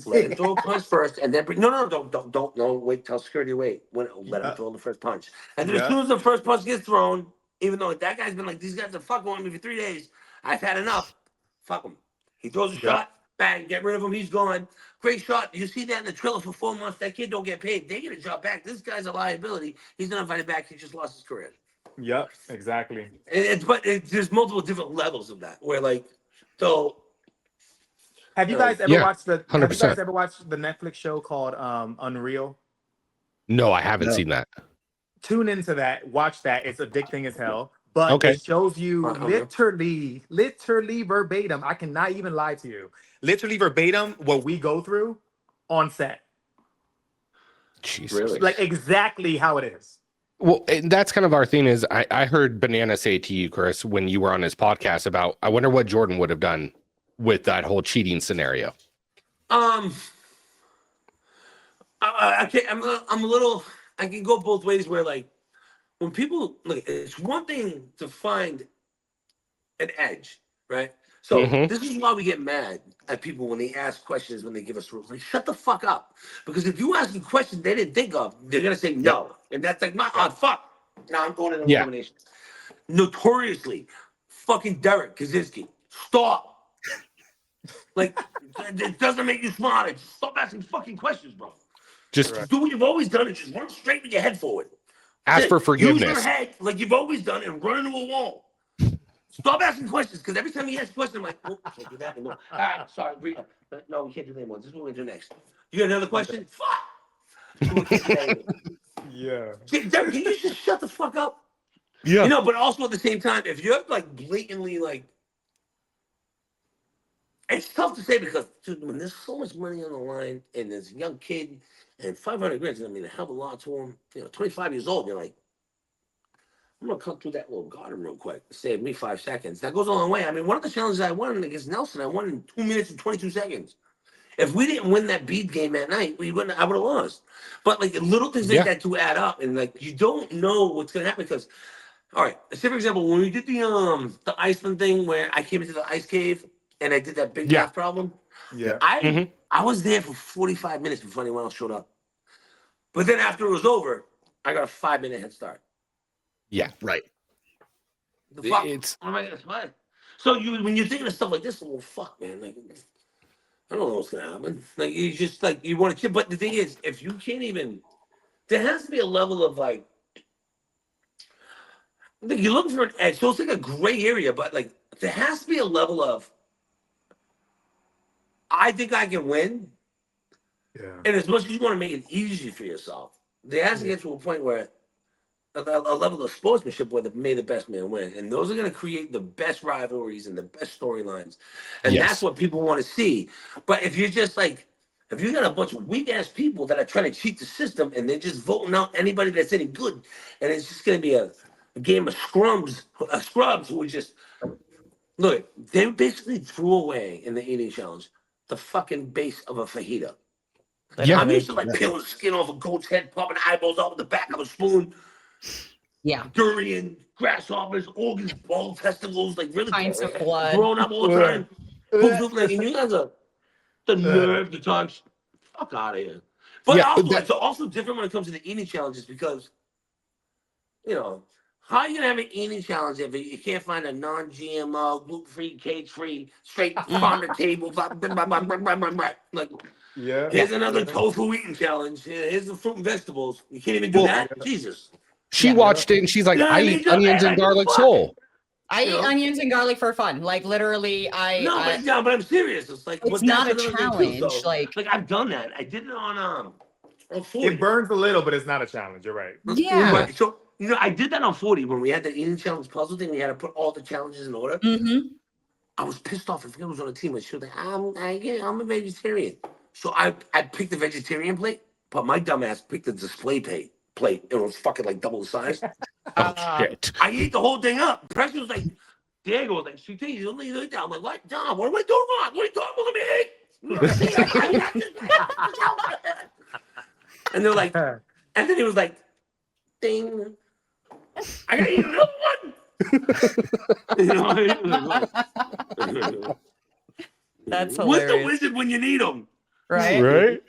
Let him throw a punch first, and then don't wait till security wait. Let him throw the first punch, and then as soon as the first punch gets thrown, even though that guy's been like these guys are fucking with me for 3 days, I've had enough. Fuck him. He throws a shot, bang, get rid of him. He's gone. Great shot. You see that in the trailer for 4 months. That kid don't get paid. They get a job back. This guy's a liability. He's not invited back. He just lost his career. Yep, exactly. There's multiple different levels of that where like so. Have you guys ever Yeah, watched the 100%. Netflix show called Unreal? No, I haven't No. seen that. Tune into that, watch that. It's addicting as hell. But Okay. it shows you Okay. literally verbatim. I cannot even lie to you. Literally verbatim what we go through on set. Jesus. Really? Like exactly how it is. Well, and that's kind of our thing is I heard Banana say to you, Chris, when you were on his podcast about, I wonder what Jordan would have done with that whole cheating scenario. I can't. I'm a little. I can go both ways. Where like when people look, it's one thing to find an edge, right? So this is why we get mad at people when they ask questions when they give us rules. Like, shut the fuck up, because if you ask a question they didn't think of, they're gonna say no, and that's like, fuck. Now I'm going into elimination. Notoriously, fucking Derek Kaczynski, stop. Like, it doesn't make you smarter. Just stop asking fucking questions, bro. Just Do what you've always done and just run straight with your head forward. ask for Use forgiveness. your head like you've always done and run into a wall. Stop asking questions, because every time you ask a question, I'm like, oh, I can't do that anymore. All right, sorry. No, we can't do that anymore. This is what we're going to do next. You got another question? Fuck. We can't do that anymore. Yeah. Derek, can you just shut the fuck up? Yeah. You know, but also at the same time, if you're like blatantly like, it's tough to say because dude, when there's so much money on the line and there's a young kid and 500 grand is gonna mean a hell of a lot to him. 25 years old, you're like, I'm gonna cut through that little garden real quick. Save me 5 seconds. That goes a long way. I mean, one of the challenges I won against Nelson, I won in 2 minutes and 22 seconds. If we didn't win that bead game that night, we wouldn't. I would have lost. But like little things like that do add up, and like you don't know what's gonna happen because. All right, say for example, when we did the Iceland thing where I came into the ice cave and I did that big math problem. Yeah. I was there for 45 minutes before anyone else showed up. But then after it was over, I got a 5-minute head start. Yeah. Right. The fuck? It's What am I gonna what? So when you're thinking of stuff like this, well, fuck, man, like I don't know what's gonna happen. Like you just like you want to, but the thing is, if you can't even, there has to be a level of like. You're looking for an edge, so it's like a gray area, but like there has to be a level of I think I can win. Yeah. And as much as you want to make it easy for yourself, there has to get to a point where a level of sportsmanship where may the best man win. And those are going to create the best rivalries and the best storylines. And that's what people want to see. But if you're just like, if you got a bunch of weak ass people that are trying to cheat the system and they're just voting out anybody that's any good, and it's just going to be a game of scrubs who would just look. They basically threw away in the eating challenge the fucking base of a fajita. Yeah. I'm used to like peeling the skin off a goat's head, popping eyeballs out with the back of a spoon. Yeah. Durian, grasshoppers, organs, ball testicles, like really Pints of blood. thrown up all the time. Like, and you guys are the nerve to talk. Fuck out of here. But also, it's also different when it comes to the eating challenges because, you know, how are you gonna have an eating challenge if you can't find a non-GMO, gluten-free, cage-free, straight farm to table? Like, here's another tofu eating challenge. Here's the fruit and vegetables. You can't even do that. Jesus. She watched it and she's like, I eat onions and garlic sole. I eat onions and garlic for fun. Like literally, but I'm serious. It's like it's not a challenge. Too, so, like I've done that. I did it on 40. It burns a little, but it's not a challenge. You're right. Yeah. Right. So you know, I did that on 40 when we had the eating challenge puzzle thing. We had to put all the challenges in order. Mm-hmm. I was pissed off. I forget who was on the team. She was like, I'm a vegetarian. So I picked the vegetarian plate, but my dumbass picked the display plate. It was fucking like double the size. Shit. I ate the whole thing up. Preston was like, Diego was like, she thinks you only eat that. I'm like, what? John, what am I doing wrong? What are you talking about me? And they're like, and then he was like, ding. I gotta eat another one. That's hilarious. What's the wizard when you need him? Right.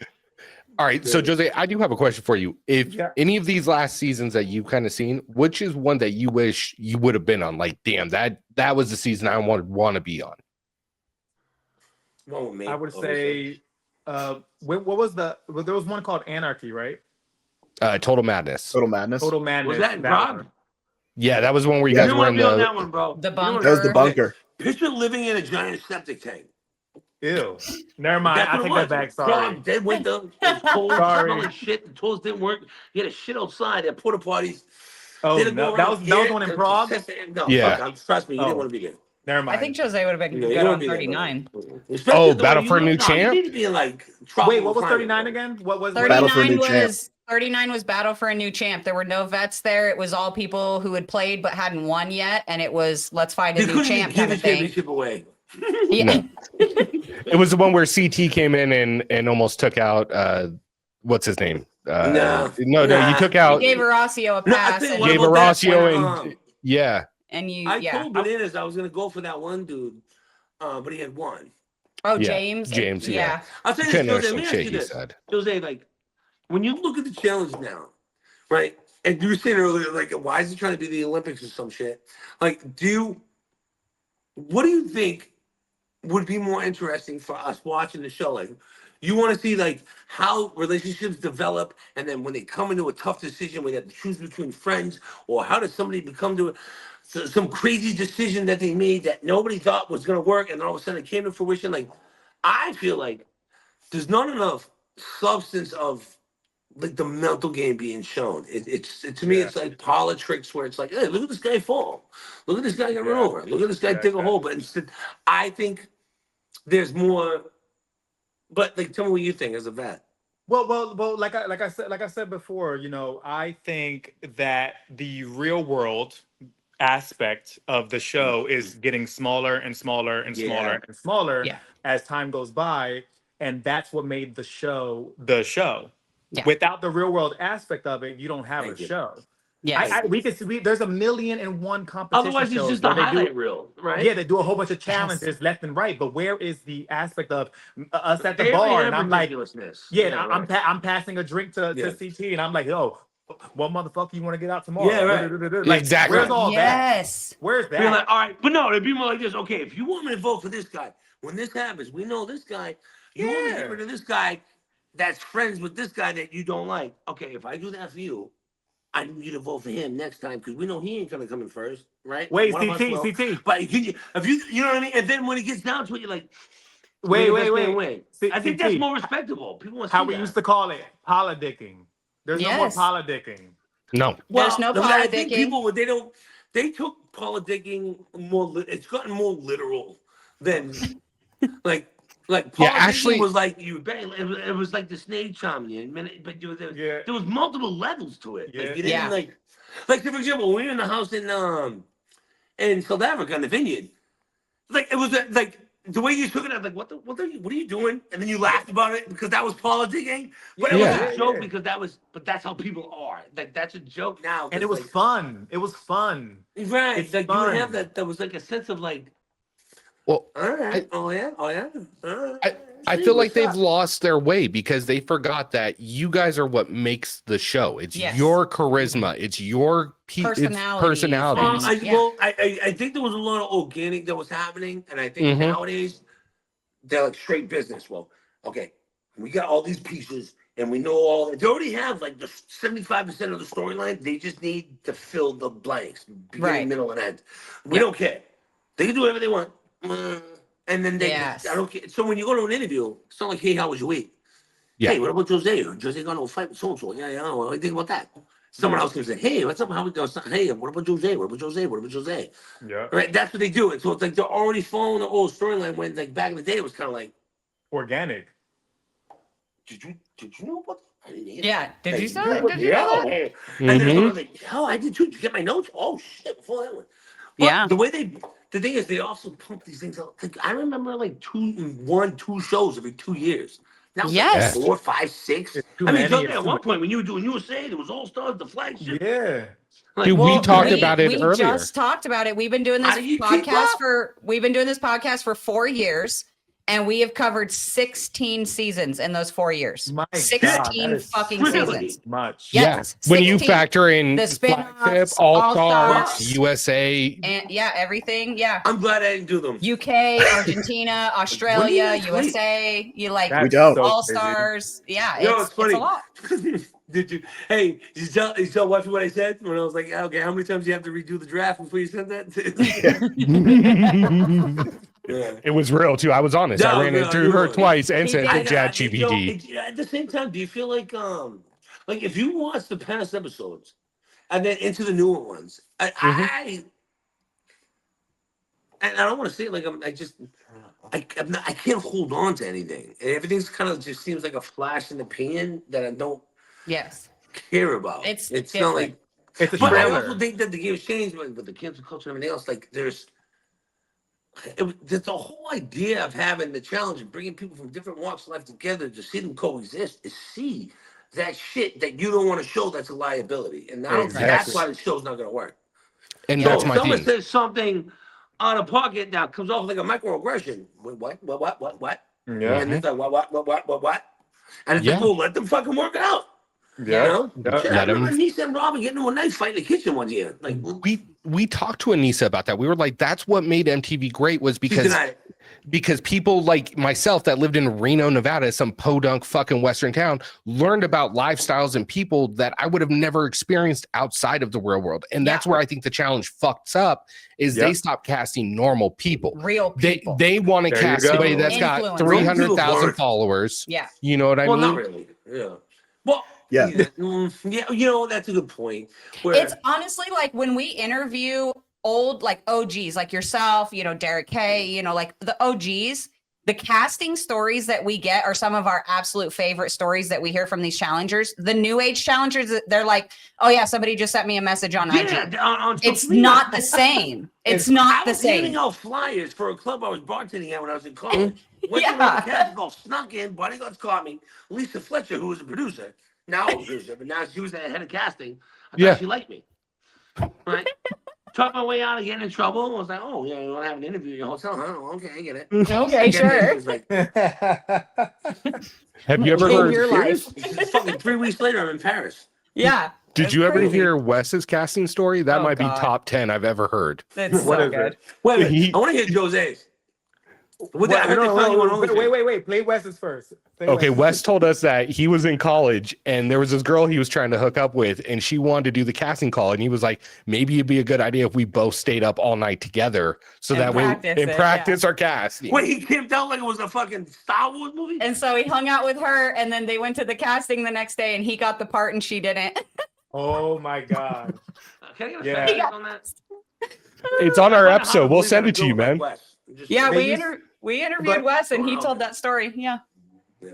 All right. So Jose, I do have a question for you. If any of these last seasons that you've kind of seen, which is one that you wish you would have been on? Like, damn, that was the season I want to be on. I would say, what was there was one called Anarchy, right? Total Madness. Total Madness. Was that in Prague? Yeah, that was one where you guys were in on that one, bro. The bunker. That was the bunker. Picture living in a giant septic tank. Ew. Never mind. I take that back. Sorry. Dead winter. It was cold. Smelling shit. The toilets didn't work. You had a shit outside at porta potties. Oh no, that was one in Prague. No, trust me, you didn't want to be there. Never mind. I think Jose would have been good on 39. Battle for a New Champ? You need to be in, like, wait, what was 39 again? What was 39 Battle for a New Champ? 39 was Battle for a New Champ. There were no vets there. It was all people who had played but hadn't won yet, and it was let's find a new champ kind of thing. Championship away. Yeah. It was the one where CT came in and almost took out what's his name? No, you took out. You gave Horacio a pass. Gave Horacio and and you. I told Bananas I was gonna go for that one dude, but he had one. Oh, James. James. Yeah. I'll tell you this, Jose. Let me ask you this, Jose. Like, when you look at the challenge now, right? And you were saying earlier, like, why is he trying to be the Olympics or some shit? Like, what do you think would be more interesting for us watching the show? Like, you want to see like how relationships develop, and then when they come into a tough decision, we have to choose between friends, or how does somebody become to some crazy decision that they made that nobody thought was going to work, and then all of a sudden it came to fruition. Like, I feel like there's not enough substance of like the mental game being shown. To me, it's like politics where it's like, hey, look at this guy fall. Look at this guy get run over. Look at this guy dig a hole. But instead, I think there's more. But like, tell me what you think as a vet. Well. Like I said before, I think that the real world aspect of the show is getting smaller and smaller and smaller Yeah. and smaller Yeah. as time goes by, and that's what made the show the show. Yeah. Without the real world aspect of it, you don't have Thank a you. show. Yes. We could see there's a million and one competition Otherwise, it's shows just a where they do highlight reel, right? yeah, they do a whole bunch of Yes. challenges left and right, but where is the aspect of us at the They already bar? have And I'm like, ridiculousness. yeah, Yeah, I'm right. I'm passing a drink to Yeah. CT, and I'm like, yo, what motherfucker you want to get out tomorrow? Yeah, right. Like, Exactly. where's all that? Yes. Where's Being like, that? all right, but no, it'd be more like this. Okay, if you want me to vote for this guy, when this happens, we know this guy. You want me to get Yeah. rid of this guy that's friends with this guy that you don't like. Okay, if I do that for you, I need you to vote for him next time because we know he ain't gonna come in first, right? Wait, One of us will. CT. But if you know what I mean, and then when it gets down to it, you're like, Wait. win. I think that's CT. more respectable. People want to How see we that. used to call it politicking. There's no more Yes. politicking. No. There's no I think politicking. people they took politicking more. It's gotten more literal than like politicking Yeah, actually- was like it was like the snake charm, but Yeah. there was multiple levels to it. Yeah. Like you didn't Yeah. like say, for example, when we were in the house in South Africa in the vineyard, like it was like the way you took it, I was like, what are you doing? And then you laughed about it because that was politicking. But it was Yeah. a joke because but that's how people are. Like that's a joke now. And it was like, fun. It was fun. right. It's Like you fun. would have that. There was like a sense of like, Well, all right, oh yeah. All right. I See, feel like what's they've up? lost their way because they forgot that you guys are what makes the show. It's Yes. your charisma. It's your Personalities. personalities. Yeah. I think there was a lot of organic that was happening, and I think Mhm. nowadays they're like straight business. Well, okay, we got all these pieces, and we know all. They already have like the 75% of the storyline. They just need to fill the blanks, beginning, Right. middle, and end. We Yep. don't care. They can do whatever they want, and then they. Yes. I don't care. So when you go to an interview, it's not like, hey, how was your week? Yeah. Hey, what about Jose? Jose got into a fight with so and so. Yeah. What do you think about that? Someone else can say, hey, what's up? How we doing? Hey, what about Jose? What about Jose? What about Jose? Yeah. Right, that's what they do. And so it's like they're already following the old storyline when like back in the day it was kind of like, Organic. did you know what? I didn't hear Yeah. Did that. you Like, know? Did you know that? And then Mhm. someone was like, yo, I did too. Did you get my notes? Oh shit, before that one. But Yeah. the thing is they also pump these things out. Like, I remember like 2 shows every 2 years. Now it's Yes. like 4, 5, 6. It's too I mean, many, Jose, it's at too one many. point when you were doing USA, there was All Stars, the flagship. Yeah. Like, Dude, we Well, talked about it we earlier. just talked about it. We've been doing How this do you keep podcast up? we've been doing this podcast for 4 years, and we have covered 16 seasons in those 4 years. My God, 16 that is fucking really seasons. much. Yes, Yeah. When you 16. factor in The flagship, spin-offs, All Stars, All-Stars. USA. And yeah, everything. Yeah. I'm glad I didn't do them. UK, Argentina, Australia, guys sleep? USA. You like That's We don't. so All crazy. Stars. Yeah, You know, it's a lot. Did you? Hey, did you tell Wifey what I said when I was like, okay, how many times do you have to redo the draft before you send that? Yeah. It was real too. I was honest. No, I ran no, into you her were. twice and He sent did. to ChatGPT. At the same time, do you feel like if you watch the past episodes and then into the newer ones, I don't want to say it like I can't hold on to anything. And everything's kind of just seems like a flash in the pan that I don't Yes. care about. It's not like. It's a But I trailer. also think that the game's changed with the cancel culture and everything else. Like there's the whole idea of having the challenge of bringing people from different walks of life together to see them coexist is see that shit that you don't want to show that's a liability. And I don't think that's Exactly. why the show's not going to work. And So that's if my someone thing. says something out of pocket that comes off like a microaggression, wait, what? Yeah. And it's like, what? And it's Yeah. like, well, let them fucking work it out. Yeah. You know? Yeah. Shit, I Let 'em- remember Nisa and Robin getting into a knife fight in the kitchen one year. Like, We talked to Anissa about that. We were like, that's what made MTV great was she because denied it. because people like myself that lived in Reno, Nevada, some podunk fucking Western town, learned about lifestyles and people that I would have never experienced outside of the real world. And that's where I think the challenge fucks up is they stop casting normal people. Real people. They want to There you cast go. somebody that's got Influencers. 300,000 followers. Yeah. You know what I Well, mean? not really. Yeah. Well, Yeah. yeah. You know, that's a good point. Where It's honestly like when we interview old like OGs like yourself, Derek K, like the OGs, The casting stories that we get are some of our absolute favorite stories that we hear from these challengers. The new age challengers, they're like, oh yeah, somebody just sent me a message on IG. On It's social media. not the same. It's not I the was handing same. out flyers for a club I was bartending at when I was in college. Went to Yeah. the casting call, snuck in, bodyguards caught me. Lisa Fletcher, who was a producer, now a producer, but now she was the head of casting. I Yeah. thought she liked me. Right? Talked my way out of getting in trouble. I was like, oh, yeah, you want to have an interview at your hotel, huh? Okay, I get it. Okay, sure. It was like, Have you ever Change heard? your life. it's fucking 3 weeks later, I'm in Paris. Yeah. Did it's you ever crazy. hear Wes's casting story? That Oh, might God. be top 10 I've ever heard. It's What so is good. it? Wait a minute. He- I want to hear Jose's. What What? I heard they No, found you on no, OnlyFans. wait. Play Wes's first. Play Okay, Wes's. Wes told us that he was in college and there was this girl he was trying to hook up with, and she wanted to do the casting call. And he was like, maybe it'd be a good idea if we both stayed up all night together so And that way practice and it, practice our casting. Wait, he camped out like it was a fucking Star Wars movie? And so he hung out with her, and then they went to the casting the next day, and he got the part and she didn't. Oh my God. Can I get a Yeah. fact check on that? It's on our I wonder how episode. We'll believe send I it to do you, like man. Wes. Just- Yeah, Maybe- we interviewed but- Wes, and he Oh, told okay. that story. Yeah. Yeah.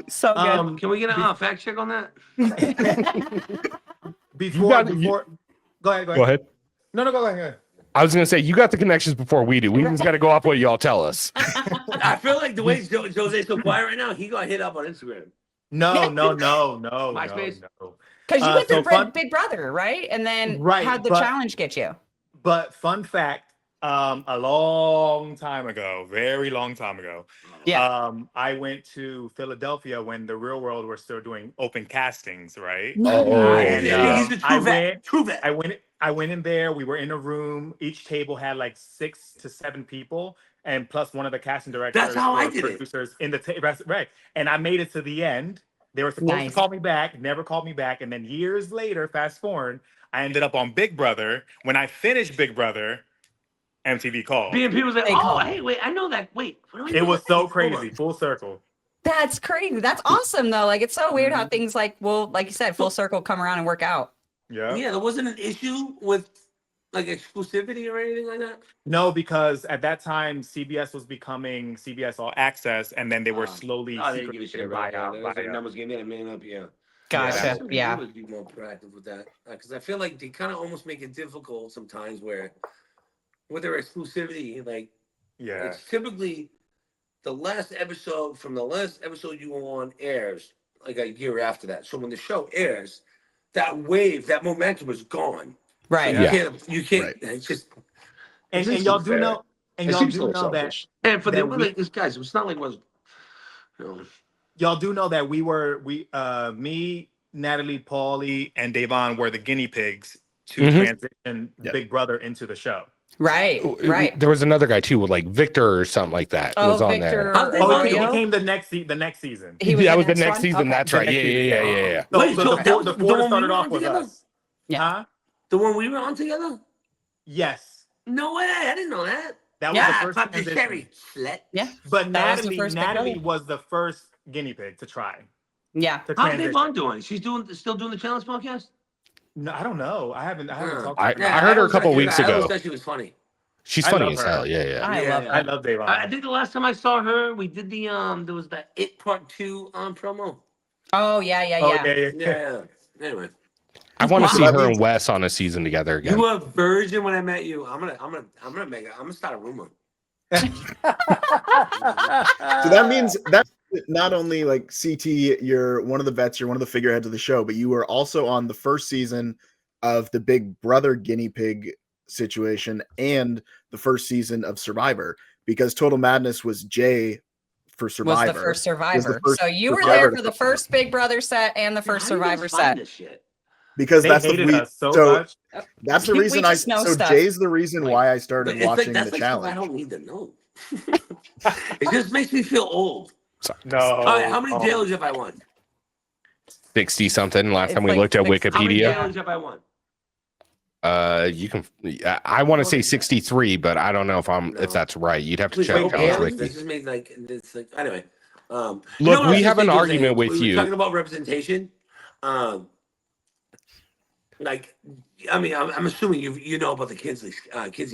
So good. Can we get a fact check on that? Before, You- go ahead. Go ahead. No, go ahead. I was going to say, you got the connections before we do. We just got to go off what y'all tell us. I feel like the way Jose's so quiet right now, he got hit up on Instagram. No. MySpace? No. Because you went so through Big Brother, right? And then Right, how'd the but- challenge get you? But fun fact, a long time ago, very long time ago, Yeah. I went to Philadelphia when the Real World were still doing open castings, right? Oh, And, yeah, he's a I true vet. went- True vet. I went in there. We were in a room. Each table had like 6 to 7 people, and plus one of the casting directors. That's how I or did it. producers in the right. And I made it to the end. They were supposed Nice. to call me back, never called me back. And then years later, fast forward, I ended up on Big Brother. When I finished Big Brother, MTV called. BNP was like, They oh, call. hey, wait, I know that. Wait. what do I It know was that? so Hold on. crazy, full circle. That's crazy. That's awesome, though. Like, it's so weird how things like you said, full circle come around and work out. Yeah. Yeah, there wasn't an issue with like exclusivity or anything like that. No, because at that time CBS was becoming CBS All Access, and then they were slowly Oh, they didn't give a shit secretly about buy out. that. It was like numbers game in and man up, yeah. Gotcha. Somebody Yeah. would be more proactive with that because I feel like they kind of almost make it difficult sometimes where with their exclusivity, like Yeah. it's typically the last episode you were on airs like a year after that. So when the show airs, that wave, that momentum is gone. Right. So Yeah. you can't. Right. It's just. And This y'all is do fair. know, and It y'all seems a do little know that selfish. And for that them, we- like this guys, it's not like it was. You know, y'all do know that me, Natalie, Paulie, and Davon were the guinea pigs to Mhm. transition Yep. Big Brother into the show. Right. Right. There was another guy too, with like Victor or something like that. Oh, was on Victor. there. How'd they Oh, find he you? became the next season. He was Yeah, in it was the next one? season. Okay. That's right. The Yeah, next yeah, season, yeah, yeah. So, Wait, so so the that was four the one we started were off on with together? us. Yeah. Huh? the one we were on together? Yes. No way! I didn't know that. That was Yeah, the first pop the transition. cherry, slut. Yeah. But That was the Natalie, first Big Natalie Brother. was the first guinea pig to try. Yeah. To How's transition. Devon doing? She's still doing the challenge podcast. No, I don't know. I haven't Yeah. talked I to her. heard her a always couple thought- weeks I always ago. thought she was funny. She's I funny love as her. hell. Yeah, yeah. I love I her. love Davon. I think the last time I saw her, we did the there was the It Part 2 promo. Oh, yeah. Yeah. Oh, Yeah. Yeah. Anyway, I want to Wow. see That her means- and Wes on a season together again. you were a virgin when I met you. I'm gonna start a rumor. So that means that not only like CT, you're one of the vets, you're one of the figureheads of the show, but you were also on the first season of the Big Brother guinea pig situation and the first season of Survivor, because Total Madness was Jay for Survivor. Was the first Survivor. first So you were Survivor there to for the come first Big Brother set and the first How do you guys Survivor find set. This shit? Because They that's the hated us so much. that's the We reason just know so stuff. Jay's the reason Like, why I But started it's watching that's the stuff I challenge. don't need to know. It just makes me feel old. No. All right, how many Oh. dailies have I won? 60 something. Last It's time we like looked at 60. How many Wikipedia. dailies have I won? You can. I want to say 63, but I don't know if No. that's right. You'd have to Please, check. wait, on dailies? Wiki. This just made like this. Like anyway. Look, what I we was have an thinking, argument Jose? with We were you. talking about representation. Like, I mean, I'm assuming you know about the Kinsey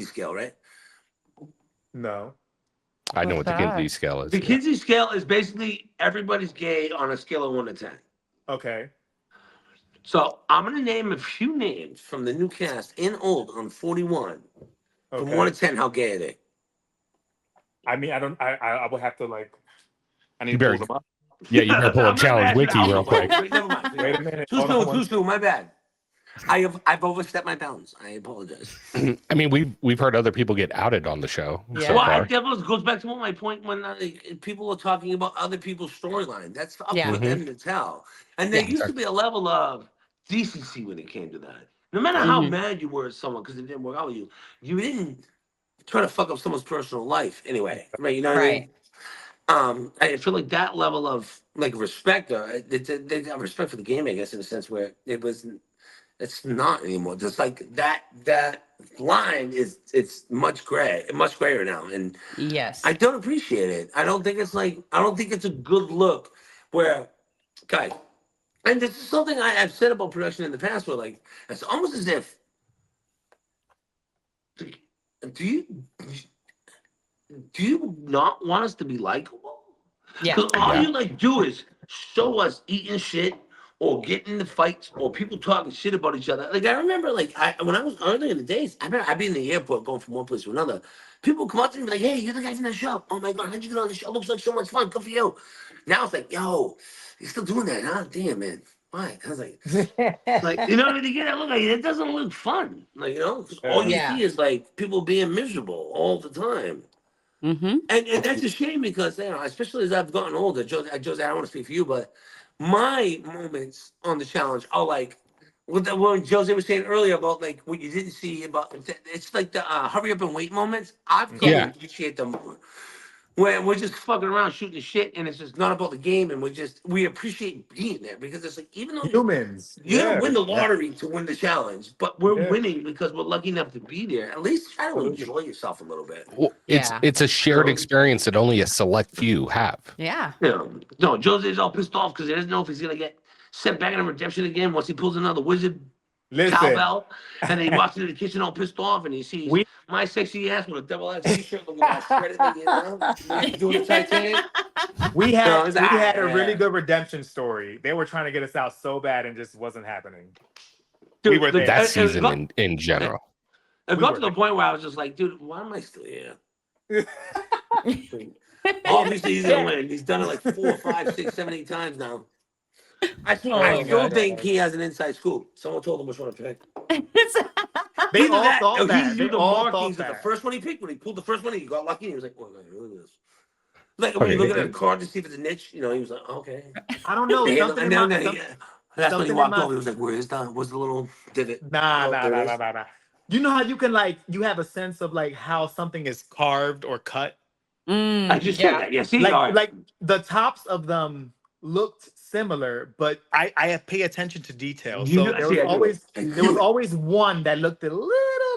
scale, right? No. I know what the Kinsey scale is. The yeah. Kinsey scale is basically everybody's gay on a scale of 1 to 10. Okay. So I'm gonna name a few names from the new cast in old on 41 from 1 to 10 how gay are they. I mean, I don't. I would have to like. I need You to pull better- them up. Yeah, you better pull I'm up not Challenge asking Wiki how- real quick. Wait, never mind. Wait a minute. Too Hold on, soon, too soon. My bad. I've overstepped my bounds. I apologize. I mean, we've heard other people get outed on the show Yeah. so Well, far. that goes back to my point when people are talking about other people's storyline. That's up Yeah. for them to tell. And there Yeah. used to be a level of decency when it came to that. No matter how mad you were at someone because it didn't work out with you, you didn't try to fuck up someone's personal life anyway. Right? You know what I mean? I feel like that level of like respect, they got respect for the game, I guess, in a sense where it's not anymore. Just like that line it's much grayer now, and Yes. I don't appreciate it. I don't think it's a good look. Where, guys, and this is something I've said about production in the past, where like it's almost as if do you not want us to be likable? Yeah. Because all Yeah. you like do is show us eating shit or getting into fights or people talking shit about each other. Like I remember, when I was early in the days, I remember I'd be in the airport going from one place to another. People would come up to me and be like, "Hey, you're the guy from the show. Oh my god, how'd you get on the show? Looks like so much fun. Good for you." Now it's like, "Yo, you're still doing that, huh? Damn, man. Why?" I was like, you know what I mean? You get that look like it doesn't look fun. Like, 'cause all you Yeah. see is like people being miserable all the time. Mm-hmm. And that's a shame because especially as I've gotten older, Jose, I don't want to speak for you, but my moments on the challenge are like what Jose was saying earlier about like what you didn't see about it's like the hurry up and wait moments. I've come to Yeah. appreciate them more. Where we're just fucking around shooting shit and it's just not about the game and we appreciate being there because it's like even though Humans. you didn't Yeah. win the lottery to win the challenge, but we're Yeah. winning because we're lucky enough to be there. At least try to Absolutely. enjoy yourself a little bit. Well, Yeah. it's a shared So- experience that only a select few have. Yeah. No, Jose's all pissed off because he doesn't know if he's gonna get sent back into redemption again once he pulls another wizard Listen. cowbell. And then he walks into the kitchen all pissed off and he sees We- my sexy ass with a double X t-shirt looking like shredded doing the Titanic. We No, had it's- we had a yeah. really good redemption story. They were trying to get us out so bad and just wasn't happening. Dude, We were there. That it season got, in general. it we got were to the there. point where I was just like, dude, why am I still here? Obviously he's gonna win. He's done it like 4, 5, 6, 7, 8 times now. I still God. think he has an inside scoop. Someone told him which one to pick. They Either all that, thought or that. he They knew the all markings thought of the that. first one he picked. When he pulled the first one, he got lucky. And he was like, "Oh, look at this." Like when you look at a card to see if it's a niche, he was like, "Okay." I don't know. And Something in then my, that's when something he in walked my- over. He was like, "Where's the little divot?" Nah. there it is. You know how you can you have a sense of like how something is carved or cut? I just said that. Yeah, see, all right. Like the tops of them looked similar, but I pay attention to details. You So do- see, I do. I there was do. always one that looked a little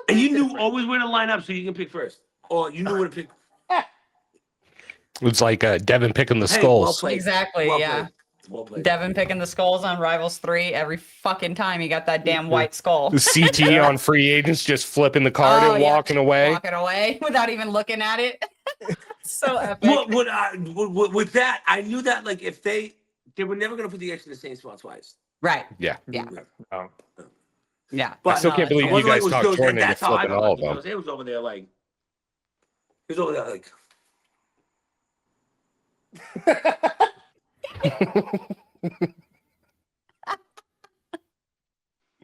bit And you knew different. always where to line up so you can pick first, or you knew where to pick. It's like Devin picking the Hey, well skulls. played. Exactly, Well yeah. played. Well played. Devin picking the skulls on Rivals 3 every fucking time he got that damn white skull. The CT on free agents just flipping the card Oh, and yeah. walking away. Walking away without even looking at it. So epic. With that, I knew that like if they were never gonna put the X in the same spot twice. Right. Yeah. Yeah. Oh. Yeah. But I still can't believe it you wasn't guys it was talked Jose, Jordan into that's how I flipping got all of lucky. them. Jose was over there like he was over there like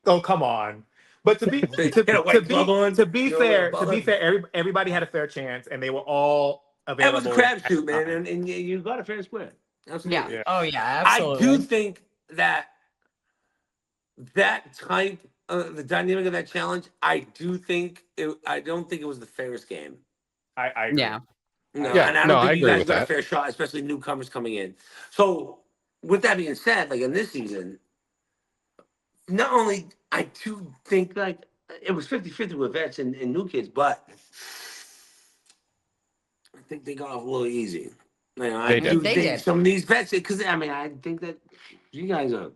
Oh, come on. But to be Hit a white glove on. to be You're fair, a bug. everybody had a fair chance, and they were all It available. was a crapshoot, man, and you got a fair square. Absolutely. Yeah. Yeah. Oh yeah, I absolutely. do think that type, the dynamic of that challenge, I don't think it was the fairest game. I agree. Yeah. No, Yeah, and I no, don't I think you agree guys with got a that. fair shot, especially newcomers coming in. So, with that being said, like in this season, not only I do think like it was 50-50 with vets and new kids, but I think they got off a little easy. I They did. do They think did. some of these vets, because I think that you guys are.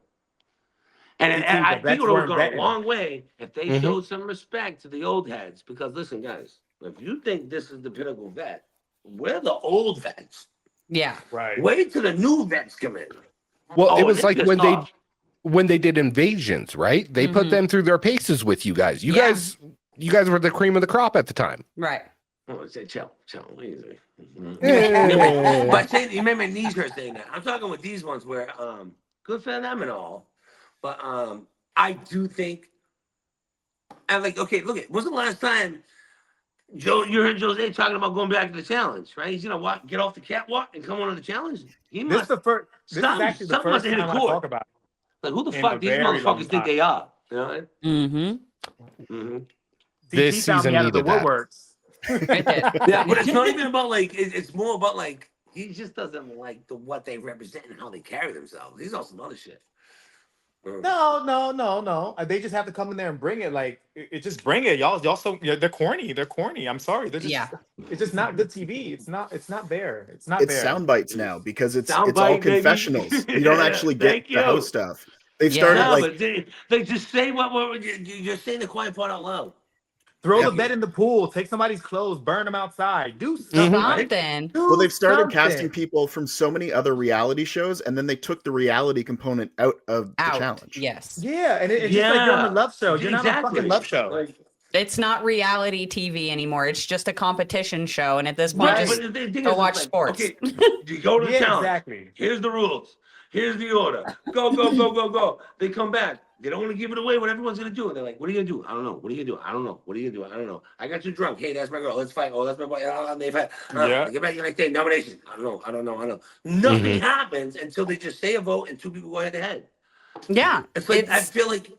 And Me too, I the think vets it would have weren't gone a vetting. long way if they Mhm. showed some respect to the old heads. Because listen, guys, if you think this is the pinnacle vet, we're the old vets. Yeah. Right. Wait till the new vets come in. Well, it Oh, was they're like pissed off. when they did invasions, right? They put Mhm. them through their paces with you guys. You Yeah. guys were the cream of the crop at the time. Right. Oh, say chill, easy. Yeah. But saying, you made my knees hurt saying that. I'm talking with these ones where good for them and all, but I do think, and like, okay, look, it wasn't the last time you heard Jose talking about going back to the challenge, right? He's gonna walk, get off the catwalk and come on to the challenge. He This is must. the first. This is Something- actually the something must first have hit a time I chord. talk about Like, who the in a fuck these very long motherfuckers think time. they are? You know? Mm-hmm. Mm-hmm. This CT found season me out of the needed that. woodworks. It did. Yeah, but it's not even about like it's more about like he just doesn't like what they represent and how they carry themselves. He's also some other shit. No. They just have to come in there and bring it. Like it just bring it. Y'all so they're corny. They're corny. I'm sorry. They're just Yeah. it's just not good TV. It's not there. It's not It's there. sound bites now because it's Soundbite, all baby. confessionals. You don't actually get Thank the house you. stuff. They've Yeah. started No, like but they just say what you're saying the quiet part out loud. Throw Yeah. the bed in the pool, take somebody's clothes, burn them outside. Do Mhm. something. right? Something. Do well, they've started something. casting people from so many other reality shows, and then they took the reality component out of the Out. challenge. Yes. Yeah, and it's just like you're on a love show. You're not on a Exactly. fucking love show. Like, It's not reality TV anymore. It's just a competition show. And at this point, right, just but the thing go is, watch like, sports. Okay, you go to the Yeah, challenge. exactly. Here's the rules. Here's the order. Go. They come back. They don't want to give it away what everyone's gonna do. And they're like, what are you gonna do? I don't know. What are you gonna do? I don't know. What are you gonna do? I don't know. I got you drunk. Hey, that's my girl. Let's fight. Oh, that's my boy. They've had Yeah. get back the next day. Nomination. I don't know. Nothing Mhm. happens until they just say a vote and two people go head to head. Yeah. It's like I It's- feel like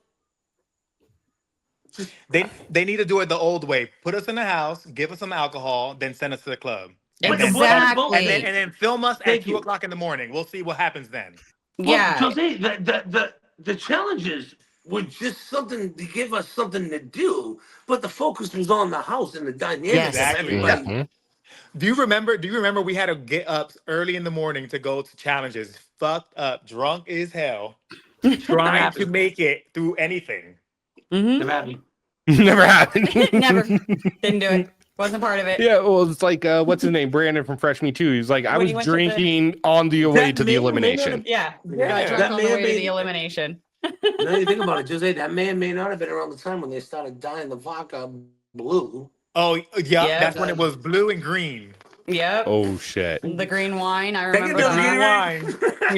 They need to do it the old way. Put us in the house, give us some alcohol, then send us to the club. But And then, Exactly. and then film us Thank at you. 2:00 in the morning. We'll see what happens then. Yeah. Jose, the challenges were just something to give us something to do, but the focus was on the house and the dynamics Yes. of Exactly. everybody. Mhm. Do you remember we had to get up early in the morning to go to challenges, fucked up, drunk as hell, trying to happened. make it through anything. Mhm. Never happened. Never happened. Never. Didn't do it. Wasn't part of it. Yeah, well, it's like what's his name, Brandon from Fresh Me Too. He's like, I When was he went to the- drinking on the way That to the may or may elimination. not Yeah. Yeah. Got drunk That on may the have way to the been- elimination. Now you think about it, Jose, that may not have been around the time when they started dyeing the vodka blue. Oh yeah, Yeah. that's when it was blue and green. Yep. Oh shit! The green wine. I Take it remember to green that. wine.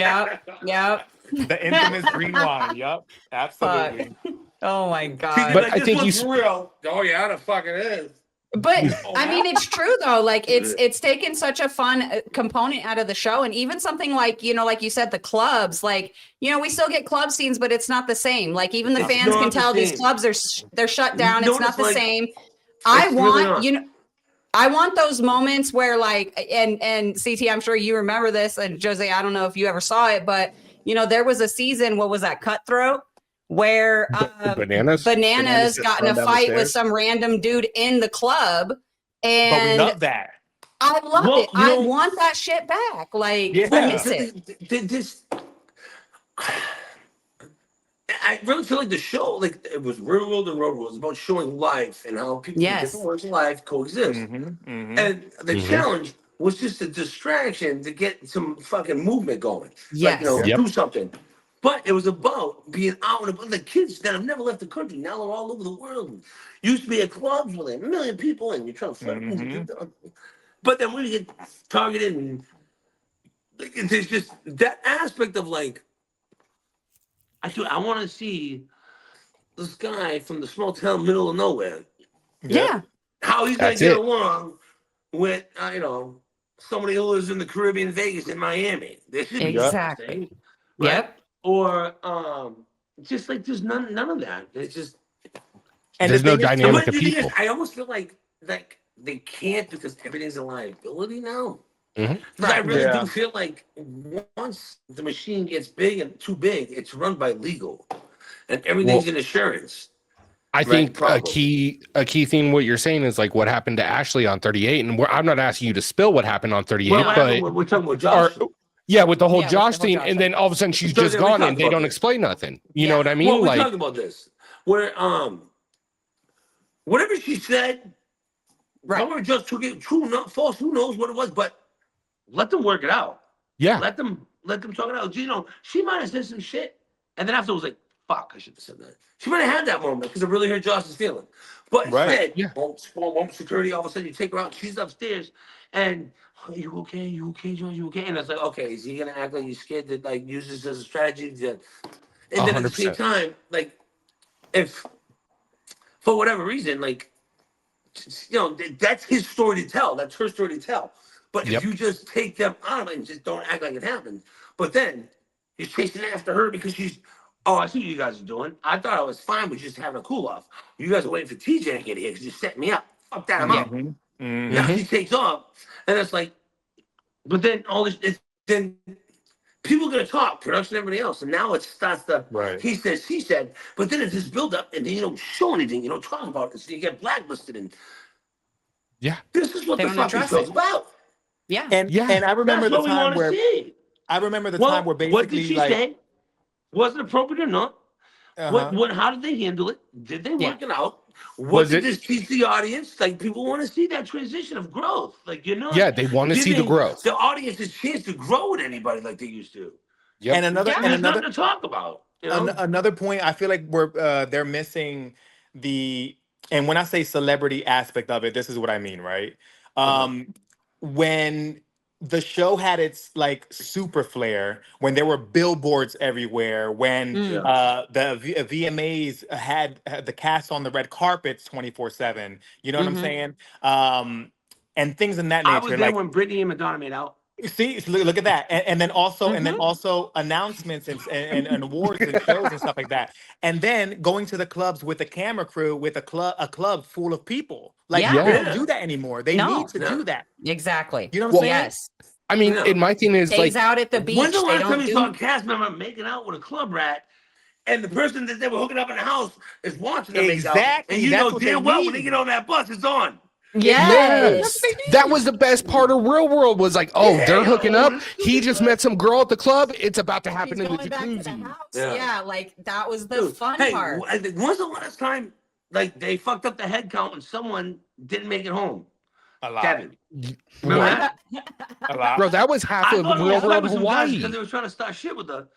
Yep. The infamous green wine. Yep, absolutely. Oh my God. But I think this you one's real. Oh yeah, the fuck it is. But Oh, I wow. mean, it's true though. Like it's taken such a fun component out of the show, and even something like like you said, the clubs. Like we still get club scenes, but it's not the same. Like even the It's fans not can the tell these same. clubs are they're shut down. You It's not notice, the like, same. I it's really want not. I want those moments where like and CT, I'm sure you remember this, and Jose, I don't know if you ever saw it, but there was a season. What was that? Cutthroat. Where Bananas. Bananas just got in thrown a down the fight with stairs. some random dude in the club. But we And love that. I love Well, it. I you know- want that shit back. Like, Yeah. I miss it. This, I really feel like the show, like it was Real World and Road World. It was about showing life and how people Yes. in different worlds of life coexist. Mhm. And the Mhm. challenge was just a distraction to get some fucking movement going. Yes. Like, Yep. do something. But it was about being out and about. The kids that have never left the country, now they're all over the world. Used to be at clubs with 1 million people and you're trying to flirt. But then when you get targeted and like, there's just that aspect of like, I want to see this guy from the small town middle of nowhere, Yeah. how he's going That's to get it. along with, somebody who lives in the Caribbean, Vegas, and Miami. There should be Exactly. something, right? Yep. Or just like there's none of that. It's just And There's the no thing is, dynamic but of the thing is, people. I almost feel like they can't because everything's a liability now. Mhm. Because I really Yeah. do feel like once the machine gets big and too big, it's run by legal, and everything's in insurance. I Right, think probably. a key thing what you're saying is like what happened to Ashley on 38, and I'm not asking you to spill what happened on 38, Well, but we're talking about Josh. yeah, with the whole Yeah, with the Josh whole thing, Josh and then all of a sudden she's So just then we gone talked and they about don't this. explain nothing. You know Yeah. what I mean? Well, we're Like, talking about this, where whatever she said, Right. Some of them just took it true, not false. Who knows what it was? But let them work it out. Yeah. Let them talk it out. You know, she might have said some shit, and then after it was like, "Fuck, I should have said that." She might have had that moment because it really hurt Josh's feeling. But Right. instead, Yeah. boom, security. All of a sudden, you take her out. She's upstairs, and "Are you okay? You okay, Josh? You okay?" And it's like, okay, is he gonna act like he's scared to like use this as a strategy? And then at the same 100%. time, like, if for whatever reason, like, you know, that's his story to tell. That's her story to tell. But Yep. if you just take them out of it and just don't act like it happened, but then he's chasing after her because she's, oh, I see what you guys are doing. I thought I was fine with just having a cool off. You guys are waiting for TJ to get here because you set me up. Fuck that, I'm out. Mhm. Mhm. Now she takes off, and it's like, but then all this, then people are gonna talk, production, everybody else, and now it starts to Right. he said, she said, but then it's this build up, and then you don't show anything, you don't talk about it, so you get blacklisted, and Yeah. this is what They the don't fucking address show's it. about. Yeah. And Yeah. I remember That's the what we time want to where see. time where Well, basically what did she like say? Was it appropriate or not? uh-huh. How did they handle it? Did they Yeah. work it out? What Was did it? this teach the audience? Like, people want to see that transition of growth. Like, you're not Yeah, they want to see the giving growth. the audience a chance to grow with anybody like they used to. Yep. And another Yeah. And there's nothing to talk about. You know? another point, I feel like they're missing the, and when I say celebrity aspect of it, this is what I mean, right? Uh-huh. When the show had its like super flair, when there were billboards everywhere, when Mm. Yeah. the VMAs had the cast on the red carpets 24/7, you know what I'm Mhm. saying? And things in that I was nature, there like, when Britney and Madonna made out. see, look at that, and then Mhm. also announcements and awards and shows and stuff like that, and then going to the clubs with the camera crew with a club full of people. Like Yeah. they Yeah. don't do that anymore. They No. need to No. do that. Exactly. You know what I'm saying? Yes. I mean, No. and my thing is Stays like, out at the When's beach. the They last time don't you saw a do. cast member making out with a club rat, and the person that they were hooking up in the house is watching them make out, and Exactly. you That's know what they damn well when they need. get on that bus, it's on. yes, Yes. that was the best part of Real World was like, oh, Yeah, they're hooking up. this He is just good. met some girl at the club. It's about to happen She's in the going back to the jacuzzi. house. Yeah. Yeah. Like that was the Dude, fun hey, part. when's the last time like they fucked up the head count and someone didn't make it home? A lot. Devin, remember What? that? A lot. Bro, that was half I of thought it Real was fight World with some guys because Hawaii. they were trying to start shit with her.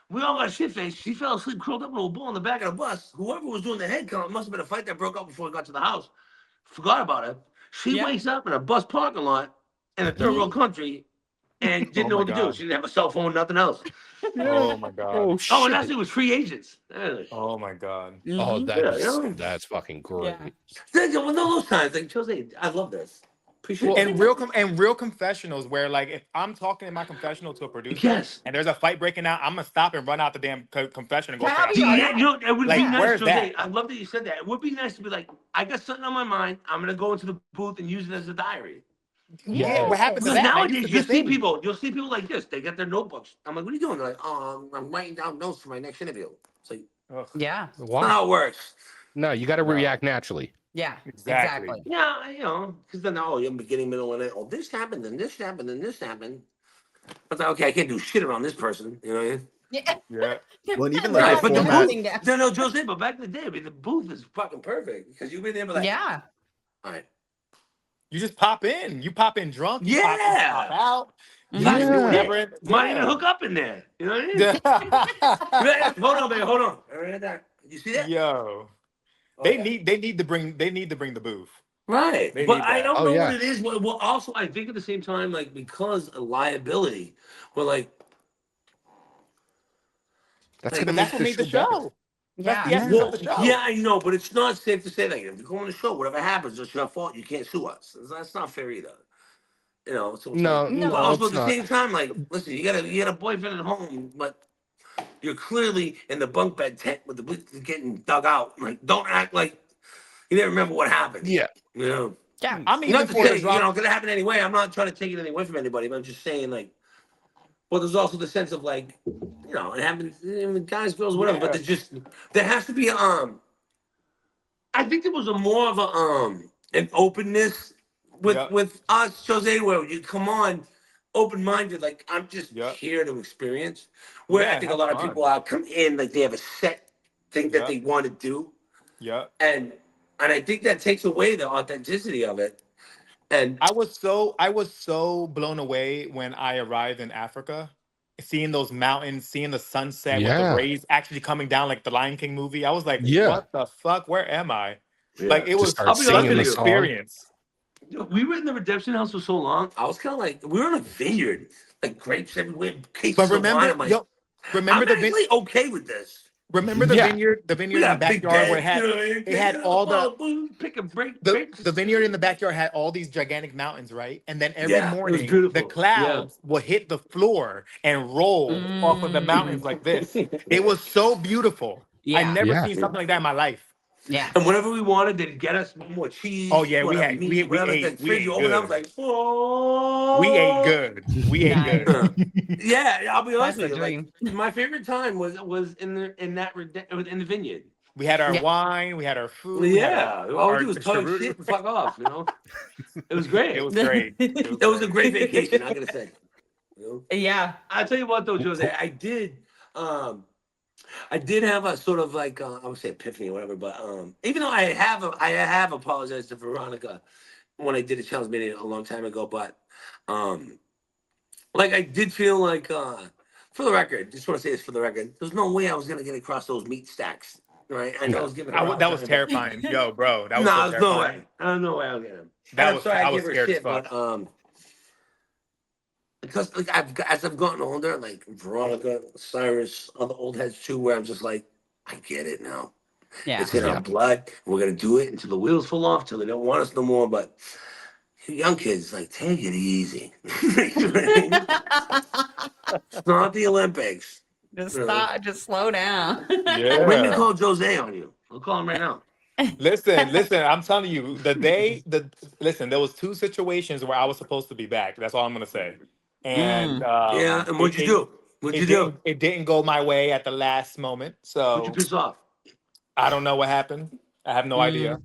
We all got shit faced. She fell asleep, curled up in a ball in the back of the bus. Whoever was doing the head count, it must have been a fight that broke up before we got to the house. Forgot about her. She Yeah. wakes up in a bus parking lot in a third world country and Oh didn't know my what to do. God. She didn't have a cell phone, nothing else. Oh my God. Oh Oh, and shit. actually, it was free agents. Yeah, Oh my God. Oh, Mhm. yeah, you know? that's fucking great. Yeah. Well, those times, like Jose, I love this. Appreciate And it. real confessionals where like if I'm talking in my confessional to a producer Yes. and there's a fight breaking out, I'm gonna stop and run out the damn confession and go Happy straight out. Yeah. You know, it would Like, be nice, where's Jose. that? I love that you said that. It would be nice to be like, I got something on my mind. I'm gonna go into the booth and use it as a diary. Yeah, what happened to Because that? That nowadays used to you'll be a see thing. you'll see people like this. They get their notebooks. I'm like, what are you doing? They're like, oh, I'm writing down notes for my next interview. It's like, Ugh, Yeah. that's not Why? how it works. No, you got to No. react naturally. Yeah. Exactly. Exactly. Yeah, you know, because then you're beginning, middle, and end. Oh, this happened, and this happened, and this happened. But like, okay, I can't do shit around this person. You know what I mean? Yeah. Yeah. Well, and even like Right, the but the format. booth, no, Jose, but back in the day, I mean, the booth is fucking perfect because you've been able to, Yeah. all right, You just pop in. You pop in drunk. You pop in, yeah, pop out. You Fuck just do Yeah. whatever. shit. Might even hook up in there. You know what I mean? Yeah. Hold on, baby, hold on. All right, you see that? Yo, Oh, they yeah. need to bring the booth. Right, They but need I that. don't Oh, know yeah. what it is. Well, also, I think at the same time, like because of liability, we're like, That's Like, gonna But make that's what made the better. show. That's the Yeah. essence of well, the show. yeah, I know, but it's not safe to say that if you go on the show, whatever happens, it's your fault. You can't sue us. That's not fair either. You know, so it's No, like, No. but no, also it's at the not. same time, like, listen, you got a boyfriend at home, but you're clearly in the bunk bed tent with the bleachers getting dug out. Like, don't act like you didn't remember what happened. Yeah. You know, Yeah. I'm even not to for say the drop. it could happen anyway. I'm not trying to take it away from anybody, but I'm just saying like. But there's also the sense of like, you know, it happens, guys, girls, whatever. But Yeah. there has to be I think there was a more of a an openness Yep. with us, Jose, where you come on open minded, like I'm just Yep. here to experience. Where I Yeah, think a have lot of fun. people come in like they have a set thing that Yep. they want to do, Yep. and I think that takes away the authenticity of it. And I was so blown away when I arrived in Africa, seeing those mountains, seeing the sunset with the Yeah. rays actually coming down like the Lion King movie. I was like, Yeah. what the fuck? Where am I? yeah. Like it Just was start I'll be such honest an singing with the you. song. experience. We were in the Redemption House for so long. I was kind of like, we were in a vineyard, like grapes everywhere, cases But of wine. remember, I'm like, yo, remember I'm the vin- actually okay with this. remember the Yeah. vineyard, We in the got big backyard where beds, it had all the pick a break, the vineyard in the backyard had all these gigantic mountains, right? And then every Yeah, it was morning the beautiful. Yeah. clouds would hit the floor and roll off of the mountains like this. It was so beautiful. I Yeah. never Yeah. seen something like that in my life. Yeah. And whatever we wanted, they'd get us more cheese, Oh yeah, whatever meat, we whatever. The ate fridge you open up, good. like, oh, We ate good. We ate Nice. good. Yeah, I'll be honest That's with the you. Like, dream. my favorite time was in the vineyard. We had our Yeah. wine, we had our food, we had Yeah, all we our do was talk cheruto. shit and fuck off. It was great. It was great. It was a great vacation. I gotta say. Yeah. I'll tell you what though, Jose, I did have a sort of like I would say epiphany or whatever, but even though I have apologized to Veronica when I did a challenge meeting a long time ago, but like I did feel like for the record, just want to say this for the record, there's no way I was gonna get across those meat stacks, right? I know I was giving her a hard That was time, but- terrifying. Yo, bro. That was No, so there's no terrifying. way. I don't know way I was gonna. That I'm was sorry I I was give her scared as shit, fuck. but because like as I've gotten older, like Veronica, Cyrus, other old heads too, where I'm just like, I get it now. Yeah. It's in our blood. We're gonna do it until the wheels fall off, till they don't want us no more. But young kids, like, take it easy. It's not the Olympics. Just stop. Just slow down. Make me Yeah. call Jose on you. I'll call him right now. Listen, I'm telling you, listen, there was 2 situations where I was supposed to be back. That's all I'm gonna say. And Yeah, and what'd you do? What'd you do? It didn't go my way at the last moment. What'd So you piss off? I don't know what happened. I have no idea.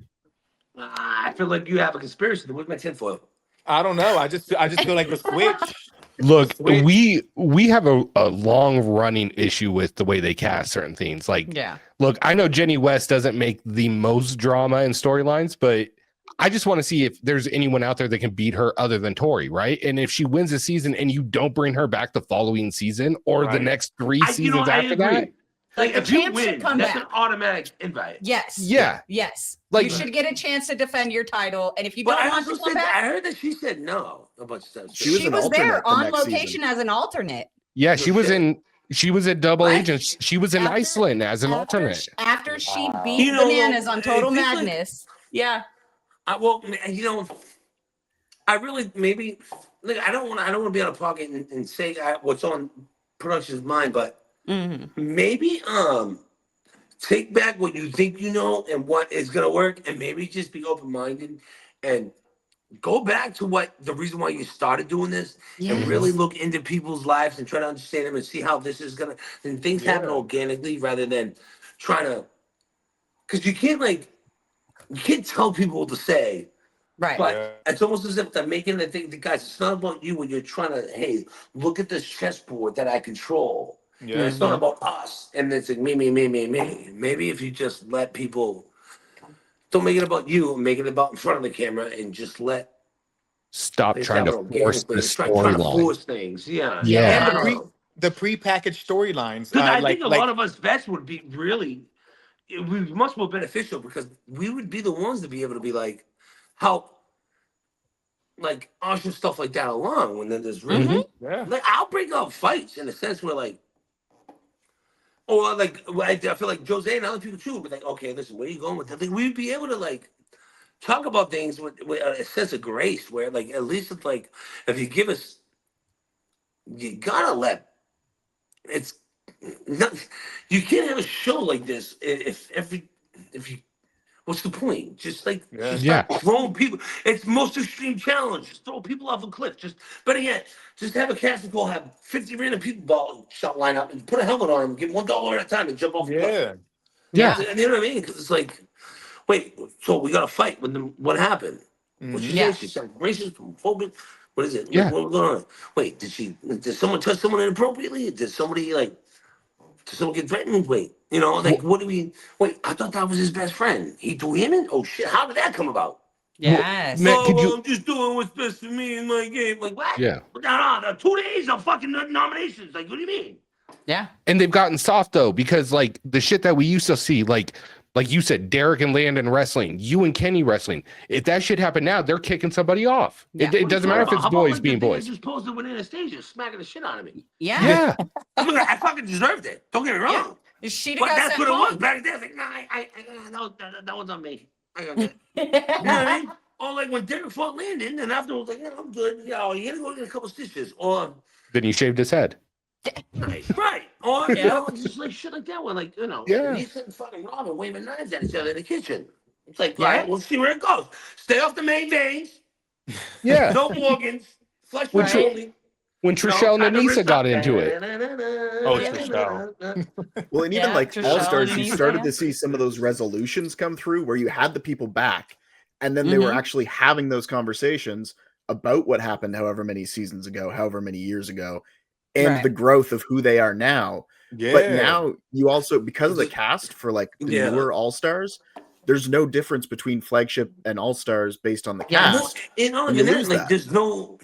I feel like you have a conspiracy. Where's my tinfoil? I don't know. I just feel like the switch. Look, Switch. we have a long running issue with the way they cast certain things. Like, Yeah. look, I know Jenny West doesn't make the most drama in storylines, but I just want to see if there's anyone out there that can beat her other than Tori, right? And if she wins a season and you don't bring her back the following season or the Right. next 3 seasons I after agree. that, Like, The if you champ should win, come that's back. an automatic invite. Yes. yeah, Yes. Like- you should get a chance to defend your title. And if you But don't I want also to come said, back, I heard that she said no a bunch of times. She was she an was alternate there the on next location season. as an alternate. yeah, No she was shit. a double What? agent. She was in After- Iceland as an alternate. After she beat You know, Bananas on I Total think, like- Madness. Yeah. I really maybe like I don't want to be out of pocket and say what's on production's mind, but maybe take back what you think you know and what is gonna work, and maybe just be open minded and go back to what the reason why you started doing this and really look into people's lives and try to understand them and see how this is gonna and things happen organically rather than trying to because you can't tell people what to say. Right. But it's almost as if they're making the thing, guys, it's not about you when you're trying to, hey, look at this chessboard that I control. And it's not about us. And it's like me. Maybe if you just let people, don't make it about you, make it about in front of the camera and just let Stop things trying to happen force the organically. Trying to storyline. force things. Yeah. Yeah. And I don't know. the pre-packaged storylines. Because I like, think a lot of us vets would be really, it would be much more beneficial because we would be the ones to be able to be like, help, like, usher stuff like that along when then there's really, like, I'll break up fights in a sense where, like, or like, I feel like Jose and other people too would be like, okay, listen, where are you going with that? Like, we'd be able to, like, talk about things with a sense of grace where, like, at least it's like, if you give us, you gotta let, it's not, you can't have a show like this if you what's the point? Just like just start throwing people. It's the most extreme challenge. Just throw people off a cliff. Just better yet, just have a casting call, have 50 random people ball shot line up and put a helmet on them, give them $1 at a time and jump off the cliff. Yeah. And you know what I mean? Because it's like, wait, so we got to fight with them. What happened? What she say? She said racist, homophobic. What is it? Yeah. What's going on? Wait, did someone touch someone inappropriately? Did somebody did someone get threatened? Wait, what do we? Wait, I thought that was his best friend. He threw him in. Oh shit! How did that come about? Yes. Matt, could well, you? I'm just doing what's best for me in my game. Like, what? Yeah. No, 2 days of fucking nominations. Like, what do you mean? Yeah. And they've gotten soft though, because like the shit that we used to see, like you said, Derek and Landon wrestling, you and Kenny wrestling. If that shit happened now, they're kicking somebody off. Yeah. It doesn't matter if it's How about, boys like, being the thing I boys. just posted with Anastasia smacking the shit out of me. Yeah. Yeah. I fucking deserved it. Don't get me wrong. She'd But have got that's sent what it was home. back then. Like, nah, that was on me. I got that. You know what I mean? Or like when Derek fought Landon, and afterwards, like, I'm good. Yo, you gotta go get a couple stitches. Or Then he shaved his head. right. Or you Yeah. know, just like shit like that. Where like Yeah. Lisa and fucking Robin waving knives at each other in the kitchen. It's like, Yeah. all right, we'll see where it goes. Stay off the main veins. Yeah. No organs. Flesh Which- wound only. When Trishelle and Anissa got into it. Oh, Trishelle. Well, and even Yeah, like Trishelle All Stars, and you Anissa, started yeah. to see some of those resolutions come through where you had the people back, and then they were Mhm. actually having those conversations about what happened however many seasons ago, however many years ago, and Right. the growth of who they are now. Yeah. But now you also, because of the cast for like the Yeah. newer All Stars, there's no difference between flagship and All Stars based on the Yeah. Well, cast. and not And even you that, lose like that. there's no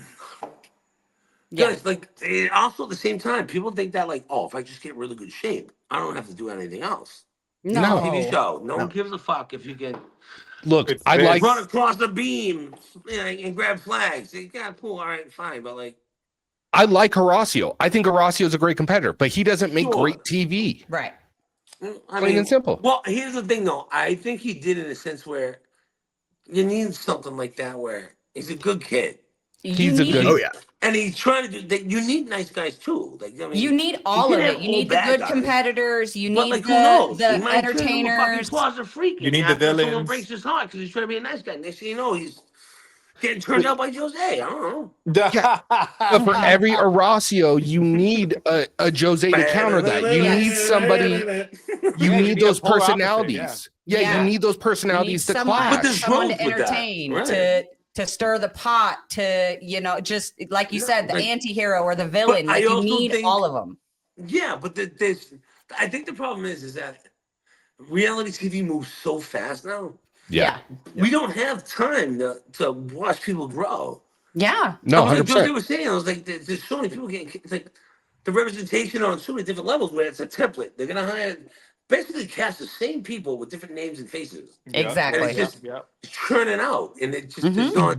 Yeah. guys, like also at the same time, people think that like, oh, if I just get in really good shape, I don't have to do anything else. No. TV show, no one No. gives a fuck if you can Look, It's I big. like run across the beam, and grab flags. Yeah, cool, all right, fine, but like, Horacio. I think Horacio is a great competitor, but he doesn't make Sure. great TV. Right. I Plain and simple. Well, here's the thing, though. I think he did it in a sense where you need something like that, where he's a good kid. He's a need, good- Oh yeah. And he's trying to do that. You need nice guys too. Like, I mean, You need all can of have it. You all need the bad good guys, competitors. You But need like, who knows? the He might turn him a fucking entertainers. closet freak. You need the after Someone villains. breaks his heart because he's trying to be a nice guy. Next thing you know, he's getting turned out by Jose. I don't know. But for every Horacio, you need a Jose to counter that. You need somebody. You Yeah, you need need those a polar opposite, personalities. Yeah, Yeah. you need those You need personalities to someone, But clash. there's someone to growth with that, entertain, right. to stir the pot, to just like you said, the like- anti-hero or the villain. I Like you also need think- all of them. Yeah, but I think the problem is that reality TV moves so fast now. Yeah. We don't have time to watch people grow. Yeah. No, I mean, like Jose 100%. was saying, I was like, there's so many people getting. It's like the representation on so many different levels where it's a template. They're gonna hire, basically cast the same people with different names and faces, Exactly. and it's just churning out, and it just Mhm. it's not.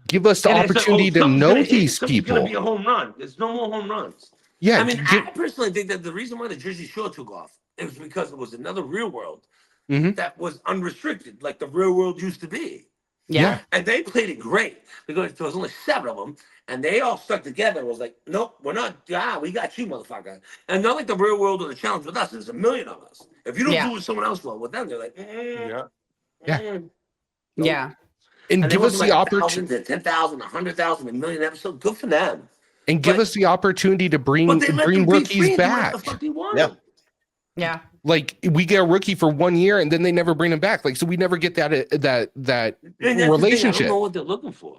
Give us the and it's like, opportunity to something's know gonna hit, these something's gonna people. be a home run. There's no more home runs. Yeah. I mean, I personally think that the reason why the Jersey Shore took off it was because it was another real world Mhm. that was unrestricted, like the real world used to be. Yeah. And they played it great because there was only 7 of them, and they all stuck together. It was like, nope, we're not. We got you, motherfucker. And not like the real world or the challenge with us. There's a million of us. If you don't Yeah. do it with someone else well, with them, they're like, Yeah. Yeah. nope. Yeah. And And give us the opportunity. 1,000 to 10,000, 100,000, a million episodes. Good for them. And give but- us the opportunity to bring But they let them be rookies free and do back. whatever the fuck they want. Yeah. Yeah. Like we get a rookie for 1 year and then they never bring him back. Like so, we never get that And that's the thing, I relationship. don't know what they're looking for.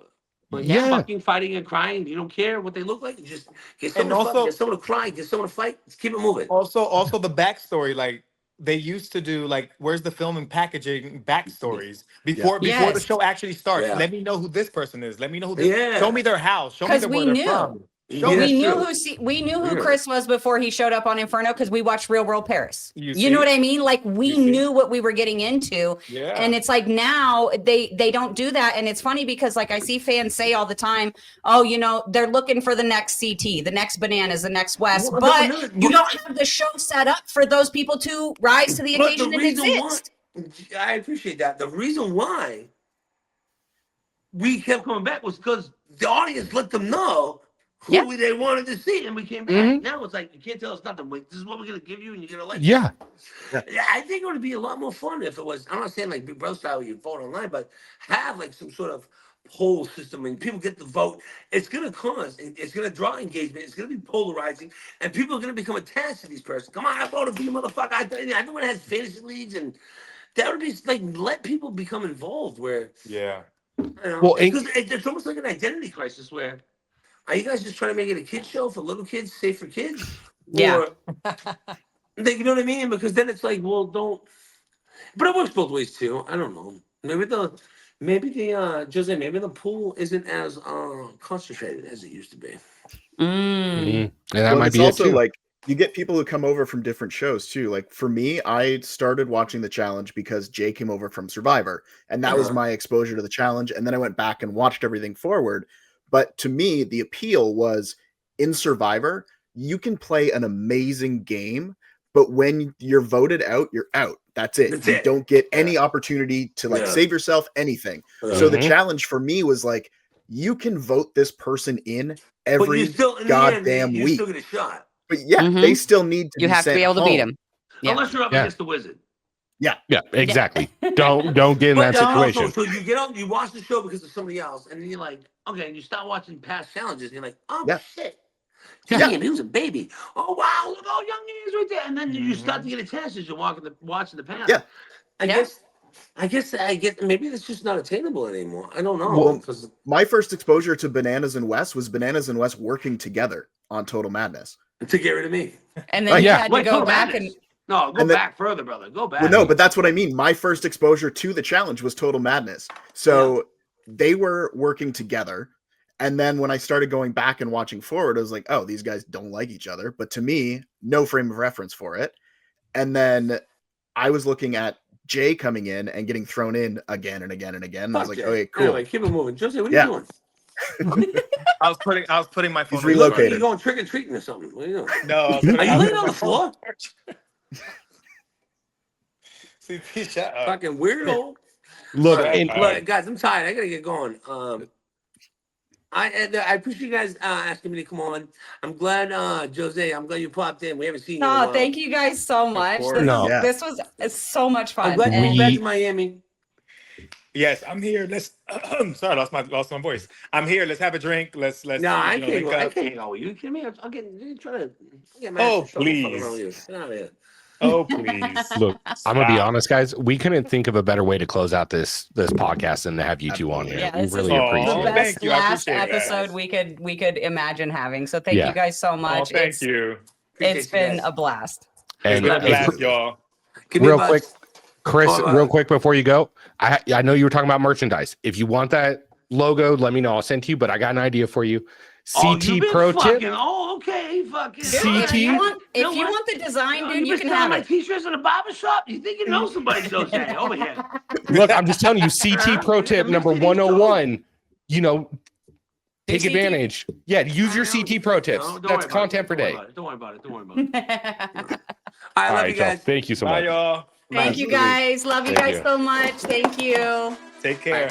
Like, Yeah. fucking fighting and crying. You don't care what they look like. You just get someone And to fuck, also- get someone to cry, get someone to fight. Just keep it moving. Also the backstory, like they used to do, like where's the film and packaging backstories before the Yes. show actually starts. Yeah. Let me know who this person is. Let me know who this. Yeah. Show me their house. Show me 'Cause where we they're knew. from. Show Yeah, me. we knew true. we knew who Yeah. Chris was before he showed up on Inferno because we watched Real World Paris. You You know see? what I mean? Like we You see? knew what we were getting into. Yeah. And it's like now they don't do that. And it's funny because like I see fans say all the time, oh, they're looking for the next CT, the next Bananas, the next West. Well, But no, you don't have the show set up for those people to rise to the But occasion the and reason exist. why, I appreciate that. The reason why we kept coming back was because the audience let them know who Yeah. they wanted to see, and we came back. Mhm. Now it's like you can't tell us nothing. Wait, this is what we're gonna give you, and you're gonna like. Yeah. Yeah, I think it would be a lot more fun if it was. I'm not saying like Big Brother style where you vote online, but have like some sort of poll system and people get the vote. It's gonna cause. It's gonna draw engagement. It's gonna be polarizing, and people are gonna become attached to these persons. Come on, I voted for you, motherfucker. Everyone has fantasy leagues, and that would be like let people become involved. Where Yeah. Well, and- because it's almost like an identity crisis. Where are you guys just trying to make it a kid show for little kids, safe for kids? Yeah. Or, you know what I mean? Because then it's like, well, don't. But it works both ways too. I don't know. Maybe Maybe the Jose, maybe the pool isn't as concentrated as it used to be. And that Well, might it's be it also too. like you get people who come over from different shows too. Like for me, I started watching the challenge because Jay came over from Survivor, and that was Uh-huh. my exposure to the challenge. And then I went back and watched everything forward. But to me, the appeal was in Survivor, you can play an amazing game, but when you're voted out, you're out. That's it. That's You it. don't get any opportunity to like Yeah. save yourself, anything. Yeah. So the Mhm. challenge for me was like, you can vote this person in But every you still, in the goddamn end, you week. still get a shot. But yeah, Mhm. they still need to You be have to sent be able to beat home. him. Yeah. Unless you're up Yeah. against the wizard. Yeah, exactly. Don't get in But that then also, situation. so you get on, you watch the show because of somebody else, and then you're like, okay, and you start watching past challenges, and you're like, oh Yeah. shit. Yeah. Damn, he was a baby. Oh wow, look how young he is right there. And then you start to get attached as you're watching the panel. Yeah. I guess maybe it's just not attainable anymore. I don't know. Well, 'Cause- my first exposure to Bananas and Wes was Bananas and Wes working together on Total Madness. to get rid of me. And then Right, you yeah. had to Wait, go Total back Madness. No, go And then- back further, brother. Go back. Well, no, but that's what I mean. My first exposure to the challenge was Total Madness. So they were working together. And then when I started going back and watching forward, I was like, oh, these guys don't like each other. But to me, no frame of reference for it. And then I was looking at Jay coming in and getting thrown in again and again and again. And I was Fuck like, yeah. okay, cool. Anyway, keep it moving. Jose, what are Yeah. you doing? I was putting my phone. He's on the Look like relocated. you're going trick or treating or something. What are you doing? No, I was Are putting- you I was laying putting on my the floor? CP, shut up. Fucking weirdo. Look, Shut and up. Look, guys, I'm tired. I gotta get going. I appreciate you guys asking me to come on. I'm glad, Jose. I'm glad you popped in. We haven't seen you in a No, while. thank you guys so much. course. No. Yeah. This was so much fun. I'm glad you And- moved back to Miami. Yes, I'm here. Let's. Sorry, lost my voice. I'm here. Let's have a drink. Let's. No, I can't link go. I up. can't go. You kidding me? I'll get. You trying to get mad? Oh, at yourself and fuck please. around with you. Get out of here. Oh please. look, I'm gonna be Stop. honest, guys. We couldn't think of a better way to close out this podcast than to have you two on here. Yeah, we this really is appreciate the Aw, it. best thank you. I last appreciate that. episode we could imagine having. So thank Yeah. you guys so Oh, much. thank you. Appreciate It's you been guys. a blast. It's And been a hey, blast, y'all. Give me a real buzz. quick, Chris, Oh, real quick before you go, I know you were talking about merchandise. If you want that logo, let me know. I'll send to you. But I got an idea for you. Oh, CT you've been Pro fucking. Tip. Oh, okay. Fucking. Dude, CT? if you want, You know if you what? want the design, Oh, dude, you been can selling have my it. t-shirts in a barber shop? You think you know somebody, Jose? Over here. Look, I'm just telling you, CT Pro Tip number 101. You know, take CT? advantage. Yeah, use your CT Pro Tips. No, don't That's worry about content it. for Don't worry day. about it. Don't worry about it. Don't worry about it. All right, All love right, you y'all. guys. Thank you so Bye, much. y'all. Thank you guys. Love you Thank guys you. so much. Thank you. Take care.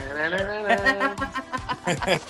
Bye.